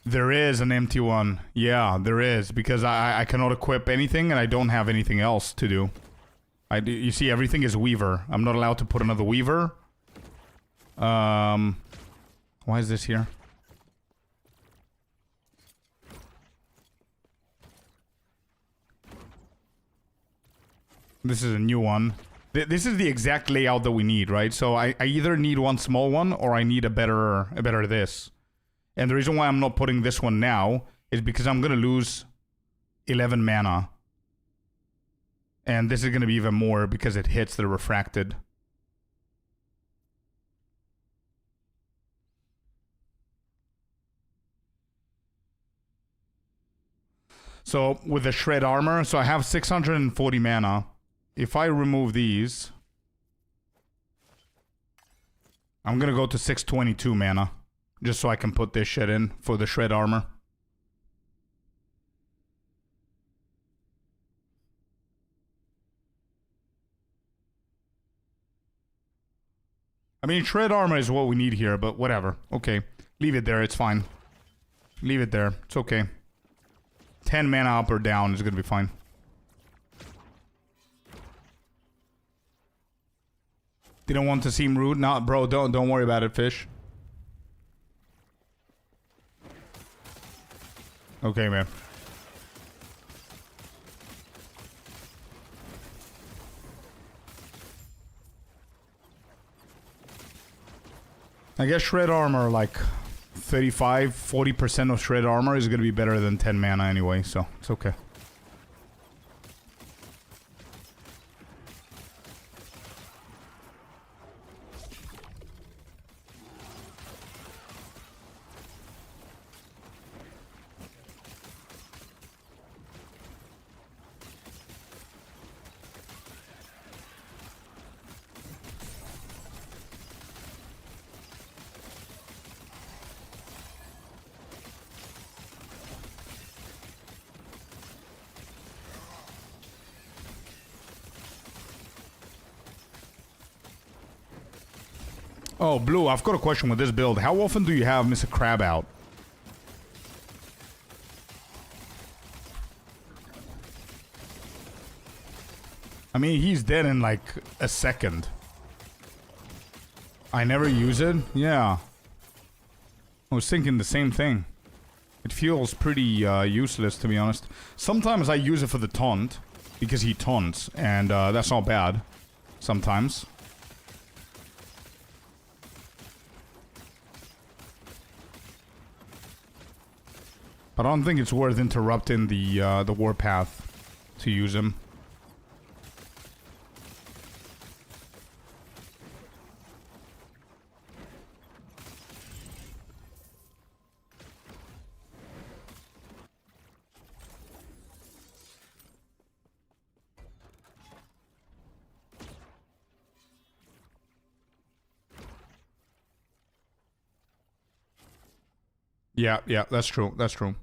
There is an empty one. Yeah, there is. Because I cannot equip anything and I don't have anything else to do. You see, everything is Weaver. I'm not allowed to put another Weaver. Why is this here? This is a new one. This is the exact layout that we need, right? So I either need one small one or I need a better this. And the reason why I'm not putting this one now is because I'm gonna lose 11 mana. And this is going to be even more because it hits the refracted. So with the shred armor, so I have 640 mana. If I remove these, I'm going to go to 622 mana. Just so I can put this shit in for the shred armor. I mean, shred armor is what we need here, but whatever. Okay. Leave it there, it's fine. Leave it there, it's okay. 10 mana up or down is gonna be fine. Didn't want to seem rude? Nah, bro, don't worry about it, fish. Okay, man. I guess shred armor, like 35-40% of shred armor is gonna be better than 10 mana anyway, so it's okay. Oh, Blue, I've got a question with this build. How often do you have Mr. Crab out? I mean, he's dead in like a second. I never use it? Yeah. I was thinking the same thing. It feels pretty useless, to be honest. Sometimes I use it for the taunt, because he taunts, and that's not bad. Sometimes. But I don't think it's worth interrupting the Warpath to use him. Yeah, that's true, that's true.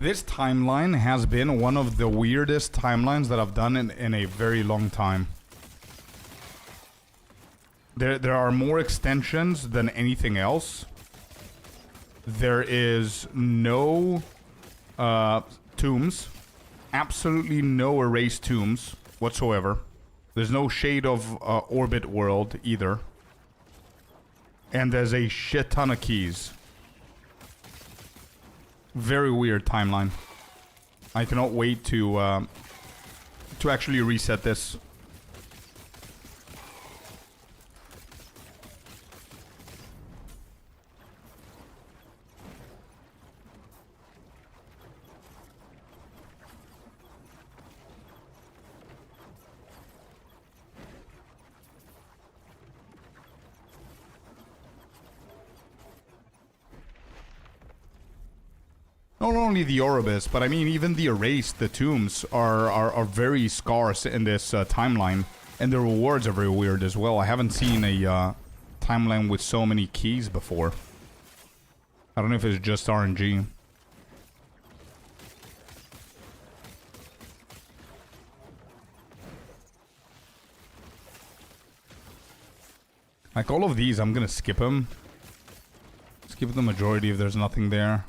This timeline has been one of the weirdest timelines that I've done in a very long time. There are more extensions than anything else. There is no tombs. Absolutely no erased tombs whatsoever. There's no shade of orbit world either. And there's a shit ton of keys. Very weird timeline. I cannot wait to actually reset this. Not only the Oribus, but I mean even the erased, the tombs are very scarce in this timeline. And the rewards are very weird as well. I haven't seen a timeline with so many keys before. I don't know if it's just RNG. Like all of these, I'm gonna skip them. Skip the majority if there's nothing there.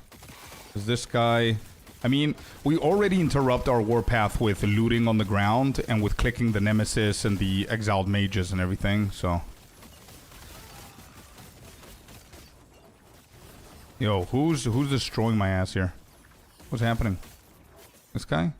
Is this guy... I mean, we already interrupt our warpath with looting on the ground and with clicking the Nemesis and the exiled mages and everything, so... Yo, who's destroying my ass here? What's happening? This guy?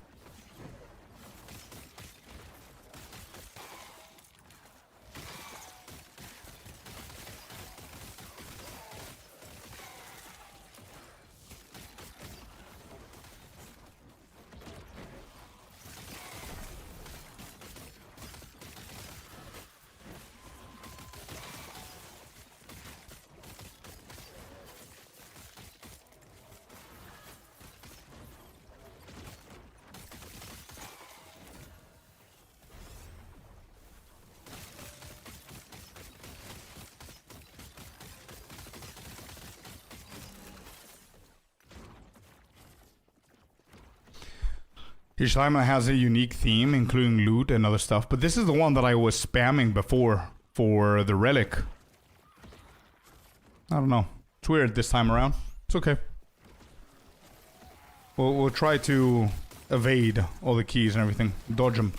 Each time it has a unique theme, including loot and other stuff. But this is the one that I was spamming before for the relic. I don't know. It's weird this time around. It's okay. We'll try to evade all the keys and everything. Dodge them.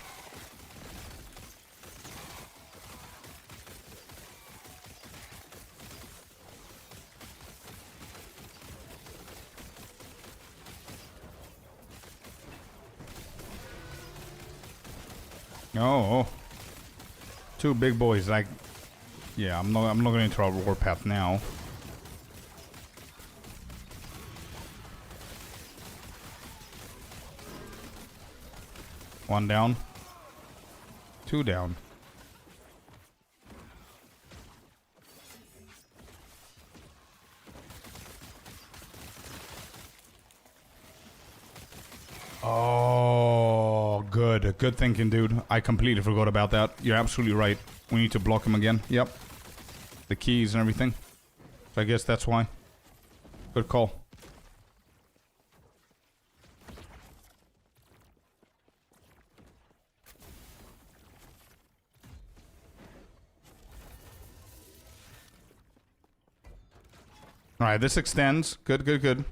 Oh, two big boys. Like, yeah, I'm not going to interrupt Warpath now. One down, two down. Oh, good. Good thinking, dude. I completely forgot about that. You're absolutely right. We need to block him again. Yep. The keys and everything. So I guess that's why. Good call. Alright, this extends. Good, good, good.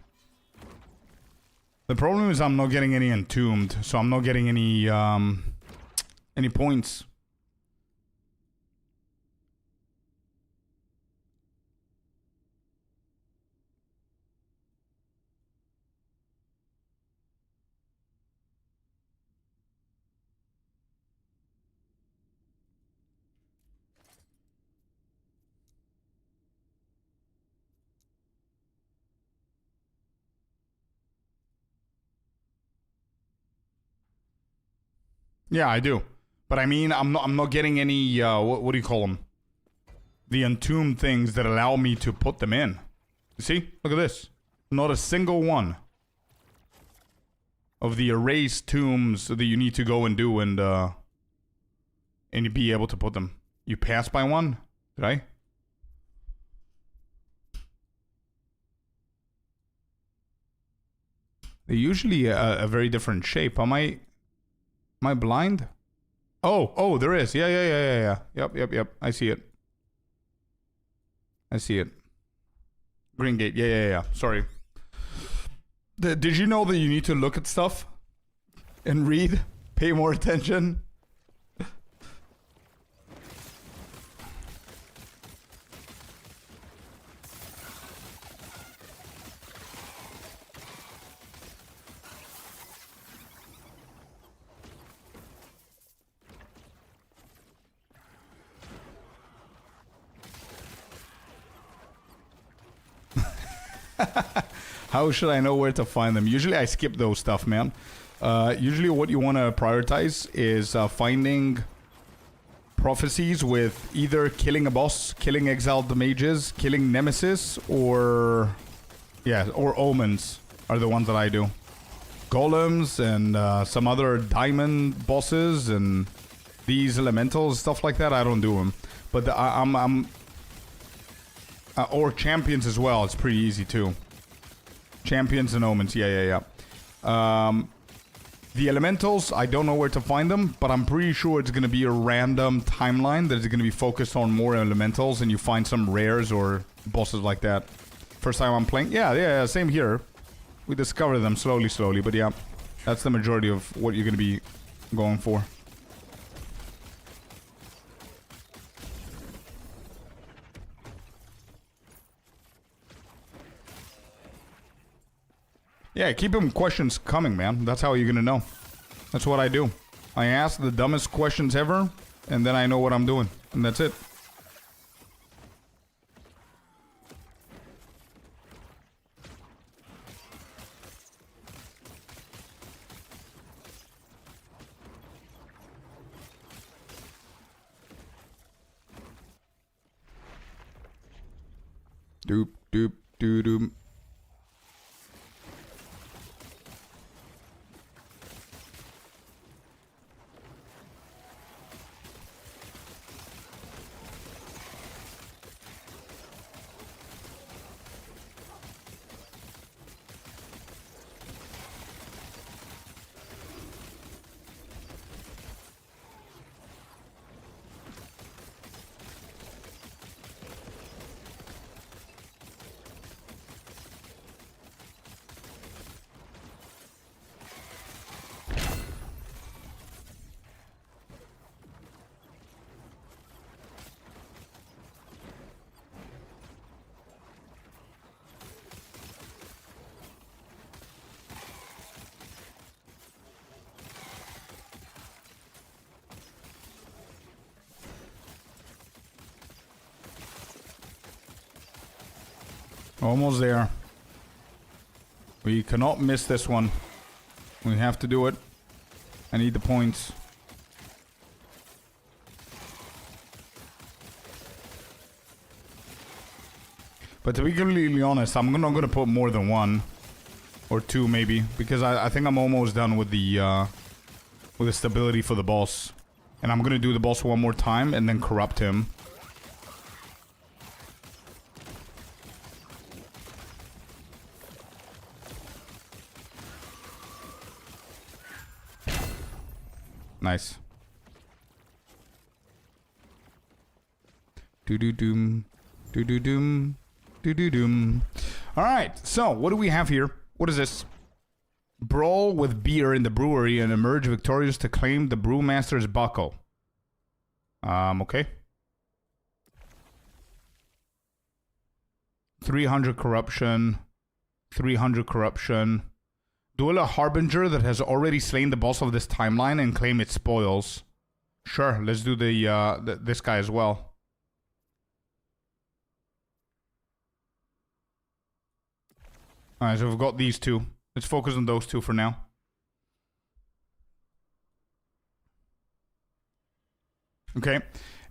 The problem is I'm not getting any entombed, so I'm not getting any points. Yeah, I do. But I mean, I'm not getting any, what do you call them? The entombed things that allow me to put them in. You see? Look at this. Not a single one of the erased tombs that you need to go and do and you be able to put them. You passed by one? Did I? They're usually a very different shape. Am I blind? Oh, there is. Yeah. Yep. I see it. Green gate. Yeah. Sorry. Did you know that you need to look at stuff and read? Pay more attention? How should I know where to find them? Usually I skip those stuff, man. Usually what you want to prioritize is finding prophecies with either killing a boss, killing exiled mages, killing nemesis, or... yeah, or omens are the ones that I do. Golems and some other diamond bosses and these elementals, stuff like that, I don't do them. But or champions as well, it's pretty easy too. Champions and omens, yeah. The elementals, I don't know where to find them, but I'm pretty sure it's going to be a random timeline that is going to be focused on more elementals, and you find some rares or bosses like that. First time I'm playing, yeah, same here. We discover them slowly, but yeah, that's the majority of what you're going to be going for. Yeah, keep them questions coming, man. That's how you're gonna know. That's what I do. I ask the dumbest questions ever, and then I know what I'm doing. And that's it. Doop. Almost there. We cannot miss this one. We have to do it. I need the points. But to be completely honest, I'm not going to put more than one. Or two, maybe. Because I think I'm almost done with the stability for the boss. And I'm going to do the boss one more time and then corrupt him. Nice. Do-do-doom. Do-do-doom. Do-do-doom. Alright, so what do we have here? What is this? Brawl with beer in the brewery and emerge victorious to claim the brewmaster's buckle. Okay. 300 corruption. 300 corruption. Duel a harbinger that has already slain the boss of this timeline and claim its spoils. Sure, let's do this guy as well. Alright, so we've got these two. Let's focus on those two for now. Okay,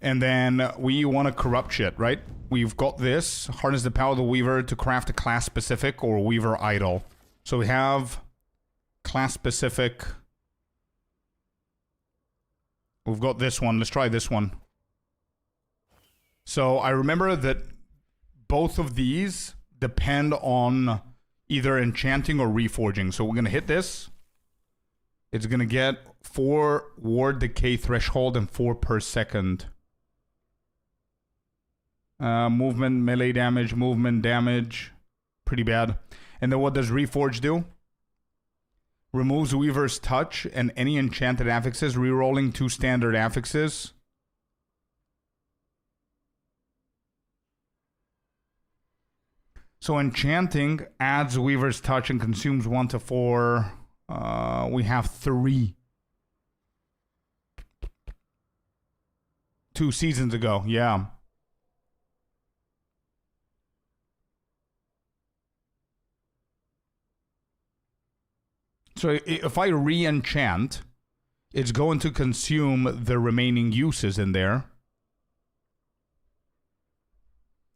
and then we want to corrupt shit, right? We've got this. Harness the power of the Weaver to craft a class-specific or Weaver idol. So we have class-specific. We've got this one. Let's try this one. So I remember that both of these depend on either enchanting or reforging. So we're going to hit this. It's going to get 4 ward decay threshold and 4 per second. Movement, melee damage, movement damage. Pretty bad. And then what does reforge do? Removes Weaver's touch and any enchanted affixes, rerolling 2 standard affixes. So enchanting adds Weaver's touch and consumes 1 to 4. We have 3. 2 seasons ago, yeah. So if I re-enchant, it's going to consume the remaining uses in there.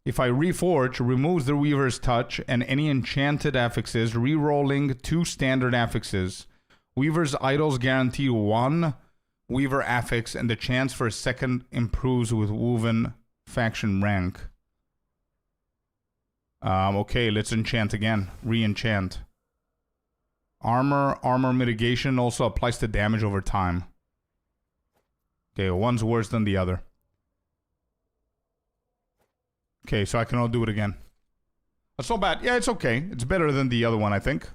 If I reforge, removes the Weaver's touch and any enchanted affixes, re-rolling 2 standard affixes. Weaver's idols guarantee 1 Weaver affix, and the chance for a second improves with woven faction rank. Okay, let's enchant again. Re-enchant. Armor mitigation also applies to damage over time. Okay, one's worse than the other. Okay, so I cannot do it again. That's not bad. Yeah, it's okay. It's better than the other one, I think.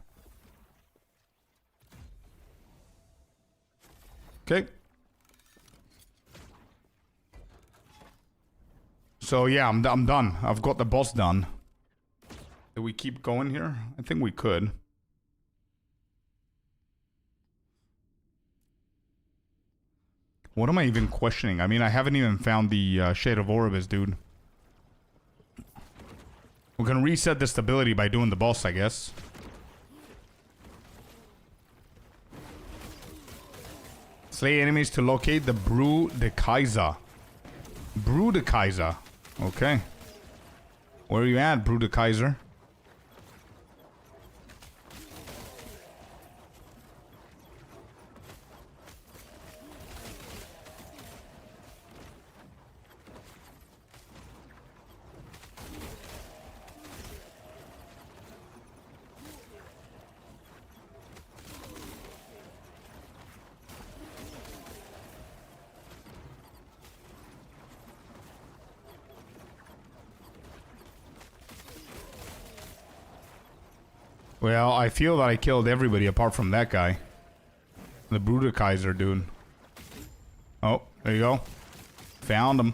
Okay. So yeah, I'm done. I've got the boss done. Do we keep going here? I think we could. What am I even questioning? I mean, I haven't even found the Shade of Orbis, dude. We can reset the stability by doing the boss, I guess. Slay enemies to locate the Brew de Kaiser. Brew de Kaiser. Okay. Where are you at, Brew de Kaiser? Well, I feel that I killed everybody apart from that guy. The Bruderkaiser dude. Oh, there you go. Found him.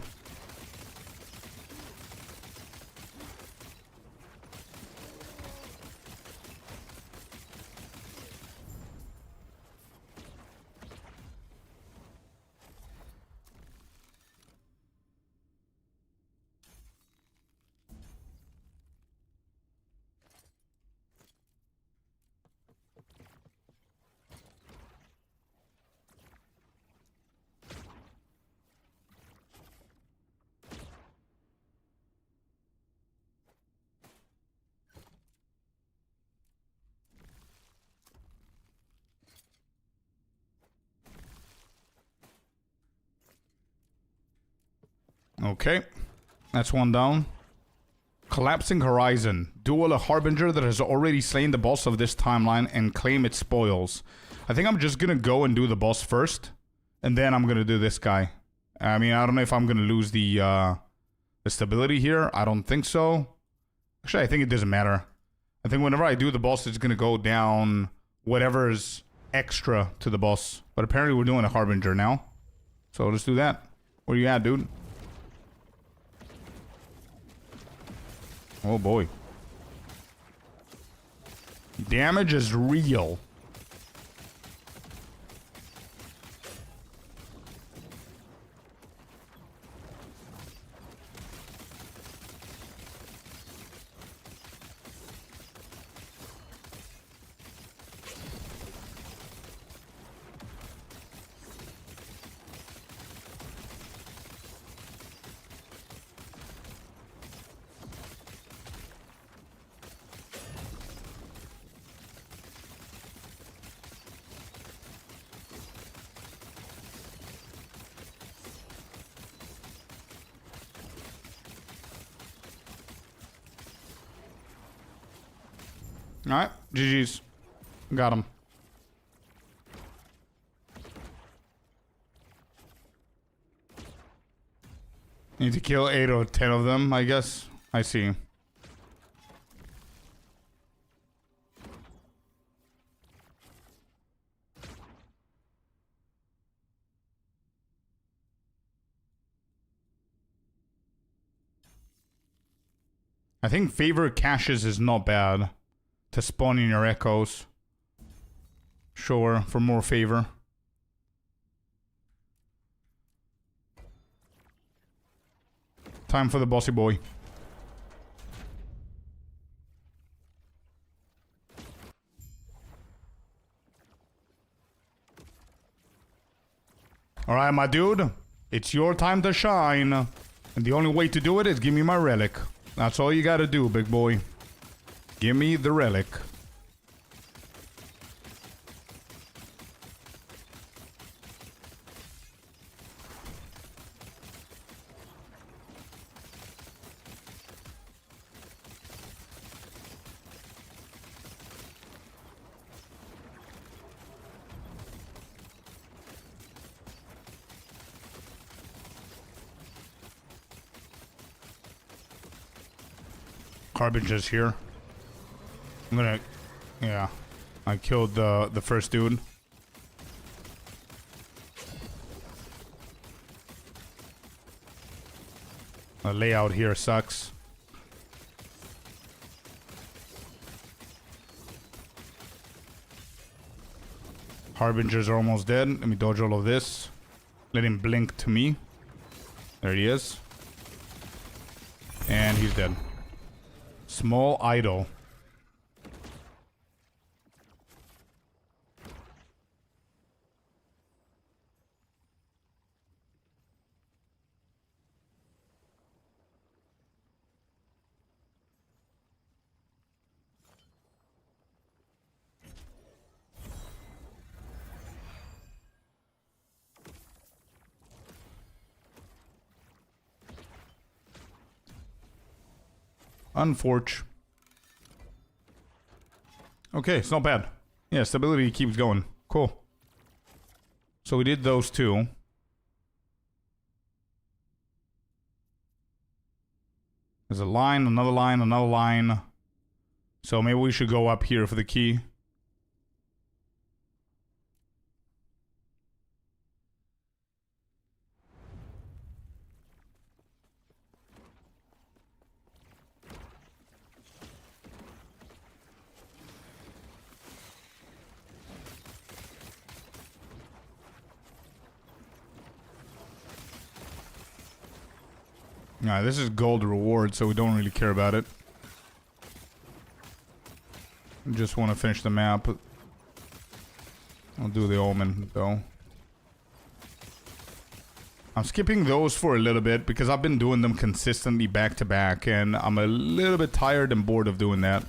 Okay. That's one down. Collapsing Horizon. Duel a harbinger that has already slain the boss of this timeline and claim its spoils. I think I'm just gonna go and do the boss first. And then I'm gonna do this guy. I mean, I don't know if I'm gonna lose the stability here. I don't think so. Actually, I think it doesn't matter. I think whenever I do the boss, it's gonna go down whatever's extra to the boss. But apparently we're doing a harbinger now. So let's do that. Where you at, dude? Oh boy. Damage is real. Alright, GG's. Got him. Need to kill 8 or 10 of them, I guess. I see. I think favor caches is not bad. To spawn in your echoes. Sure, for more favor. Time for the bossy boy. Alright, my dude. It's your time to shine. And the only way to do it is give me my relic. That's all you gotta do, big boy. Give me the relic. Harbinger's here. I'm gonna... Yeah. I killed the first dude. The layout here sucks. Harbingers are almost dead. Let me dodge all of this. Let him blink to me. There he is. And he's dead. Small idol. Unforge. Okay, it's not bad. Yeah, stability keeps going. Cool. So we did those two. There's a line, another line, another line. So maybe we should go up here for the key. Nah, this is gold reward, so we don't really care about it. We just want to finish the map. I'll do the omen, though. I'm skipping those for a little bit, because I've been doing them consistently back to back, and I'm a little bit tired and bored of doing that.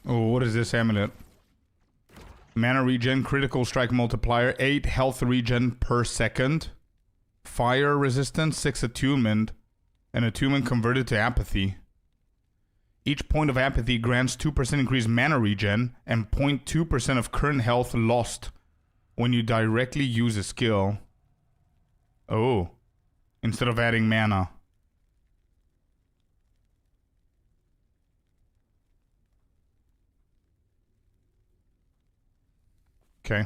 Oh, what is this amulet? Mana regen, critical strike multiplier, 8 health regen per second. Fire resistance, 6 attunement. And attunement converted to apathy. Each point of apathy grants 2% increased mana regen and 0.2% of current health lost when you directly use a skill. Oh. Instead of adding mana. Okay.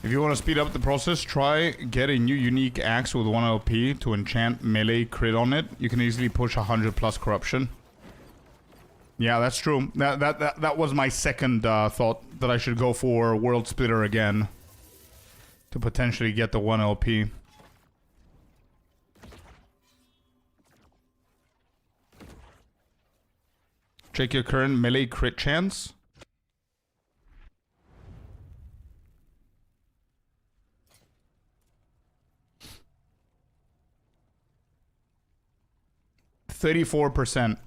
If you want to speed up the process, try get a new unique axe with 1 LP to enchant melee crit on it. You can easily push 100 plus corruption. Yeah, that's true. That was my second thought, that I should go for World Splitter again to potentially get the 1 LP. Check your current melee crit chance. %34.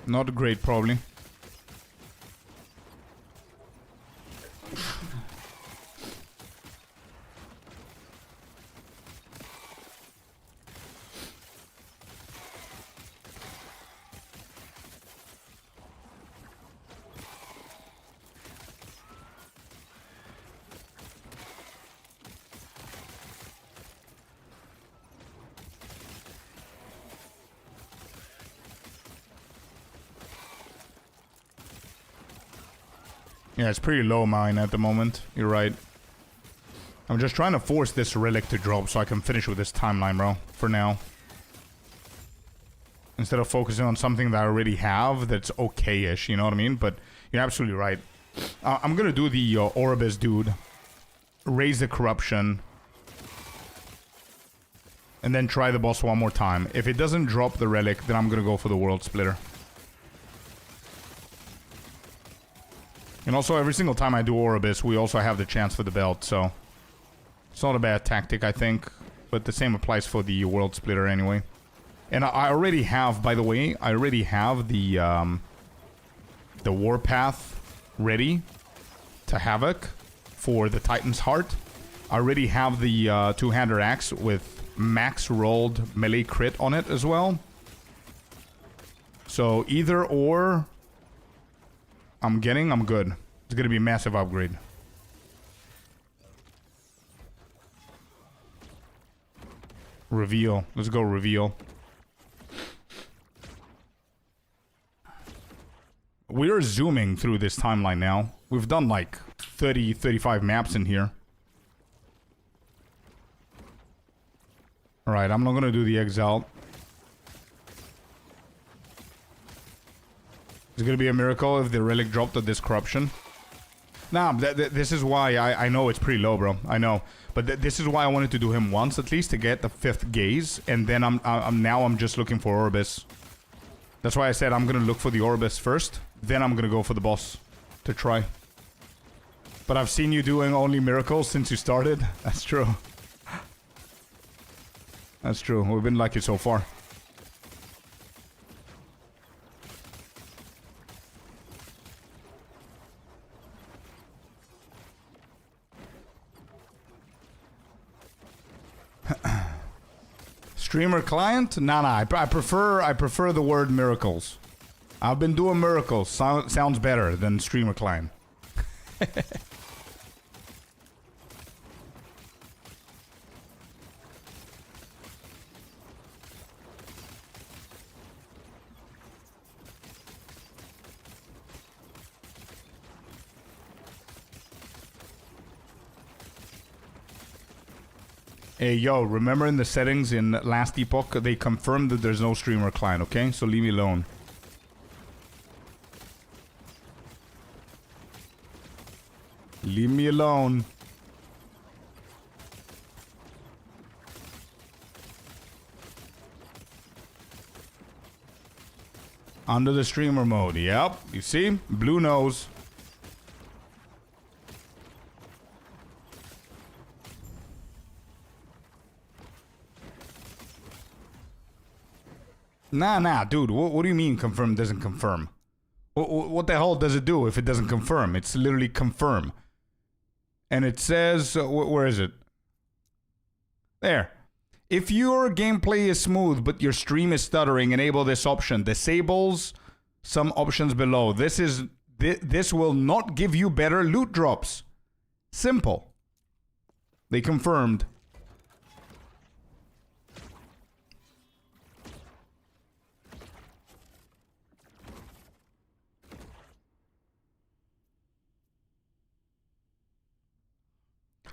Not great, probably. Yeah, it's pretty low mine at the moment. You're right. I'm just trying to force this relic to drop so I can finish with this timeline, bro. For now. Instead of focusing on something that I already have that's okay-ish, you know what I mean? But you're absolutely right. I'm gonna do the Orbis dude. Raise the corruption. And then try the boss one more time. If it doesn't drop the relic, then I'm gonna go for the World Splitter. And also, every single time I do Orbis, we also have the chance for the belt, so... It's not a bad tactic, I think. But the same applies for the World Splitter anyway. And I already have, by the way, I already have the Warpath ready to Havoc for the Titan's Heart. I already have the two-hander axe with max rolled melee crit on it as well. So either or... I'm good. It's gonna be a massive upgrade. Reveal. Let's go reveal. We are zooming through this timeline now. We've done like 30, 35 maps in here. Alright, I'm not gonna do the exile. It's gonna be a miracle if the relic dropped at this corruption. Nah, this is why I know it's pretty low, bro. I know, but this is why I wanted to do him once at least to get the 5th gaze, and then I'm just looking for Orbis. That's why I said I'm gonna look for the Orbis first, then I'm gonna go for the boss to try. But I've seen you doing only miracles since you started. That's true. That's true. We've been lucky so far. Streamer client? Nah, I prefer the word miracles. I've been doing miracles. Sounds better than streamer client. Hey, yo, remember in the settings in last epoch, they confirmed that there's no streamer client, okay? So leave me alone. Leave me alone. Under the streamer mode, yep. You see? Blue nose. Nah, dude. What do you mean confirm doesn't confirm? What the hell does it do if it doesn't confirm? It's literally confirm. And it says, where is it? There. If your gameplay is smooth but your stream is stuttering, enable this option. Disables some options below. This will not give you better loot drops. Simple. They confirmed.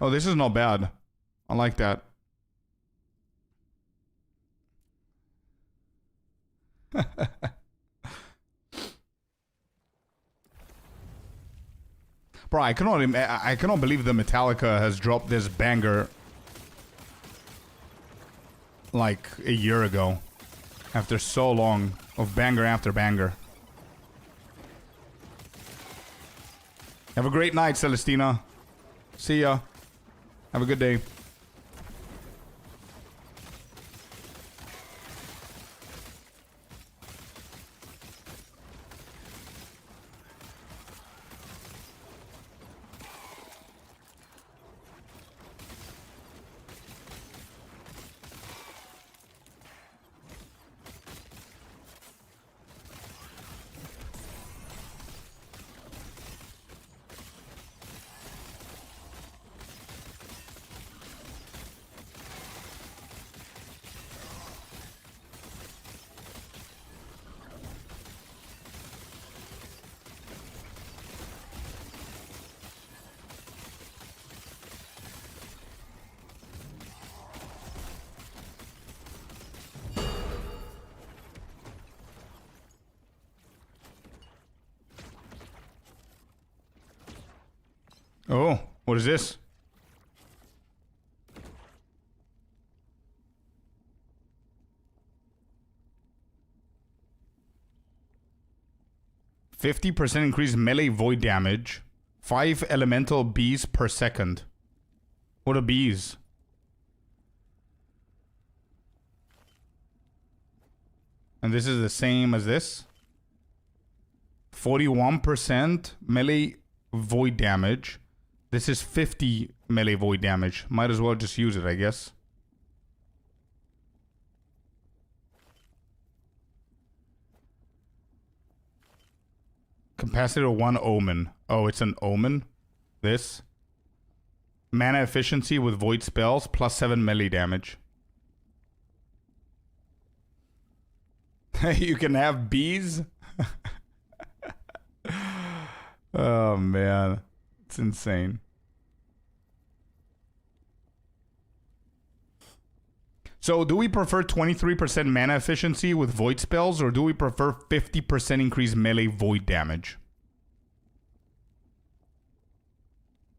Oh, this is not bad. I like that. Bro, I cannot believe the Metallica has dropped this banger like a year ago. After so long of banger after banger. Have a great night, Celestina. See ya. Have a good day. Oh, what is this? %50 increase melee void damage. 5 elemental bees per second. What are bees? And this is the same as this. 41% melee void damage. This is 50 melee void damage. Might as well just use it, I guess. Capacitor 1 omen. Oh, it's an omen? This? Mana efficiency with void spells, plus 7 melee damage. You can have bees? Oh, man. It's insane. So, do we prefer 23% mana efficiency with void spells, or do we prefer 50% increased melee void damage?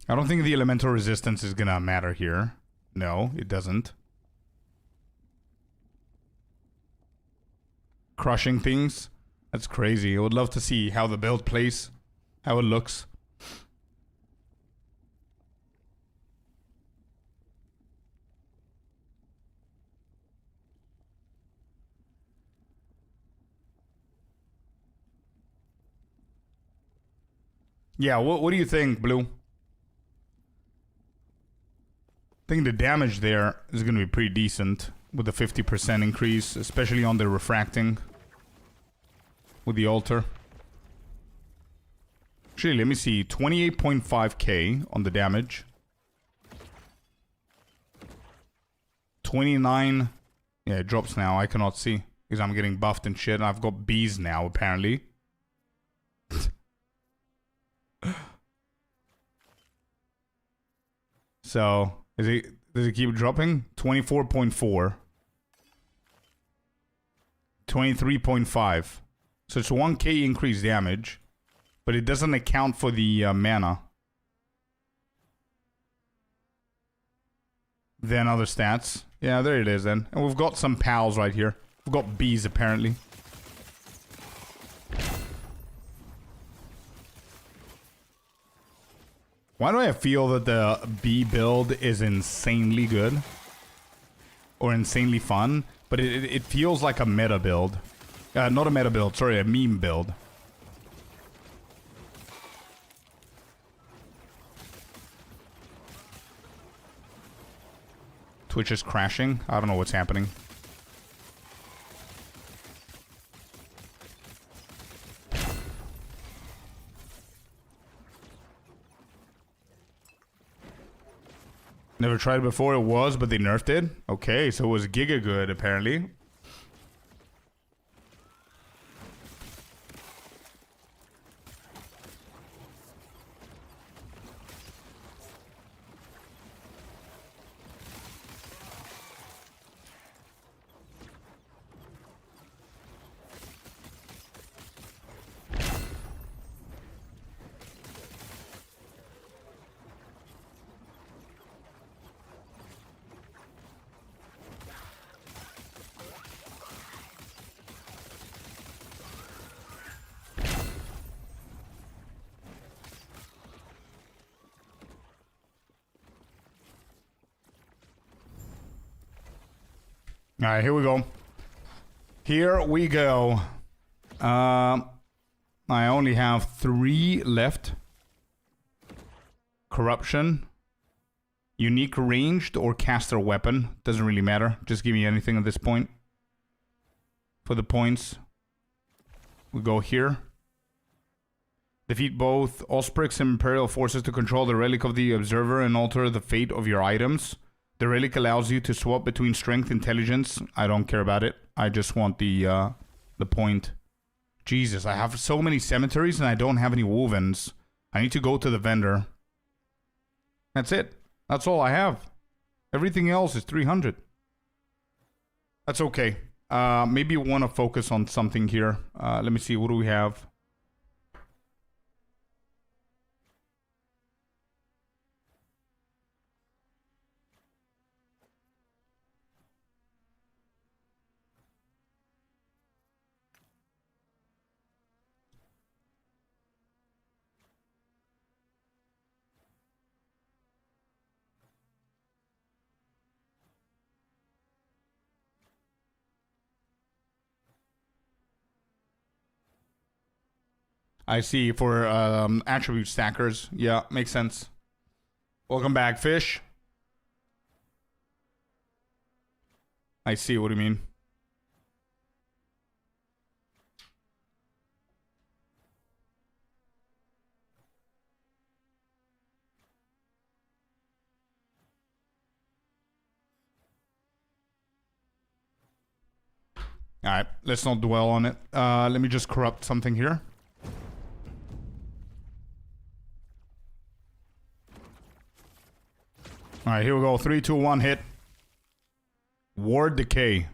I don't think the elemental resistance is gonna matter here. No, it doesn't. Crushing things? That's crazy. I would love to see how the build plays, how it looks. Yeah, what do you think, Blue? I think the damage there is going to be pretty decent with the 50% increase, especially on the refracting with the altar. Actually, let me see. 28.5k on the damage. 29. Yeah, it drops now. I cannot see because I'm getting buffed and shit. I've got bees now, apparently. So, Does it keep dropping? 24.4. 23.5. So it's 1k increased damage. But it doesn't account for the mana. Then other stats. Yeah, there it is then. And we've got some pals right here. We've got bees apparently. Why do I feel that the bee build is insanely good? Or insanely fun? But it feels like a meta build. Not a meta build, sorry, a meme build. Twitch is crashing. I don't know what's happening. Never tried it before. It was, but they nerfed it. Okay, so it was giga good apparently. Alright, here we go. Here we go. I only have 3 left. Corruption. Unique ranged or caster weapon. Doesn't really matter. Just give me anything at this point. For the points. We go here. Defeat both Osprix and Imperial forces to control the relic of the Observer and alter the fate of your items. The relic allows you to swap between strength and intelligence. I don't care about it. I just want the point. Jesus, I have so many cemeteries and I don't have any wovens. I need to go to the vendor. That's it. That's all I have. Everything else is 300. That's okay. Maybe we want to focus on something here. Let me see. What do we have? I see, for attribute stackers. Yeah, makes sense. Welcome back, fish. I see what you mean. Alright, let's not dwell on it. Let me just corrupt something here. Alright, here we go. 3, 2, 1, hit. Ward Decay.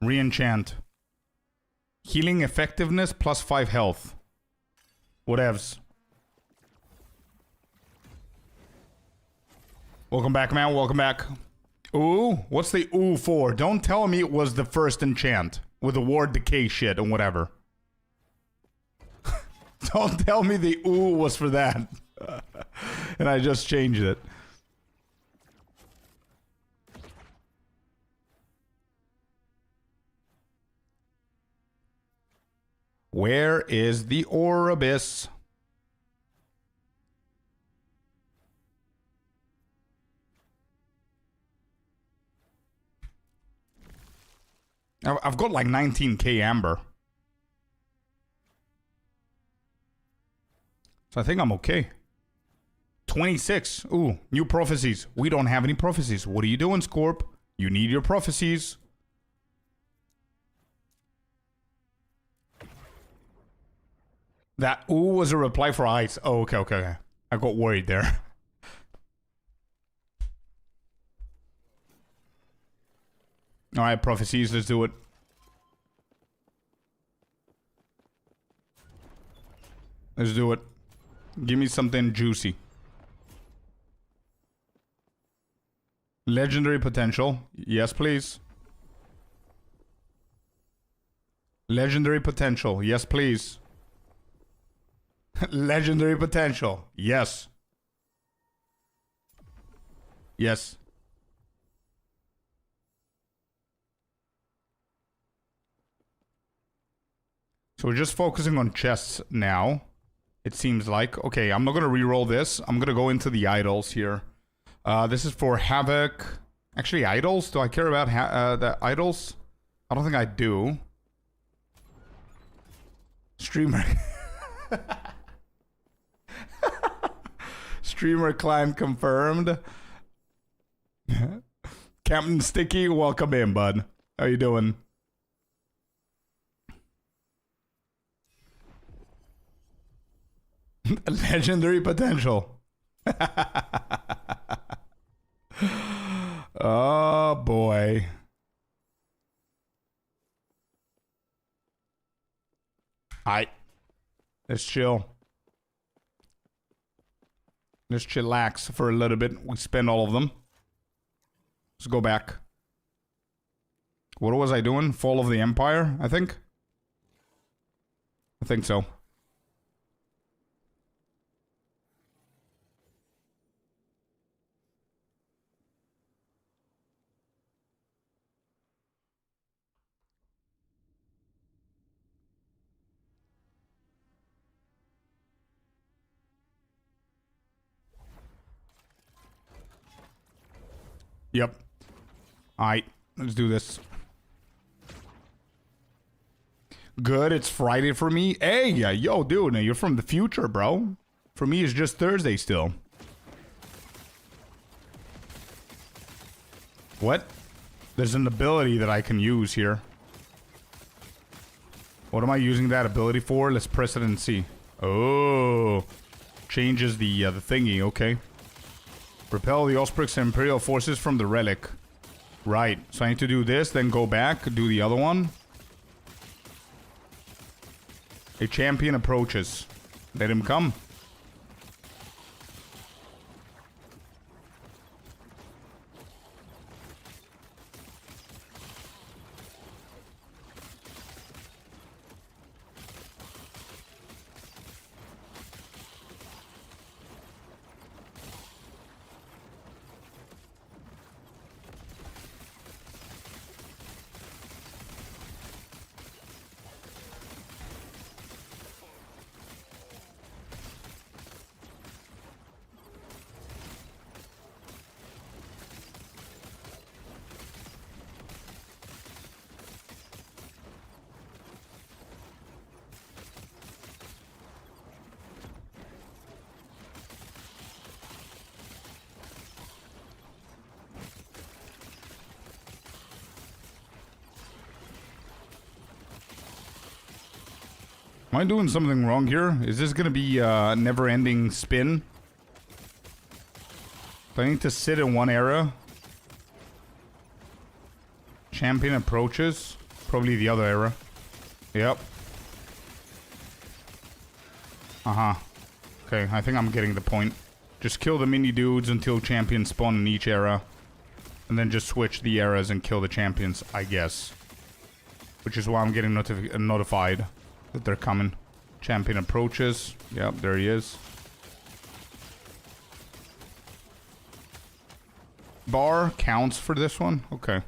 Re-enchant. Healing effectiveness plus 5 health. Whatevs. Welcome back, man. Welcome back. Ooh, what's the ooh for? Don't tell me it was the first enchant with the Ward Decay shit and whatever. Don't tell me the ooh was for that. And I just changed it. Where is the Oribus? I've got like 19k amber. So I think I'm okay. 26. Ooh, new prophecies. We don't have any prophecies. What are you doing, Scorp? You need your prophecies. That ooh was a reply for ice. Oh, okay. I got worried there. Alright, prophecies, let's do it. Let's do it. Give me something juicy. Legendary potential. Yes, please. Legendary potential. Yes, please. Legendary potential. Yes. Yes. So we're just focusing on chests now. It seems like. Okay, I'm not gonna reroll this. I'm gonna go into the idols here. This is for Havoc. Actually, idols? Do I care about the idols? I don't think I do. Streamer. Streamer climb confirmed. Captain Sticky, welcome in, bud. How you doing? Legendary potential. Oh boy. Alright. Let's chill. Let's chillax for a little bit. We spend all of them. Let's go back. What was I doing? Fall of the Empire, I think? I think so. Yep. Alright, let's do this. Good, it's Friday for me. Hey, yo, dude, you're from the future, bro. For me, it's just Thursday still. What? There's an ability that I can use here. What am I using that ability for? Let's press it and see. Oh. Changes the thingy, okay. Repel the Osprix and Imperial forces from the relic. Right. So I need to do this, then go back, do the other one. A champion approaches. Let him come. Am I doing something wrong here? Is this gonna be a never-ending spin? Do I need to sit in one area? Champion approaches. Probably the other era. Yep. Uh-huh. Okay, I think I'm getting the point. Just kill the mini dudes until champions spawn in each era. And then just switch the eras and kill the champions, I guess. Which is why I'm getting notified that they're coming. Champion approaches. Yep, there he is. Bar counts for this one? Okay.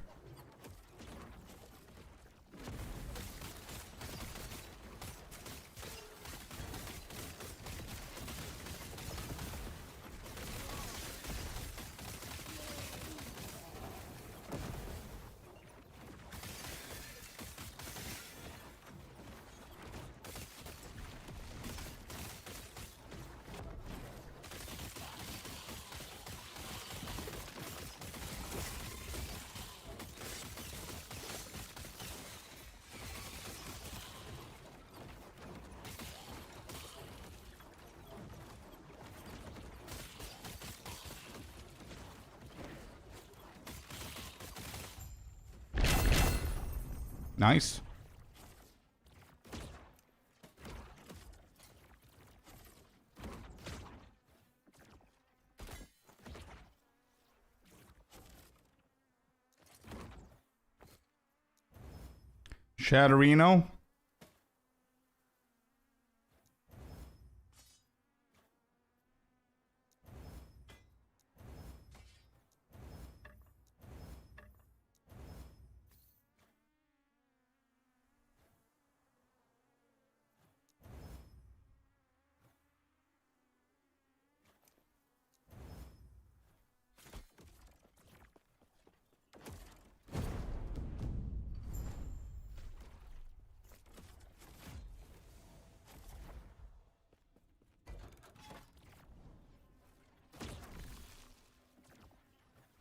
Nice. Shatterino.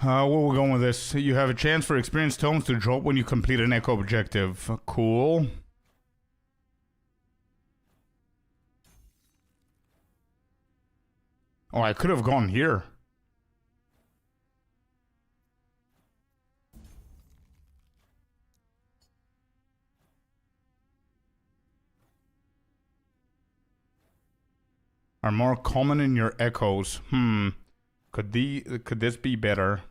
Where we're going with this? You have a chance for experienced tomes to drop when you complete an echo objective. Cool. Oh, I could have gone here. Are more common in your echoes. Could this be better?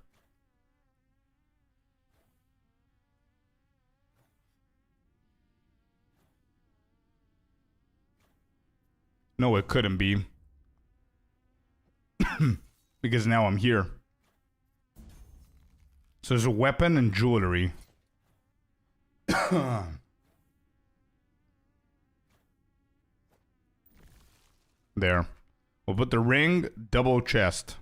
No, it couldn't be. Because now I'm here. So there's a weapon and jewelry. There. We'll put the ring, double chest.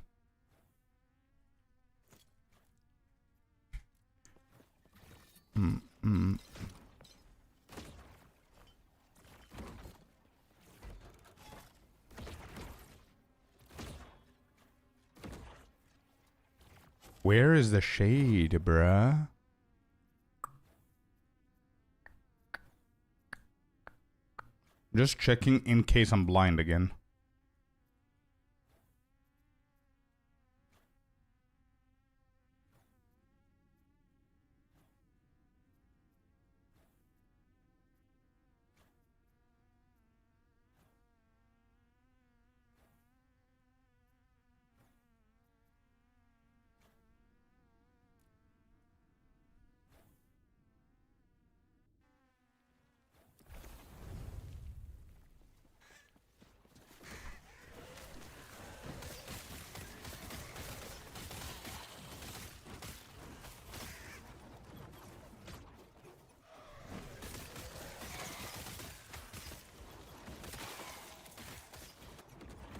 Where is the shade, bruh? Just checking in case I'm blind again.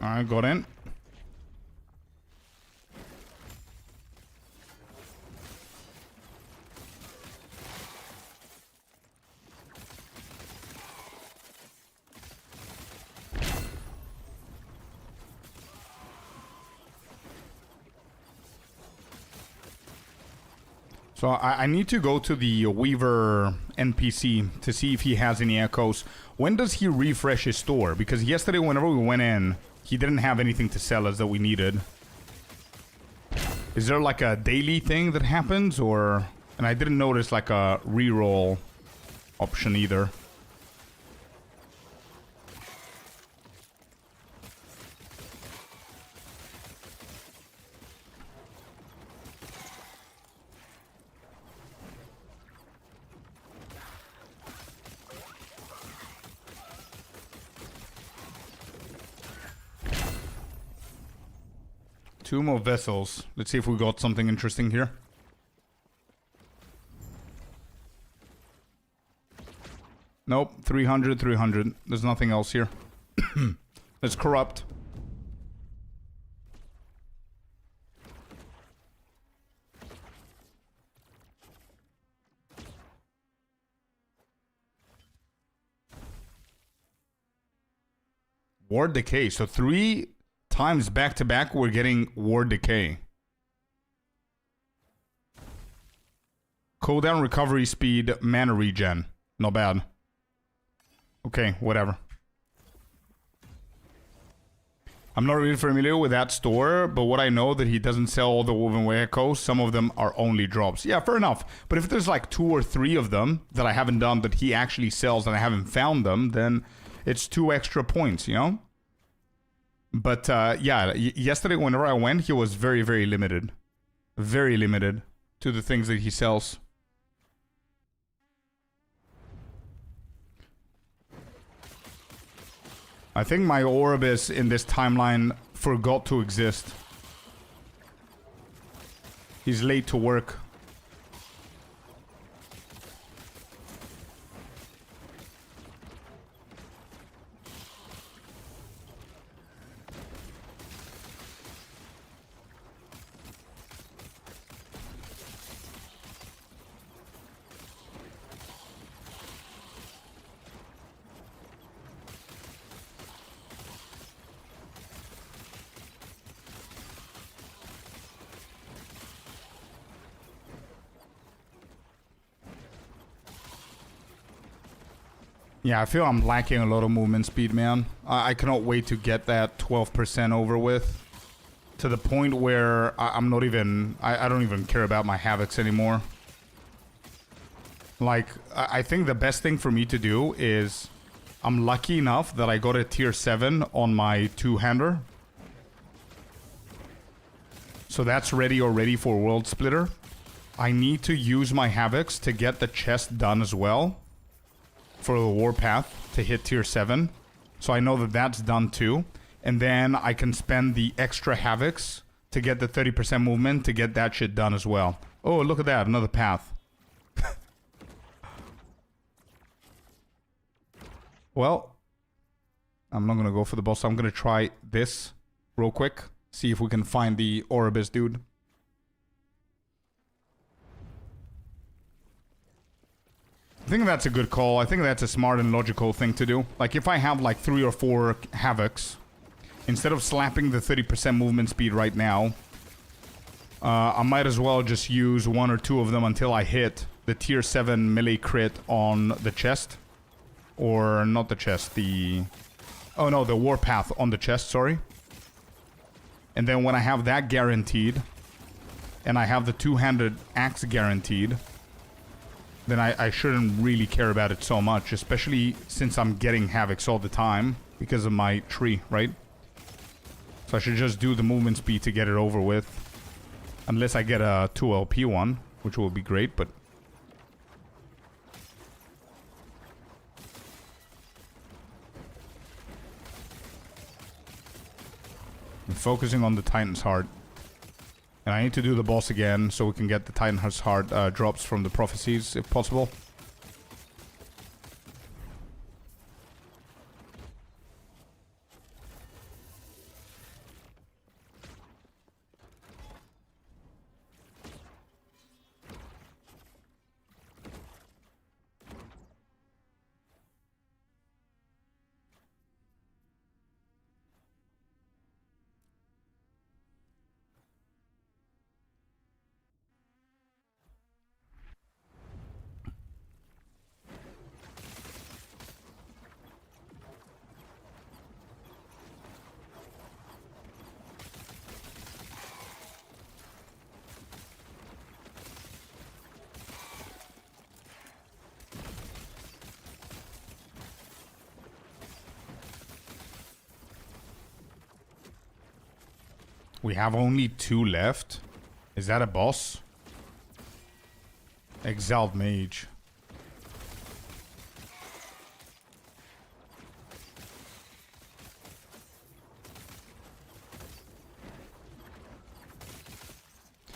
Alright, got in. So I need to go to the Weaver NPC to see if he has any echoes. When does he refresh his store? Because yesterday whenever we went in, he didn't have anything to sell us that we needed. Is there like a daily thing that happens, or... And I didn't notice like a reroll option either. Two more vessels. Let's see if we got something interesting here. Nope, 300, 300. There's nothing else here. Let's corrupt. Ward decay. So 3 times back to back, we're getting ward decay. Cooldown, recovery speed, mana regen. Not bad. Okay, whatever. I'm not really familiar with that store, but what I know that he doesn't sell all the woven warecos. Some of them are only drops. Yeah, fair enough. But if there's like 2 or 3 of them that I haven't done that he actually sells and I haven't found them, then it's 2 extra points, you know? But yeah, yesterday whenever I went, he was very, very limited. Very limited to the things that he sells. I think my Orbis in this timeline forgot to exist. He's late to work. Yeah, I feel I'm lacking a lot of movement speed, man. I cannot wait to get that 12% over with. To the point where I'm not even... I don't even care about my Havocs anymore. Like, I think the best thing for me to do is... I'm lucky enough that I got a tier 7 on my 2-hander. So that's ready already for World Splitter. I need to use my Havocs to get the chest done as well. For the Warpath to hit tier 7. So I know that that's done too. And then I can spend the extra Havocs to get the 30% movement to get that shit done as well. Oh, look at that. Another path. Well, I'm not going to go for the boss. I'm going to try this real quick. See if we can find the Orbis dude. I think that's a good call. I think that's a smart and logical thing to do. Like, if I have like 3 or 4 Havocs, instead of slapping the 30% movement speed right now, I might as well just use 1 or 2 of them until I hit the tier 7 melee crit on the chest. Or not the chest, the... Oh no, the Warpath on the chest, sorry. And then when I have that guaranteed, and I have the 2-handed axe guaranteed, then I shouldn't really care about it so much, especially since I'm getting Havocs all the time because of my tree, right? So I should just do the movement speed to get it over with. Unless I get a 2 LP one, which will be great, but... I'm focusing on the Titan's Heart. And I need to do the boss again so we can get the Titan's Heart drops from the prophecies, if possible. We have only 2 left. Is that a boss? Exiled Mage.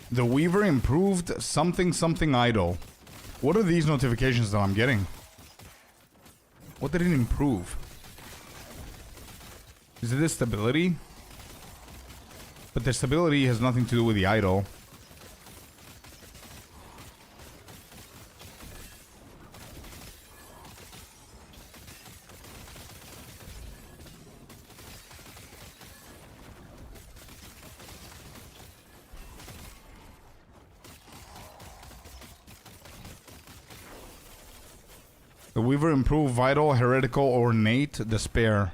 The Weaver improved something idle. What are these notifications that I'm getting? What did it improve? Is it the stability? But the stability has nothing to do with the idol. The Weaver improved Vital, Heretical, Ornate, Despair.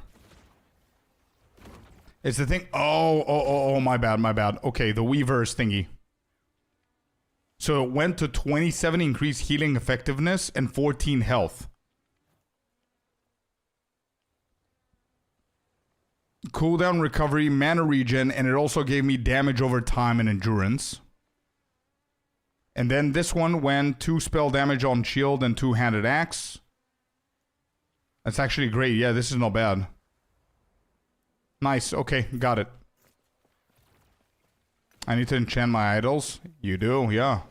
It's the thing. Oh, my bad, my bad. Okay, the Weaver's thingy. So it went to 27 increased healing effectiveness and 14 health. Cooldown recovery, mana regen, and it also gave me damage over time and endurance. And then this one went 2 spell damage on shield and 2-handed axe. That's actually great. Yeah, this is not bad. Nice. Okay, got it. I need to enchant my idols. You do, yeah.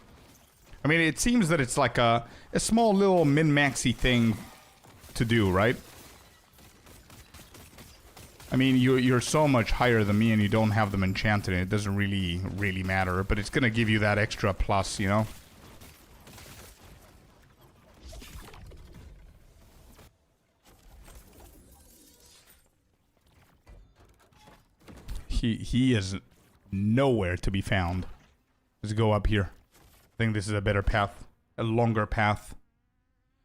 I mean, it seems that it's like a small little min-maxy thing to do, right? I mean, you're so much higher than me and you don't have them enchanted. It doesn't really matter. But it's gonna give you that extra plus, you know? He is nowhere to be found. Let's go up here. I think this is a better path. A longer path.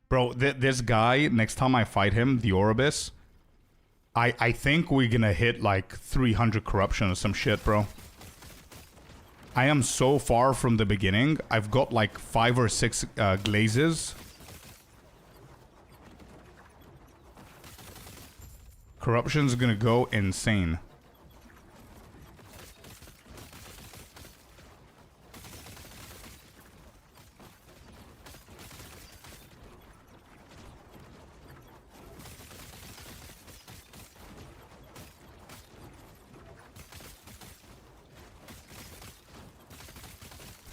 Bro, this guy, next time I fight him, the Oribus, I think we're gonna hit like 300 corruption or some shit, bro. I am so far from the beginning. I've got like 5 or 6 glazes. Corruption's gonna go insane.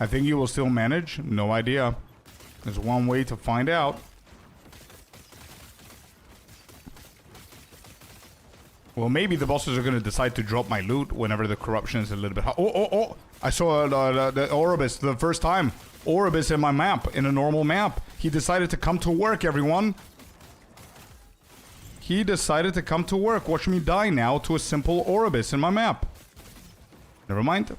I think you will still manage. No idea. There's one way to find out. Well, maybe the bosses are going to decide to drop my loot whenever the corruption is a little bit high. Oh! I saw the Oribus the first time. Oribus in my map, in a normal map. He decided to come to work, everyone. He decided to come to work. Watch me die now to a simple Oribus in my map. Never mind.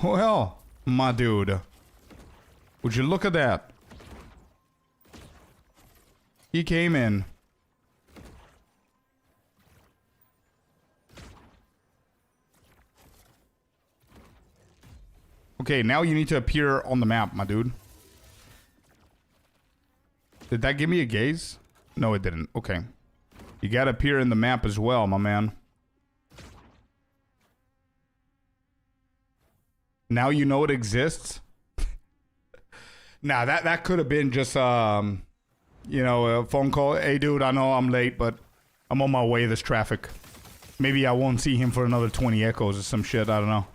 Well, my dude. Would you look at that? He came in. Okay, now you need to appear on the map, my dude. Did that give me a gaze? No, it didn't. Okay. You gotta appear in the map as well, my man. Now you know it exists? Nah, that could have been just, you know, a phone call. Hey, dude, I know I'm late, but I'm on my way. There's traffic. Maybe I won't see him for another 20 echoes or some shit. I don't know.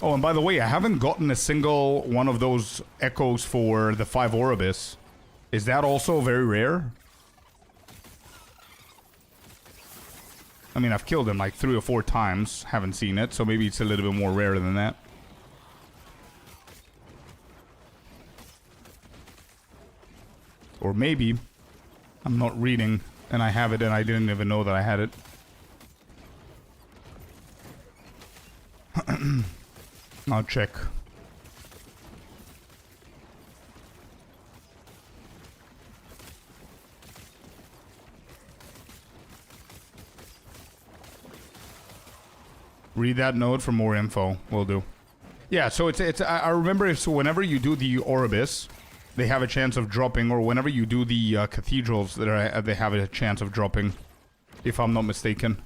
Oh, and by the way, I haven't gotten a single one of those echoes for the 5 Oribus. Is that also very rare? I mean, I've killed him like 3 or 4 times. Haven't seen it, so maybe it's a little bit more rare than that. Or maybe I'm not reading and I have it and I didn't even know that I had it. I'll check. Read that note for more info. Will do. Yeah, so it's I remember so whenever you do the Oribus, they have a chance of dropping, or whenever you do the cathedrals, they have a chance of dropping, if I'm not mistaken.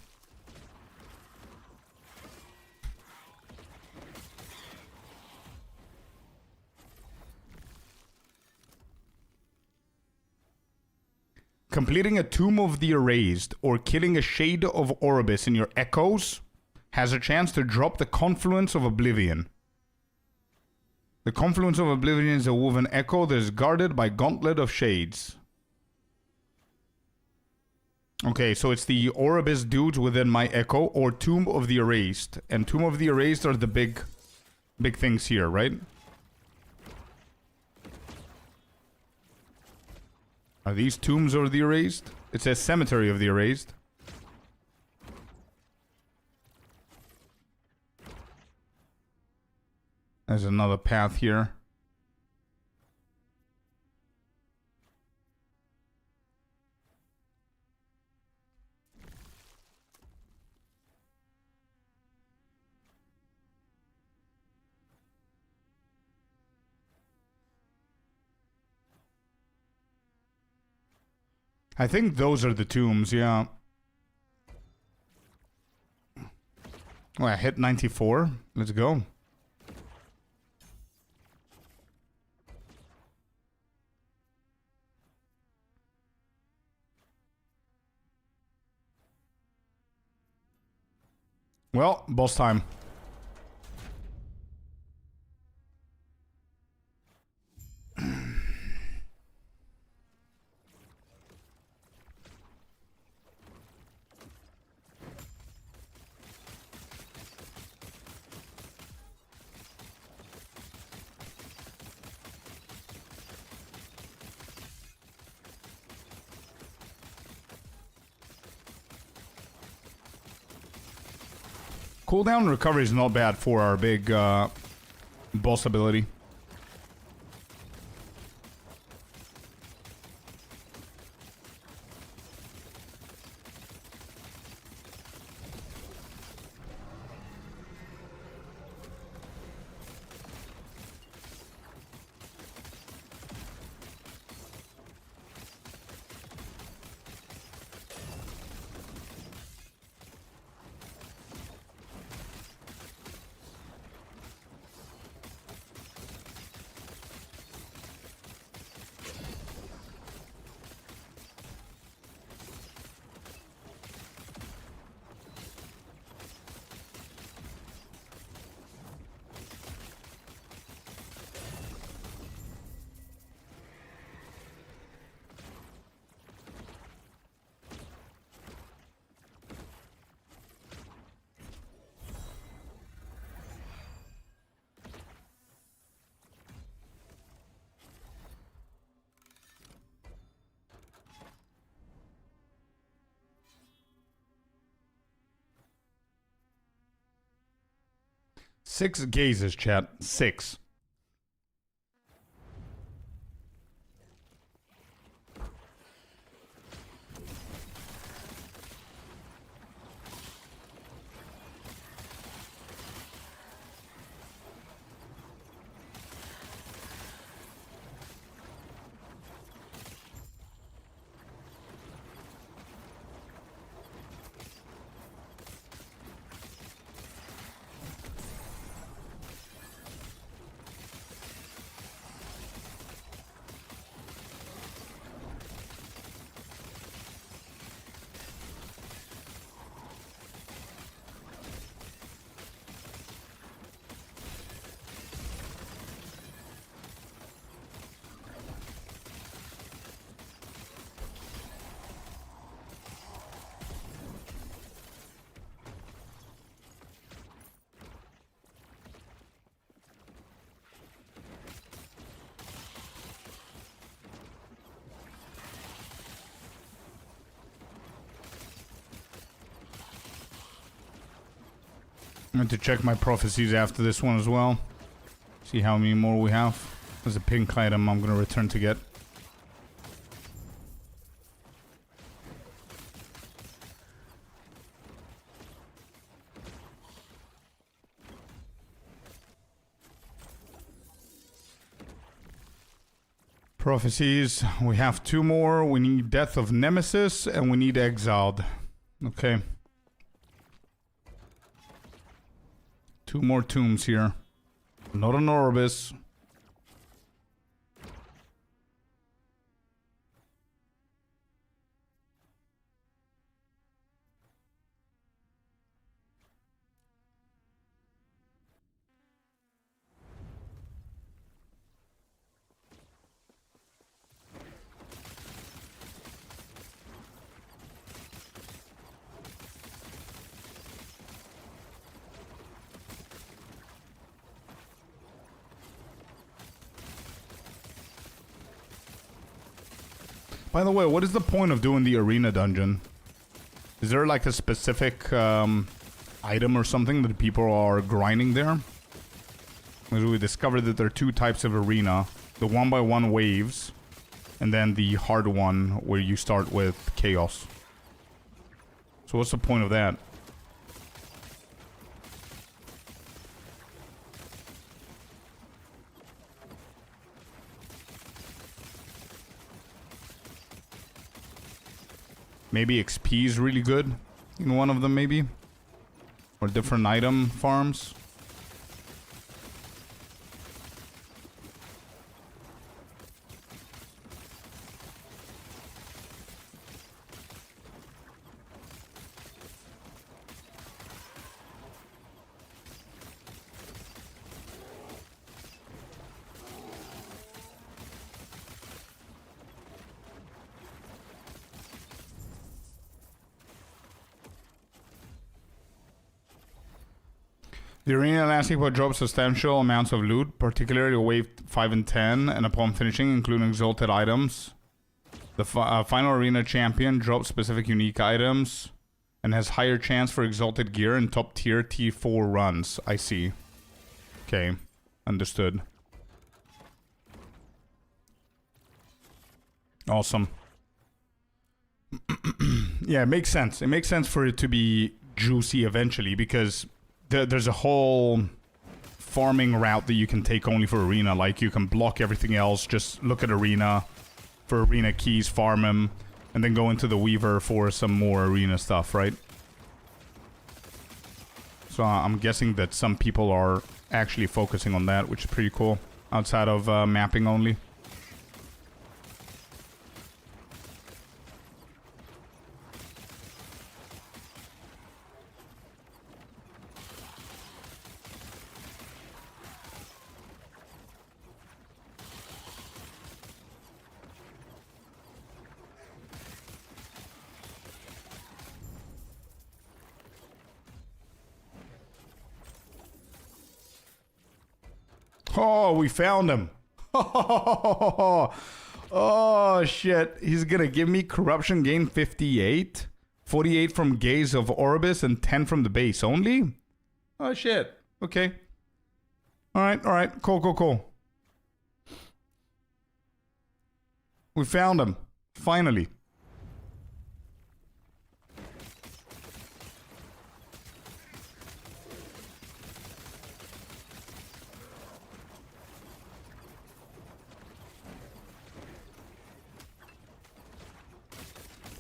Completing a Tomb of the Erased or killing a Shade of Oribus in your echoes has a chance to drop the Confluence of Oblivion. The Confluence of Oblivion is a woven echo that is guarded by Gauntlet of Shades. Okay, so it's the Oribus dudes within my echo or Tomb of the Erased. And Tomb of the Erased are the big things here, right? Are these Tombs of the Erased? It says Cemetery of the Erased. There's another path here. I think those are the tombs, yeah. Oh, I hit 94. Let's go. Well, boss time. Cooldown recovery is not bad for our big boss ability. Six gazes, chat. 6. I'm going to check my prophecies after this one as well. See how many more we have. There's a pink item I'm going to return to get. Prophecies. We have 2 more. We need Death of Nemesis and we need Exiled. Okay. 2 more tombs here. Not an Orbis. By the way, what is the point of doing the arena dungeon? Is there like a specific item or something that people are grinding there? Because we discovered that there are 2 types of arena. The 1x1 waves, and then the hard one where you start with chaos. So what's the point of that? Maybe XP is really good in one of them, maybe. Or different item farms. The arena last epoch drops substantial amounts of loot, particularly wave 5 and 10, and upon finishing, including exalted items. The final arena champion drops specific unique items and has higher chance for exalted gear in top tier T4 runs. I see. Okay, understood. Awesome. Yeah, it makes sense. It makes sense for it to be juicy eventually because there's a whole farming route that you can take only for arena. Like, you can block everything else, just look at arena for arena keys, farm them, and then go into the Weaver for some more arena stuff, right? So I'm guessing that some people are actually focusing on that, which is pretty cool, outside of mapping only. Oh, we found him. Oh, shit. He's gonna give me corruption gain 58. 48 from Gaze of Orbis and 10 from the base only? Oh, shit. Okay. Alright. Cool. We found him. Finally.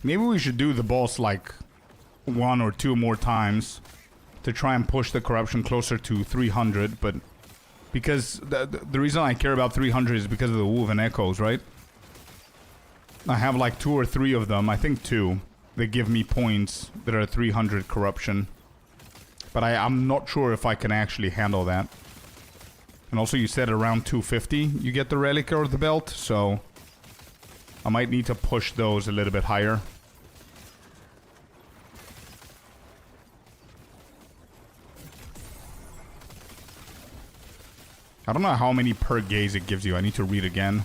Maybe we should do the boss like 1 or 2 more times to try and push the corruption closer to 300, but because the reason I care about 300 is because of the Woven Echoes, right? I have like 2 or 3 of them, I think 2, that give me points that are 300 corruption. But I'm not sure if I can actually handle that. And also you said around 250 you get the relic or the belt, so I might need to push those a little bit higher. I don't know how many per gaze it gives you. I need to read again.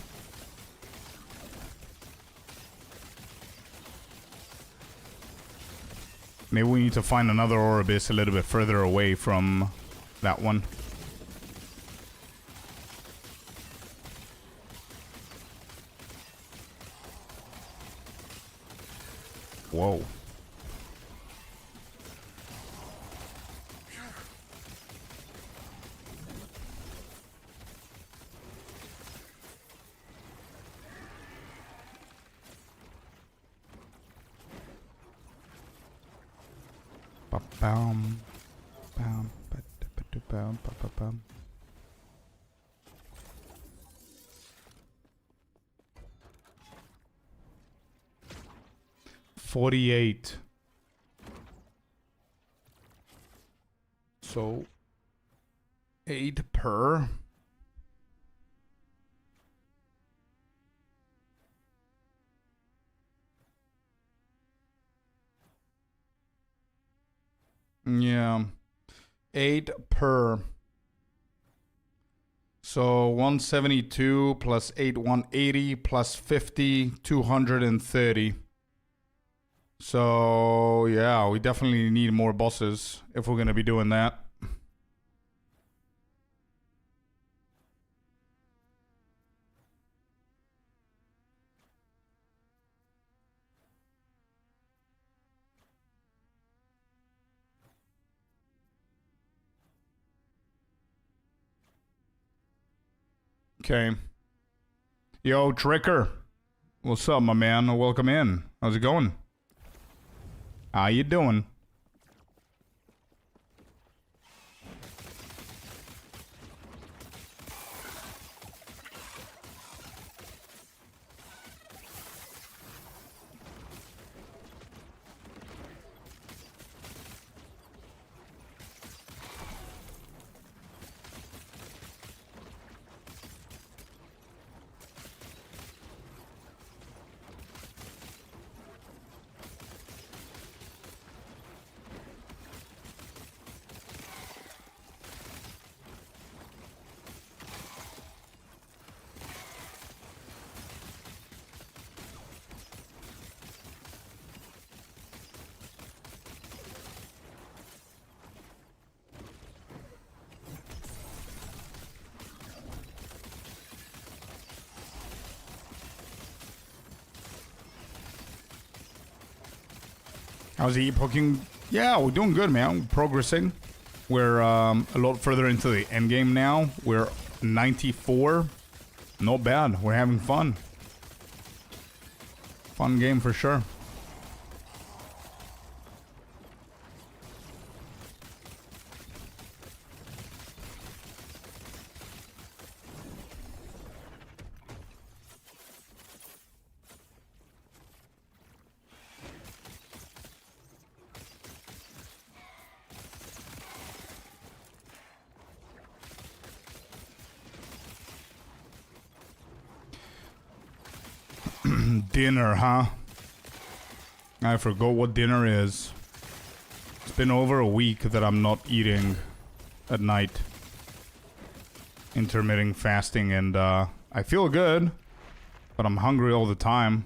Maybe we need to find another Orbis a little bit further away from that one. Whoa. Ba-bam. Bam, ba-da-ba-da-bam, ba-ba-bam. $48. So 8 per. Yeah. 8 per. So 172 plus 8, 180 plus 50, 230. So, yeah, we definitely need more bosses if we're going to be doing that. Okay. Yo, Tricker. What's up, my man? Welcome in. How's it going? How you doing? How's the poking? Yeah, we're doing good, man. We're progressing. We're a lot further into the end game now. We're 94. Not bad. We're having fun. Fun game for sure. Dinner, huh? I forgot what dinner is. It's been over a week that I'm not eating at night. Intermittent fasting, and I feel good, but I'm hungry all the time.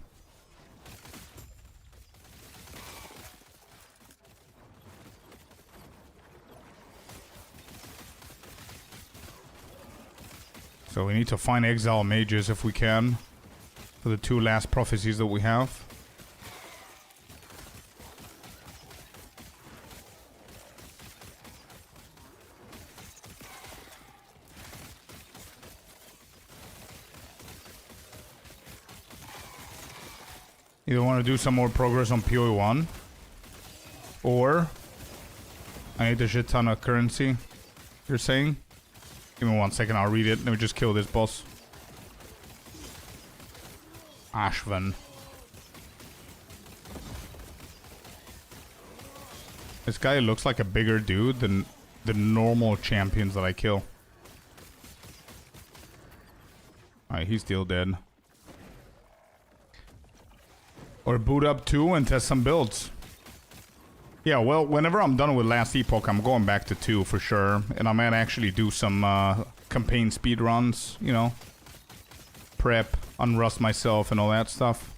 So we need to find exile mages if we can. For the 2 last prophecies that we have. Either want to do some more progress on PoE 1, or I need a shit ton of currency, you're saying? Give me 1 second, I'll read it. Let me just kill this boss. Ashvan. This guy looks like a bigger dude than the normal champions that I kill. Alright, he's still dead. Or boot up 2 and test some builds. Yeah, well, whenever I'm done with Last Epoch, I'm going back to 2 for sure. And I might actually do some campaign speed runs, you know. Prep, unrust myself and all that stuff.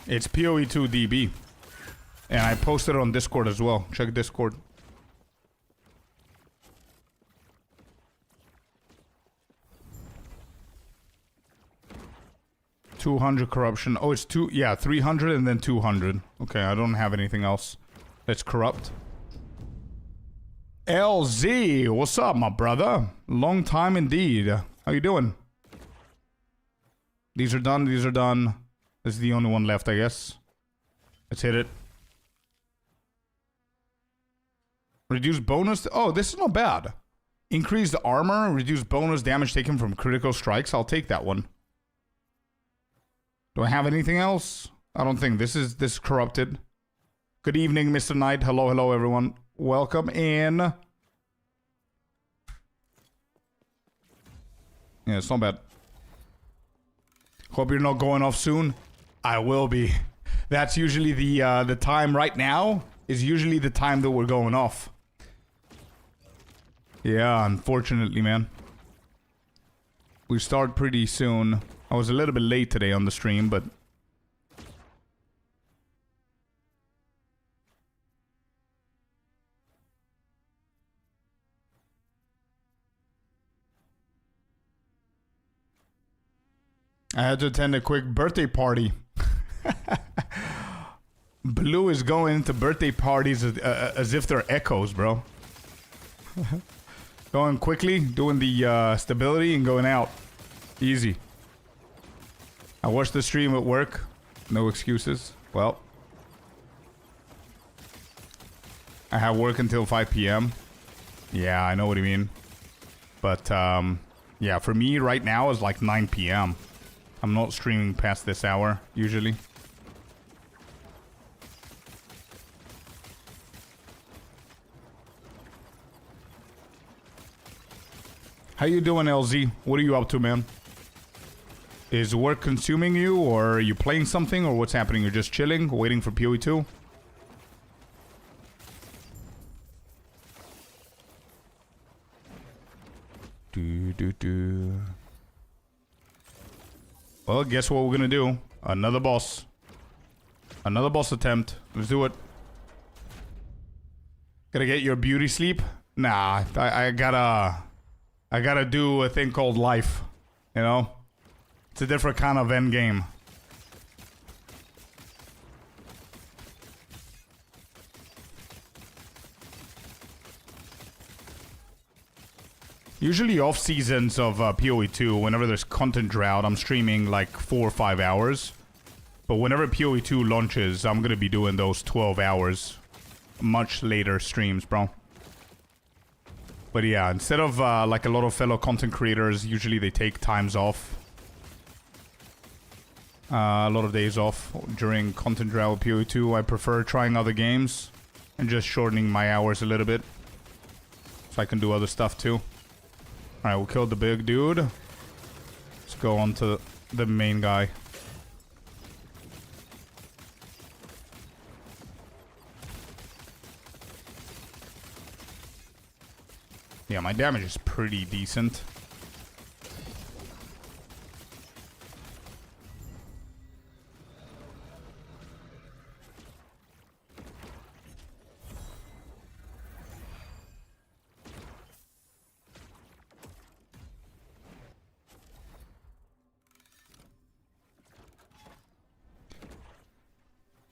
It's PoE2 DB. And I posted it on Discord as well. Check Discord. $200 corruption. Oh, it's 300 and then 200. Okay, I don't have anything else that's corrupt. LZ, what's up, my brother? Long time indeed. How you doing? These are done, these are done. This is the only one left, I guess. Let's hit it. Reduce bonus. Oh, this is not bad. Increased armor, reduce bonus damage taken from critical strikes. I'll take that one. Do I have anything else? I don't think. This is corrupted. Good evening, Mr. Knight. Hello, hello, everyone. Welcome in. Yeah, it's not bad. Hope you're not going off soon. I will be. That's usually the time right now is usually the time that we're going off. Yeah, unfortunately, man. We start pretty soon. I was a little bit late today on the stream, but... I had to attend a quick birthday party. Blue is going into birthday parties as if they're echoes, bro. Going quickly, doing the stability and going out. Easy. I watched the stream at work. No excuses. Well, I have work until 5 p.m. Yeah, I know what you mean. But, yeah, for me right now is like 9 p.m. I'm not streaming past this hour, usually. How you doing, LZ? What are you up to, man? Is work consuming you, or are you playing something, or what's happening? You're just chilling, waiting for PoE 2? Well, guess what we're gonna do? Another boss. Another boss attempt. Let's do it. Gotta get your beauty sleep? Nah, I gotta do a thing called life. You know? It's a different kind of end game. Usually off seasons of PoE 2, whenever there's content drought, I'm streaming like 4 or 5 hours. But whenever PoE 2 launches, I'm gonna be doing those 12 hours. Much later streams, bro. But yeah, instead of like a lot of fellow content creators, usually they take times off. A lot of days off during content drought with PoE 2. I prefer trying other games and just shortening my hours a little bit. So I can do other stuff too. Alright, we killed the big dude. Let's go on to the main guy. Yeah, my damage is pretty decent.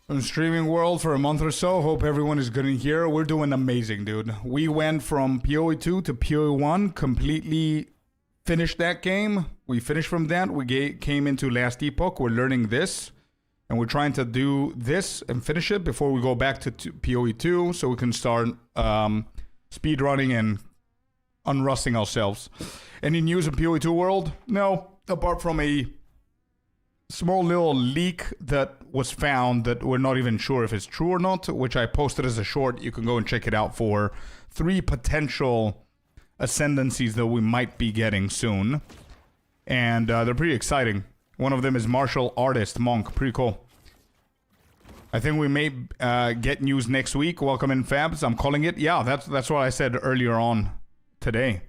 From streaming world for a month or so. Hope everyone is good in here. We're doing amazing, dude. We went from PoE 2 to PoE 1. Completely finished that game. We finished from that. We came into Last Epoch. We're learning this. And we're trying to do this and finish it before we go back to PoE 2. So we can start speed running and unrusting ourselves. Any news in PoE 2 world? No. Apart from a small little leak that was found that we're not even sure if it's true or not, which I posted as a short. You can go and check it out for 3 potential ascendancies that we might be getting soon. And they're pretty exciting. One of them is martial artist monk. Pretty cool. I think we may get news next week. Welcome in, Fabs. I'm calling it. Yeah, that's what I said earlier on today.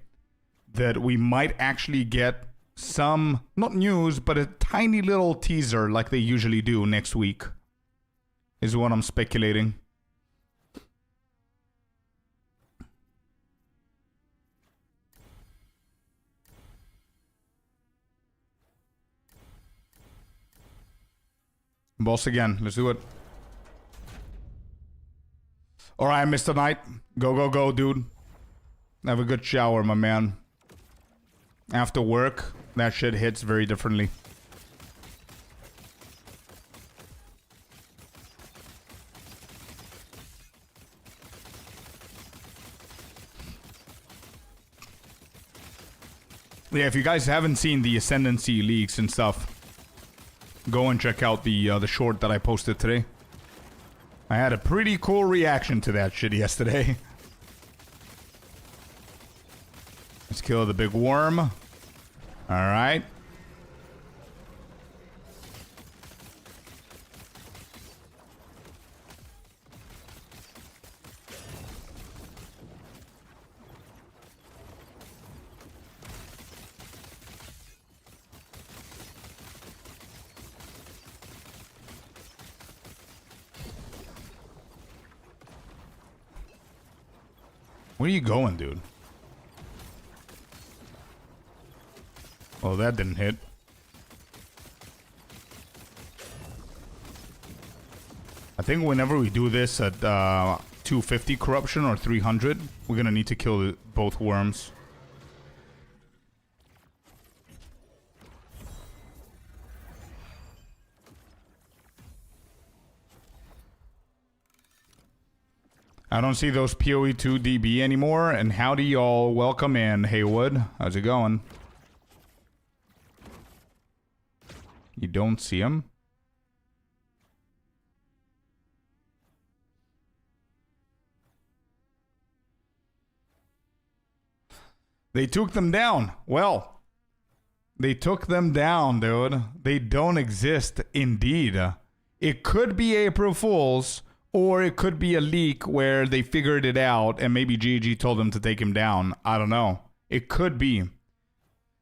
That we might actually get some, not news, but a tiny little teaser like they usually do next week. Is what I'm speculating. Boss again. Let's do it. Alright, Mr. Knight. Go, go, go, dude. Have a good shower, my man. After work, that shit hits very differently. Yeah, if you guys haven't seen the Ascendancy leaks and stuff, go and check out the short that I posted today. I had a pretty cool reaction to that shit yesterday. Let's kill the big worm. Alright. Where are you going, dude? Oh, that didn't hit. I think whenever we do this at 250 corruption or 300, we're gonna need to kill both worms. I don't see those PoE2 DB anymore, and howdy y'all, welcome in, Haywood. How's it going? You don't see him? They took them down. Well, they took them down, dude. They don't exist, indeed. It could be April Fool's, or it could be a leak where they figured it out and maybe GG told them to take him down. I don't know. It could be.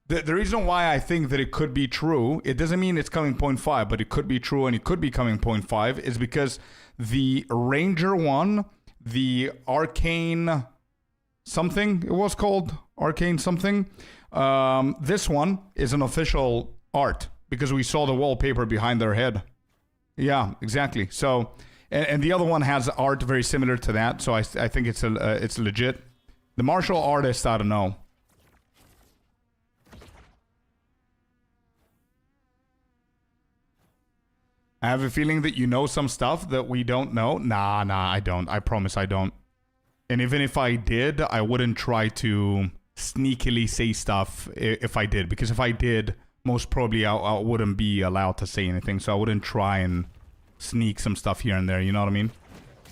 The reason why I think that it could be true, it doesn't mean it's coming 0.5, but it could be true and it could be coming 0.5, is because the Ranger one, the Arcane something, it was called Arcane something. This one is an official art because we saw the wallpaper behind their head. Yeah, exactly. So, and the other one has art very similar to that. So I think it's legit. The martial artist, I don't know. I have a feeling that you know some stuff that we don't know. Nah, I don't. I promise I don't. And even if I did, I wouldn't try to sneakily say stuff if I did. Because if I did, most probably I wouldn't be allowed to say anything. So I wouldn't try and sneak some stuff here and there, you know what I mean?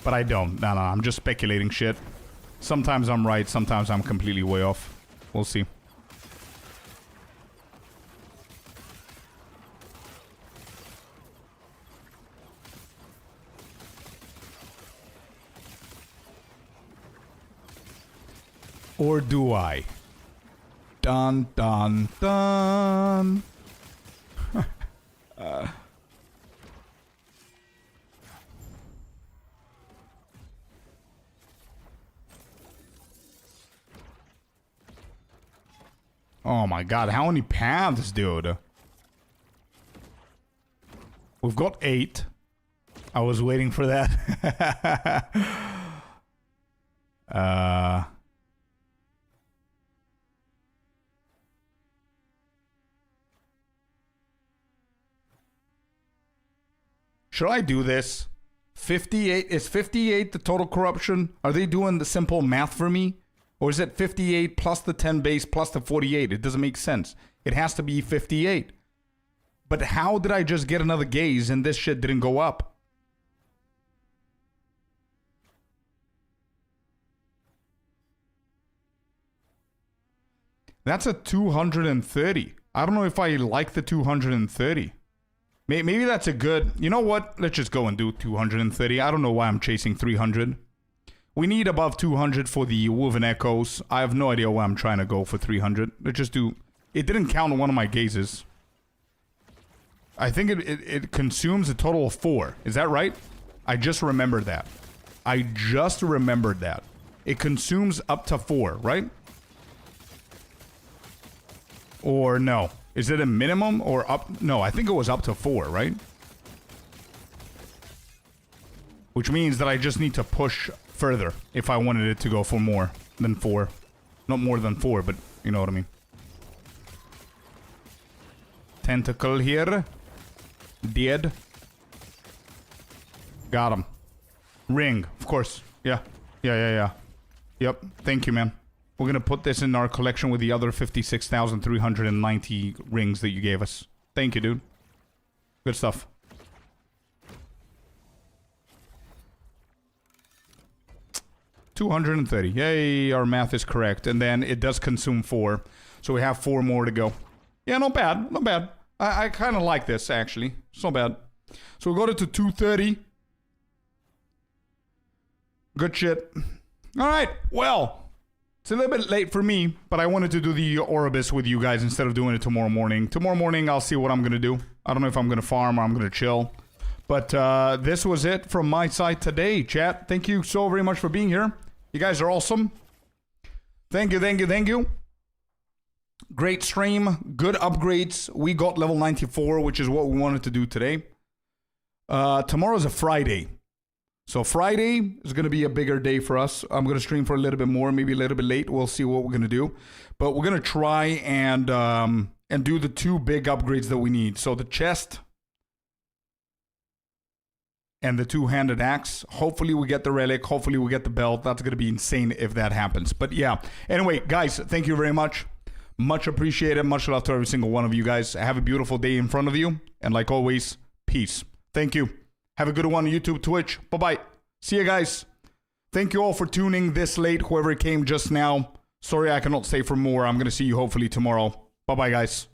But I don't. No, I'm just speculating shit. Sometimes I'm right, sometimes I'm completely way off. We'll see. Or do I? Dun, dun, dun. Oh my god, how many paths, dude? We've got 8. I was waiting for that. Should I do this? 58, is 58 the total corruption? Are they doing the simple math for me? Or is it 58 plus the 10 base plus the 48? It doesn't make sense. It has to be 58. But how did I just get another gaze and this shit didn't go up? That's a 230. I don't know if I like the 230. Maybe that's a good... You know what? Let's just go and do 230. I don't know why I'm chasing 300. We need above 200 for the Woven Echoes. I have no idea why I'm trying to go for 300. Let's just do... It didn't count one of my gazes. I think it consumes a total of 4. Is that right? I just remembered that. I just remembered that. It consumes up to 4, right? Or no. Is it a minimum or up? No, I think it was up to 4, right? Which means that I just need to push further if I wanted it to go for more than 4. Not more than 4, but you know what I mean. Tentacle here. Dead. Got him. Ring, of course. Yeah. Yep. Thank you, man. We're gonna put this in our collection with the other 56,390 rings that you gave us. Thank you, dude. Good stuff. $230. Yay, our math is correct. And then it does consume 4. So we have 4 more to go. Yeah, not bad. Not bad. I kind of like this, actually. It's not bad. So we got it to 230. Good shit. Alright, well... It's a little bit late for me, but I wanted to do the Oribus with you guys instead of doing it tomorrow morning. Tomorrow morning, I'll see what I'm going to do. I don't know if I'm going to farm or I'm going to chill. But this was it from my side today, chat. Thank you so very much for being here. You guys are awesome. Thank you. Great stream. Good upgrades. We got level 94, which is what we wanted to do today. Tomorrow's a Friday. So Friday is going to be a bigger day for us. I'm going to stream for a little bit more, maybe a little bit late. We'll see what we're going to do. But we're going to try and do the 2 big upgrades that we need. So the chest and the 2-handed axe. Hopefully we get the relic. Hopefully we get the belt. That's going to be insane if that happens. But yeah. Anyway, guys, thank you very much. Much appreciated. Much love to every single one of you guys. Have a beautiful day in front of you. And like always, peace. Thank you. Have a good one on YouTube, Twitch. Bye-bye. See you guys. Thank you all for tuning this late, whoever came just now. Sorry I cannot stay for more. I'm going to see you hopefully tomorrow. Bye-bye, guys.